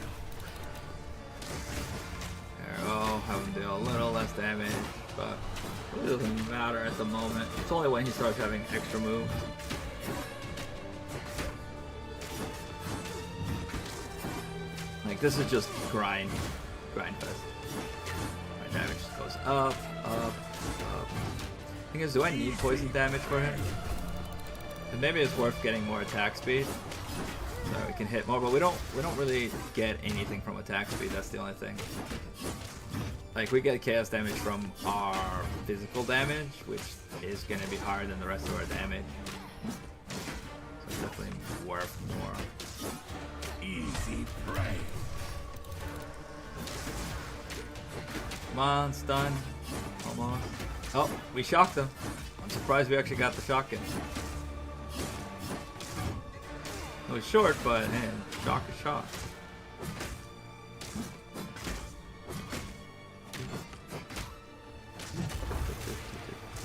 [SPEAKER 1] There, oh, have him deal a little less damage, but it really doesn't matter at the moment. It's only when he starts having extra moves. Like, this is just grind fest. My damage just goes up, up, up. Thing is, do I need poison damage for him? And maybe it's worth getting more attack speed, so we can hit more. But we don't really get anything from attack speed. That's the only thing. Like, we get chaos damage from our physical damage, which is going to be higher than the rest of our damage. So it's definitely worth more.
[SPEAKER 3] Easy prey.
[SPEAKER 1] Come on, stun. Almost. Oh, we shocked them. I'm surprised we actually got the shotgun. It was short, but hey, shock is shock.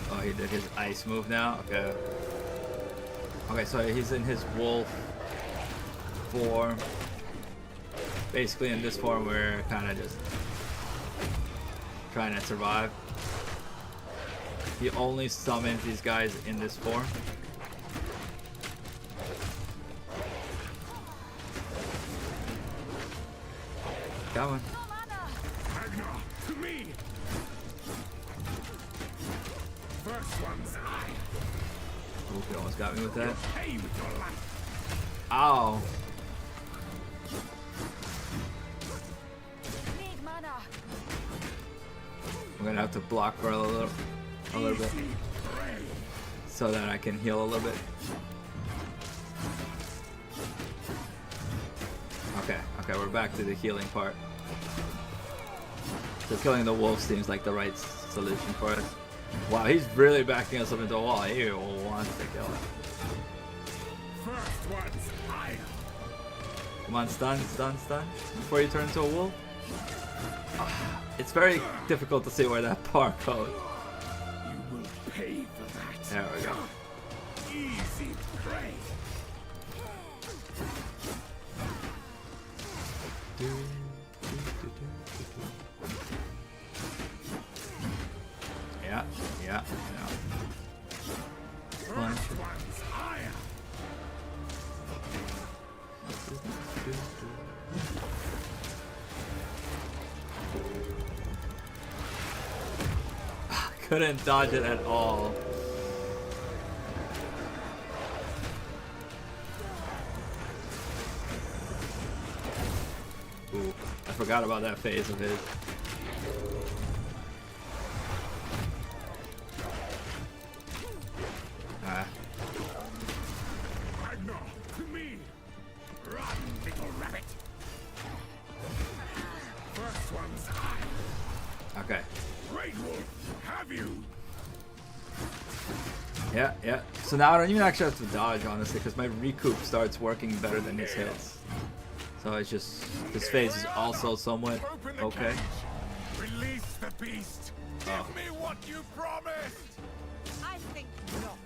[SPEAKER 1] Oh, he did his ice move now? Okay. Okay, so he's in his wolf form. Basically in this form we're kind of just trying to survive. He only summons these guys in this form. Come on.
[SPEAKER 3] Ragnar, to me. First one's eye.
[SPEAKER 1] Ooh, he almost got me with that.
[SPEAKER 3] Pay with your life.
[SPEAKER 1] Ow.
[SPEAKER 2] Need mana.
[SPEAKER 1] I'm gonna have to block for a little bit
[SPEAKER 3] Easy prey.
[SPEAKER 1] so that I can heal a little bit. Okay, we're back to the healing part. So killing the wolf seems like the right solution for us. Wow, he's really backing us up into a wall. He wants to kill it.
[SPEAKER 3] First one's fire.
[SPEAKER 1] Come on, stun before you turn into a wolf. Ah, it's very difficult to see where that part goes.
[SPEAKER 3] You will pay for that.
[SPEAKER 1] There we go.
[SPEAKER 3] Easy prey.
[SPEAKER 1] Yeah. Punch.
[SPEAKER 3] First one's higher.
[SPEAKER 1] Couldn't dodge it at all. Ooh, I forgot about that phase of his.
[SPEAKER 3] Ragnar, to me. Run, little rabbit. First one's eye.
[SPEAKER 1] Okay.
[SPEAKER 3] Great Wolf, have you?
[SPEAKER 1] Yeah. So now I don't even actually have to dodge, honestly, because my recoup starts working better than his hits. So it's just, this phase is also somewhat
[SPEAKER 3] Open the
[SPEAKER 1] okay.
[SPEAKER 3] cage. Release the beast.
[SPEAKER 1] Oh.
[SPEAKER 3] Give me what you promised.
[SPEAKER 5] I think not.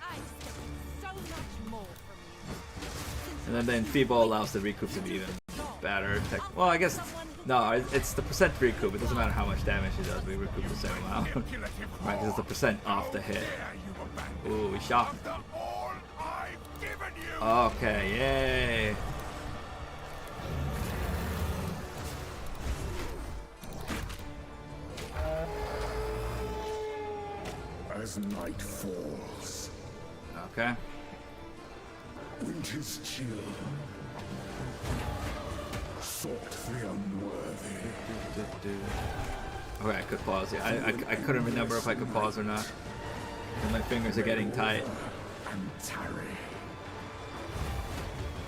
[SPEAKER 5] I expect so much more from you.
[SPEAKER 1] And then Feeble allows the recoup to be even better. Well, I guess, no, it's the percent recoup. It doesn't matter how much damage he does, we recoup the same amount. Right, because it's the percent off the hit. Ooh, we shocked.
[SPEAKER 3] After all I've given you.
[SPEAKER 1] Okay, yay.
[SPEAKER 3] As night falls,
[SPEAKER 1] Okay.
[SPEAKER 3] winter's chill sought the unworthy.
[SPEAKER 1] Okay, I could pause. Yeah, I couldn't remember if I could pause or not. And my fingers are getting tight.
[SPEAKER 3] And tarry.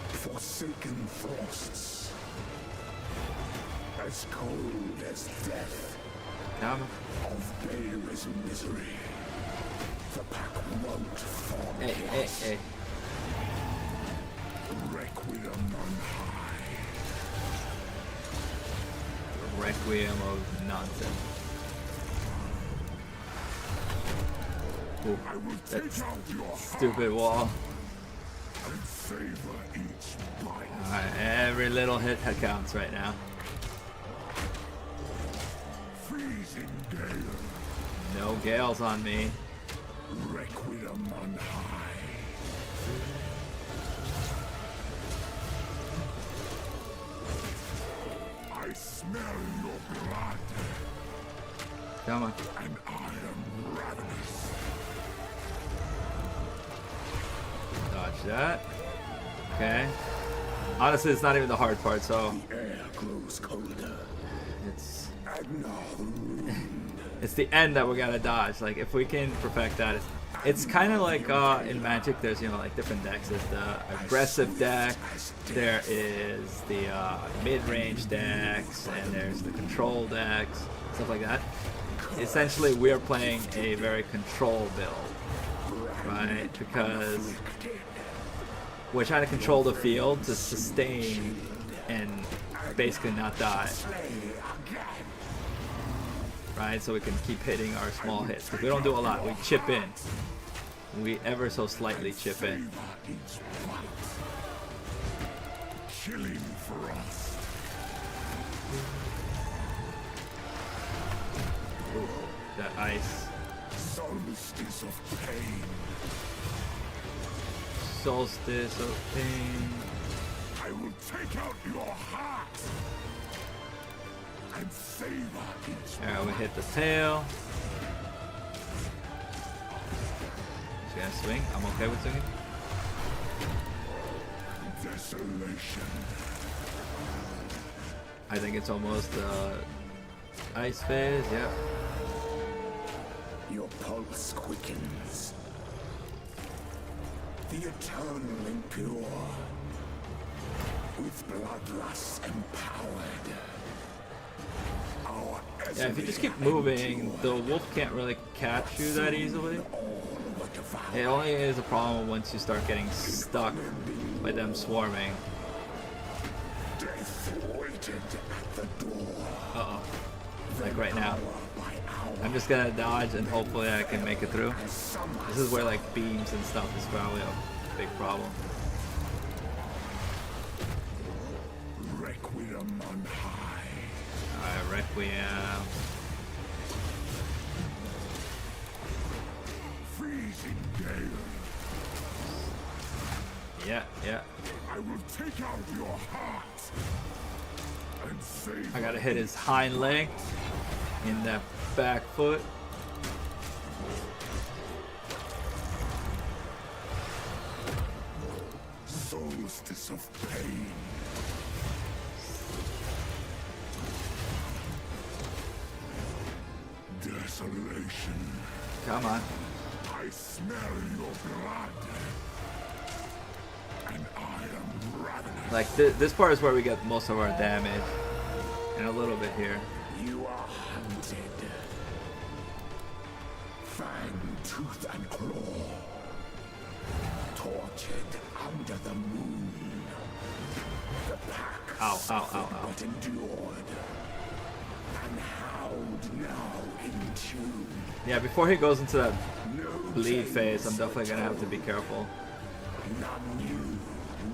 [SPEAKER 3] Forsaken frosts. As cold as death.
[SPEAKER 1] Come.
[SPEAKER 3] Of Beira's misery. The pack won't fall.
[SPEAKER 1] Hey.
[SPEAKER 3] Requiem on high.
[SPEAKER 1] Requiem of nonsense. Ooh,
[SPEAKER 3] I will
[SPEAKER 1] that's
[SPEAKER 3] take out your
[SPEAKER 1] stupid wall.
[SPEAKER 3] heart and savor each bite.
[SPEAKER 1] Alright, every little hit counts right now.
[SPEAKER 3] Freezing gale.
[SPEAKER 1] No gales on me.
[SPEAKER 3] Requiem on high. I smell your blood,
[SPEAKER 1] Come on.
[SPEAKER 3] and I am ravenous.
[SPEAKER 1] Dodge that. Okay. Honestly, it's not even the hard part, so
[SPEAKER 3] The air grows colder,
[SPEAKER 1] it's
[SPEAKER 3] and now the room.
[SPEAKER 1] it's the end that we gotta dodge. Like if we can perfect that, it's kind of like in Magic. There's like different decks. There's the aggressive deck. There is the mid-range decks, and there's the control decks, stuff like that. Essentially, we are playing a very control build, right? Because we're trying to control the field to sustain and basically not die. Right, so we can keep hitting our small hits. Because we don't do a lot, we chip in. We ever so slightly chip in.
[SPEAKER 3] Chilling frost.
[SPEAKER 1] Ooh, that ice.
[SPEAKER 3] Solstice of pain.
[SPEAKER 1] Solstice of pain.
[SPEAKER 3] I will take out your heart and savor each.
[SPEAKER 1] Alright, we hit the tail. Just gonna swing. I'm okay with swinging.
[SPEAKER 3] Desolation.
[SPEAKER 1] I think it's almost ice phase, yeah.
[SPEAKER 3] Your pulse quickens. The eternal impure. With bloodlust empowered. Our
[SPEAKER 1] Yeah, if you just keep moving, the wolf can't really catch you that easily. It only is a problem once you start getting stuck by them swarming.
[SPEAKER 3] Death waited at the door.
[SPEAKER 1] Uh-oh. Like right now. I'm just gonna dodge and hopefully I can make it through. This is where like beams and stuff is probably a big problem.
[SPEAKER 3] Requiem on high.
[SPEAKER 1] Alright, Requiem.
[SPEAKER 3] Freezing gale.
[SPEAKER 1] Yeah.
[SPEAKER 3] I will take out your heart and save.
[SPEAKER 1] I gotta hit his hind leg in that back foot.
[SPEAKER 3] Solstice of pain. Desolation.
[SPEAKER 1] Come on.
[SPEAKER 3] I smell your blood. And I am ravenous.
[SPEAKER 1] Like this part is where we get most of our damage. And a little bit here.
[SPEAKER 3] You are hunted. Fang, tooth, and claw. Tortured under the moon. The pack
[SPEAKER 1] Ow.
[SPEAKER 3] but endured. And howled now in tune.
[SPEAKER 1] Yeah, before he goes into that
[SPEAKER 3] No
[SPEAKER 1] bleed
[SPEAKER 3] tales
[SPEAKER 1] phase, I'm definitely gonna have to be careful.
[SPEAKER 3] None new,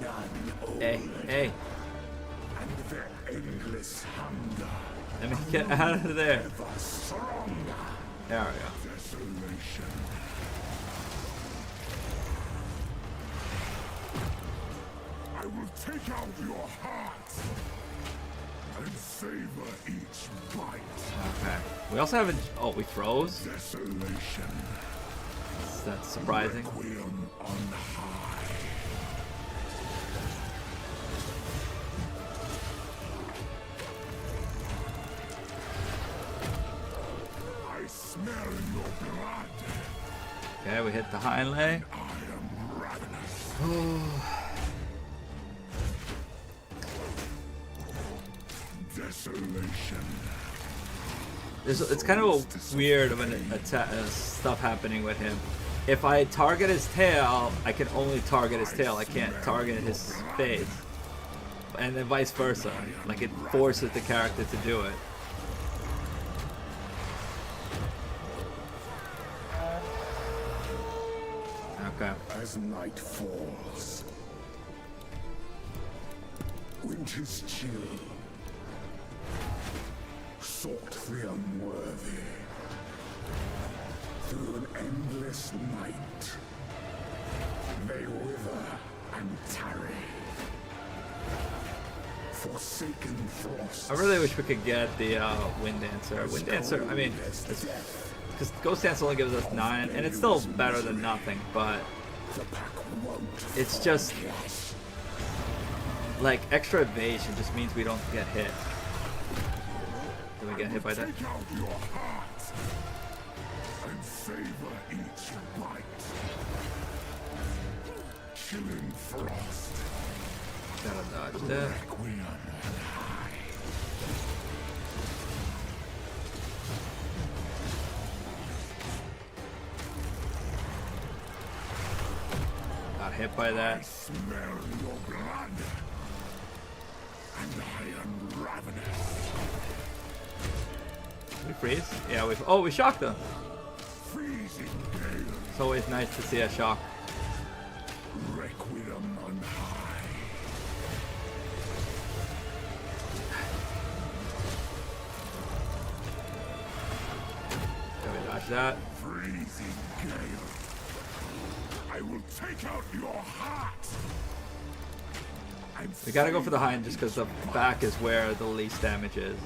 [SPEAKER 3] none old.
[SPEAKER 1] Hey.
[SPEAKER 3] And their endless hunger.
[SPEAKER 1] Let me get out of there.
[SPEAKER 3] Ever stronger.
[SPEAKER 1] There we go.
[SPEAKER 3] Desolation. I will take out your heart and savor each bite.
[SPEAKER 1] Okay. We also haven't. Oh, we froze.
[SPEAKER 3] Desolation.
[SPEAKER 1] That's surprising.
[SPEAKER 3] Requiem on high. smell your blood.
[SPEAKER 1] Okay, we hit the hind leg.
[SPEAKER 3] I am ravenous. Desolation.
[SPEAKER 1] It's kind of weird of stuff happening with him. If I target his tail, I can only target his tail. I can't target his face. And then vice versa. Like it forces the character to do it. Okay.
[SPEAKER 3] As night falls, winter's chill sought the unworthy through an endless night. They wither and tarry. Forsaken frost.
[SPEAKER 1] I really wish we could get the Wind Dancer. Wind Dancer, I mean, because Ghost Dance only gives us 9, and it's still better than nothing, but it's just like extra evasion just means we don't get hit. Do we get hit by that?
[SPEAKER 3] Take out your heart and savor each bite. Chilling frost.
[SPEAKER 1] Gotta dodge that.
[SPEAKER 3] Requiem on high.
[SPEAKER 1] Got hit by that.
[SPEAKER 3] I smell your blood, and I am ravenous.
[SPEAKER 1] We freeze? Yeah, we shocked them.
[SPEAKER 3] Freezing gale.
[SPEAKER 1] It's always nice to see a shock.
[SPEAKER 3] Requiem on high.
[SPEAKER 1] Can we dodge that?
[SPEAKER 3] Freezing gale. I will take out your heart.
[SPEAKER 1] We gotta go for the hind just because the back is where the least damage is.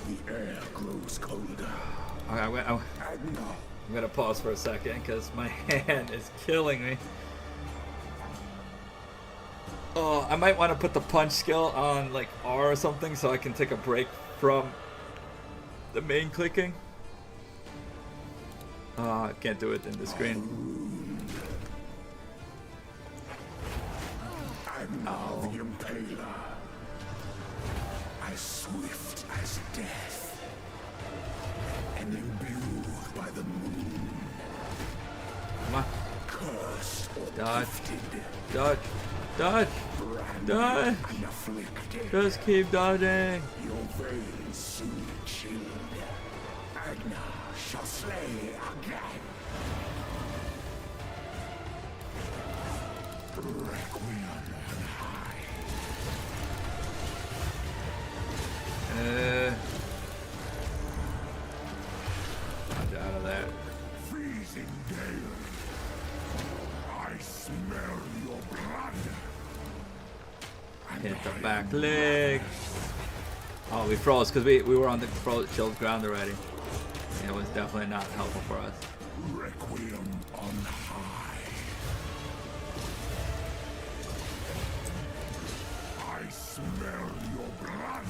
[SPEAKER 3] The air grows colder.
[SPEAKER 1] Okay, I'm gonna pause for a second because my hand is killing me. Oh, I might want to put the punch skill on like R or something so I can take a break from the main clicking. I can't do it in the screen.
[SPEAKER 3] I'm now the impaler. As swift as death. And imbued by the moon.
[SPEAKER 1] Come on.
[SPEAKER 3] Cursed or
[SPEAKER 1] Dodge.
[SPEAKER 3] gifted.
[SPEAKER 1] Dodge. Dodge.
[SPEAKER 3] Branded
[SPEAKER 1] Dodge.
[SPEAKER 3] and afflicted.
[SPEAKER 1] Just keep dodging.
[SPEAKER 3] Your veins soon chilled. Agna shall slay again. Requiem on high.
[SPEAKER 1] Dodge out of there.
[SPEAKER 3] Freezing gale. I smell your blood.
[SPEAKER 1] Hit the back leg. Oh, we froze because we were on the chilled ground already. It was definitely not helpful for us.
[SPEAKER 3] Requiem on high. I smell your blood.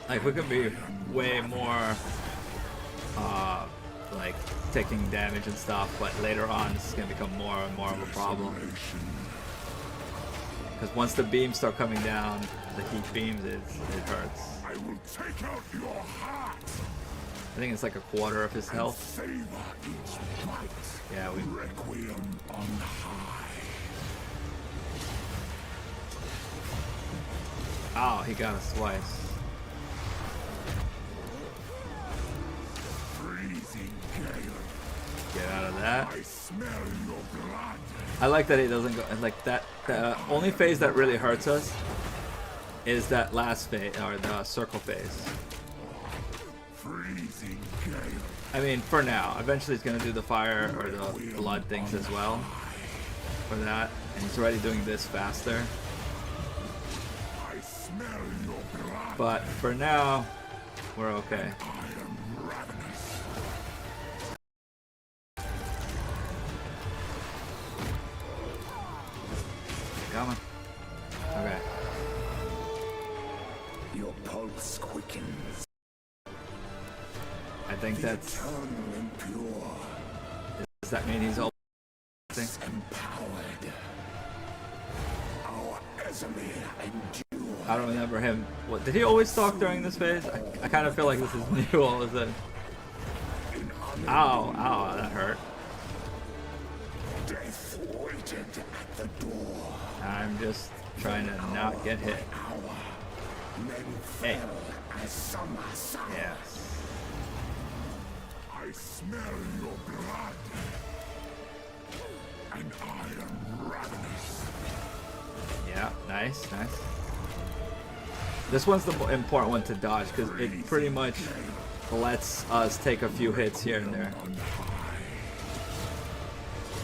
[SPEAKER 1] Like we could be way more like taking damage and stuff, but later on this is gonna become more and more of a problem. Because once the beams start coming down, the heat beams, it hurts.
[SPEAKER 3] I will take out your heart.
[SPEAKER 1] I think it's like a quarter of his health.
[SPEAKER 3] Savor each bite.
[SPEAKER 1] Yeah, we.
[SPEAKER 3] Requiem on high.
[SPEAKER 1] Oh, he got us twice.
[SPEAKER 3] Freezing gale.
[SPEAKER 1] Get out of that.
[SPEAKER 3] I smell your blood.
[SPEAKER 1] I like that he doesn't go like that. The only phase that really hurts us is that last phase or the circle phase.
[SPEAKER 3] Freezing gale.
[SPEAKER 1] I mean, for now. Eventually, he's gonna do the fire or the blood things as well. For that, and he's already doing this faster.
[SPEAKER 3] I smell your blood.
[SPEAKER 1] But for now, we're okay.
[SPEAKER 3] I am ravenous.
[SPEAKER 1] Come on. Okay.
[SPEAKER 3] Your pulse quickens.
[SPEAKER 1] I think that's.
[SPEAKER 3] Eternal and pure.
[SPEAKER 1] Does that mean he's all?
[SPEAKER 3] Empowered. Our Asinia endure.
[SPEAKER 1] I don't remember him. What did he always talk during this phase? I kind of feel like this is new all of a sudden. Ow, ow, that hurt.
[SPEAKER 3] Death waited at the door.
[SPEAKER 1] I'm just trying to not get hit.
[SPEAKER 3] Men
[SPEAKER 1] Hey.
[SPEAKER 3] fell as summer sun.
[SPEAKER 1] Yes.
[SPEAKER 3] I smell your blood. And I am ravenous.
[SPEAKER 1] Yeah, nice, nice. This one's the important one to dodge because it pretty much lets us take a few hits here and there.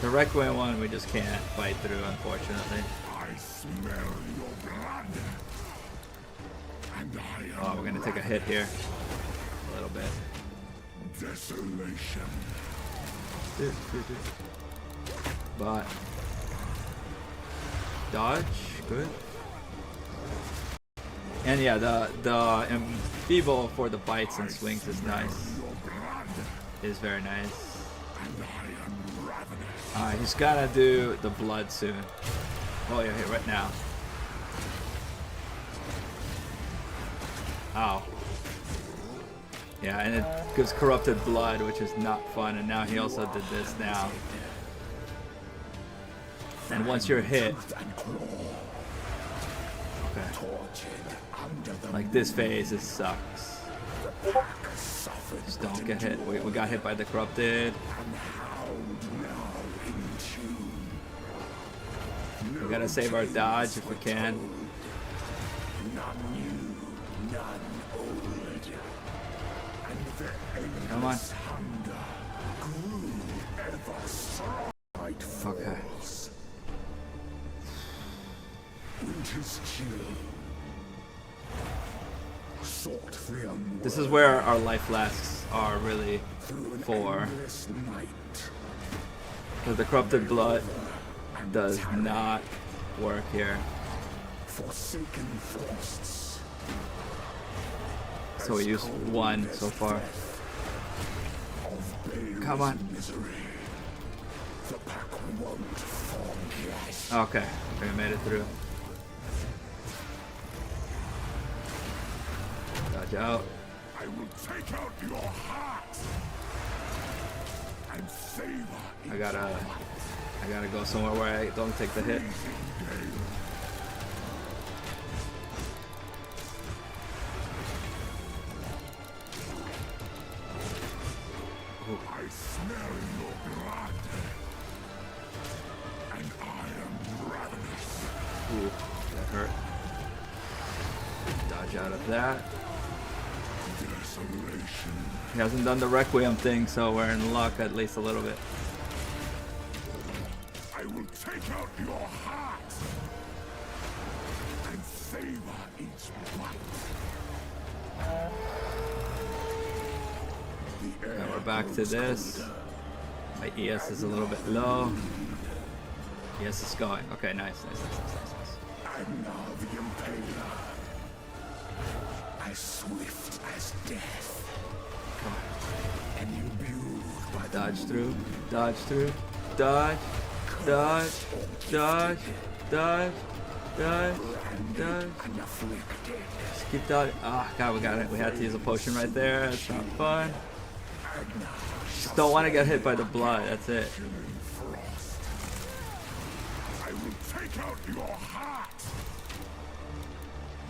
[SPEAKER 1] The Requiem one we just can't fight through, unfortunately.
[SPEAKER 3] I smell your blood. And I am
[SPEAKER 1] Oh, we're gonna take a hit here. A little bit.
[SPEAKER 3] desolation.
[SPEAKER 1] But dodge, good. And yeah, the enfeeble for the bites and swings is nice.
[SPEAKER 3] Your blood.
[SPEAKER 1] Is very nice.
[SPEAKER 3] And I am ravenous.
[SPEAKER 1] Alright, he's gotta do the blood soon. Oh yeah, here right now. Ow. Yeah, and it gives corrupted blood, which is not fun, and now he also did this now. And once you're hit, okay, like this phase, it sucks. Just don't get hit. We got hit by the corrupted. We gotta save our dodge if we can. Come on. Okay.
[SPEAKER 3] Winter's chill. Sought them
[SPEAKER 1] This is where our life flasks are really for.
[SPEAKER 3] endless night.
[SPEAKER 1] Because the corrupted blood does not work here.
[SPEAKER 3] Forsaken forests.
[SPEAKER 1] So we used one so far. Come on.
[SPEAKER 3] Misery. The pack won't forget.
[SPEAKER 1] Okay, we made it through. Dodge out.
[SPEAKER 3] I will take out your heart and savor
[SPEAKER 1] I gotta go somewhere where I don't take the hit.
[SPEAKER 3] I smell your blood, and I am ravenous.
[SPEAKER 1] Ooh, that hurt. Dodge out of that.
[SPEAKER 3] Desolation.
[SPEAKER 1] He hasn't done the Requiem thing, so we're in luck at least a little bit.
[SPEAKER 3] I will take out your heart and savor each bite.
[SPEAKER 1] Now we're back to this. My ES is a little bit low. ES is going. Okay, nice.
[SPEAKER 3] I'm now the Impaler, as swift as death,
[SPEAKER 1] Come on.
[SPEAKER 3] and imbued by the
[SPEAKER 1] Dodge through. Dodge through. Dodge. Dodge. Dodge. Dodge. Dodge. Dodge.
[SPEAKER 3] and afflicted.
[SPEAKER 1] Just keep dodging. Ah, God, we got it. We had to use a potion right there. That's not fun. Just don't want to get hit by the blood. That's it.
[SPEAKER 3] I will take out your heart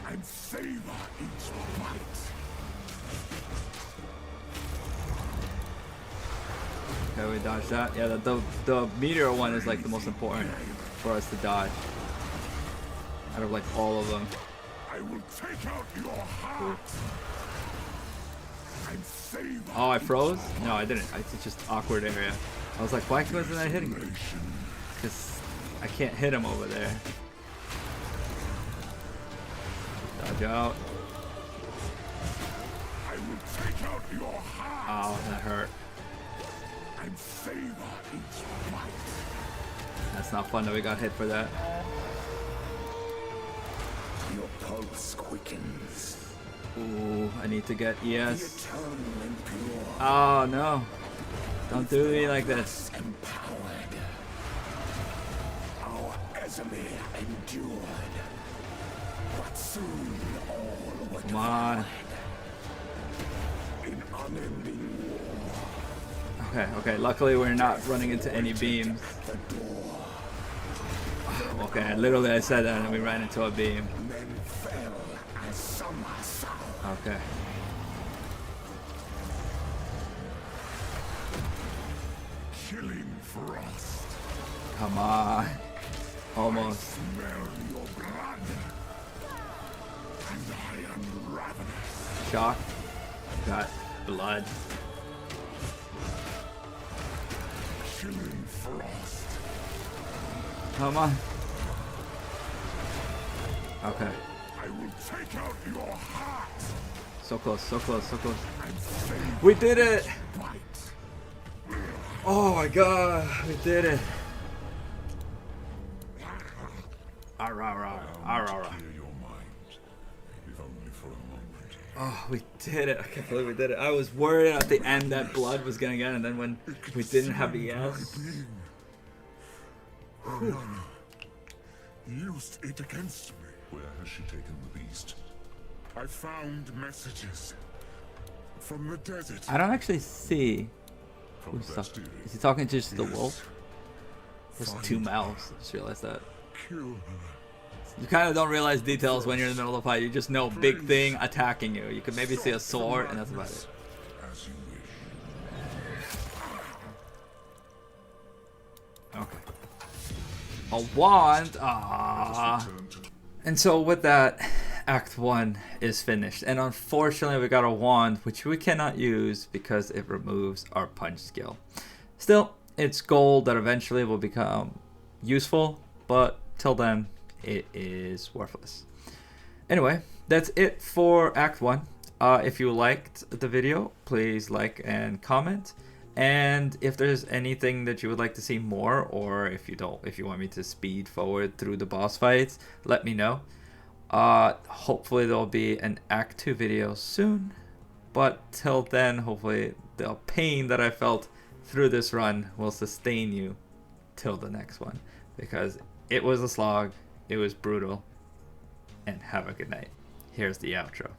[SPEAKER 3] and savor each bite.
[SPEAKER 1] Okay, we dodged that. Yeah, the meteor one is like the most important for us to dodge. Out of like all of them.
[SPEAKER 3] I will take out your heart and savor
[SPEAKER 1] Oh, I froze? No, I didn't. It's just awkward area. I was like, why wasn't I hitting him? Because I can't hit him over there. Dodge out.
[SPEAKER 3] I will take out your heart
[SPEAKER 1] Oh, that hurt.
[SPEAKER 3] and savor each bite.
[SPEAKER 1] That's not fun that we got hit for that.
[SPEAKER 3] Your pulse quickens.
[SPEAKER 1] Ooh, I need to get ES.
[SPEAKER 3] Eternal impure.
[SPEAKER 1] Oh no. Don't do me like this.
[SPEAKER 3] Empowered. Our Asinia endured. But soon all were
[SPEAKER 1] Come on.
[SPEAKER 3] in unending war.
[SPEAKER 1] Okay, okay. Luckily we're not running into any beams.
[SPEAKER 3] The door.
[SPEAKER 1] Okay, literally I said that and we ran into a beam.
[SPEAKER 3] Men fell as summer sun.
[SPEAKER 1] Okay.
[SPEAKER 3] Killing frost.
[SPEAKER 1] Come on. Almost.
[SPEAKER 3] Smell your blood. And I am ravenous.
[SPEAKER 1] Shock. Got blood.
[SPEAKER 3] Chilling frost.
[SPEAKER 1] Come on. Okay.
[SPEAKER 3] I will take out your heart
[SPEAKER 1] So close, so close, so close.
[SPEAKER 3] and save
[SPEAKER 1] We did it!
[SPEAKER 3] bite.
[SPEAKER 1] Oh my god, we did it. Arrah, arrah.
[SPEAKER 3] Clear your mind, if only for a moment.
[SPEAKER 1] Oh, we did it. I can't believe we did it. I was worried at the end that blood was gonna get, and then when we didn't have the ES.
[SPEAKER 3] Areagne used it against me. Where has she taken the beast? I found messages from the desert.
[SPEAKER 1] I don't actually see
[SPEAKER 3] From
[SPEAKER 1] who's talking.
[SPEAKER 3] Bastille.
[SPEAKER 1] Is he talking to just the
[SPEAKER 3] Yes.
[SPEAKER 1] wolf? There's
[SPEAKER 3] Find
[SPEAKER 1] two mouths. I just realized that.
[SPEAKER 3] Kill her.
[SPEAKER 1] You kind of don't realize details when you're in the middle of a fight. You just know big thing attacking you. You can maybe see a sword, and that's about it.
[SPEAKER 3] As you wish.
[SPEAKER 1] Okay. A wand. Ah.
[SPEAKER 3] Return to
[SPEAKER 1] And so with that, Act 1 is finished. And unfortunately, we got a wand, which we cannot use because it removes our punch skill. Still, it's gold that eventually will become useful, but till then, it is worthless. Anyway, that's it for Act 1. If you liked the video, please like and comment. And if there's anything that you would like to see more, or if you want me to speed forward through the boss fights, let me know. Hopefully there'll be an Act 2 video soon. But till then, hopefully the pain that I felt through this run will sustain you till the next one. Because it was a slog, it was brutal, and have a good night. Here's the outro.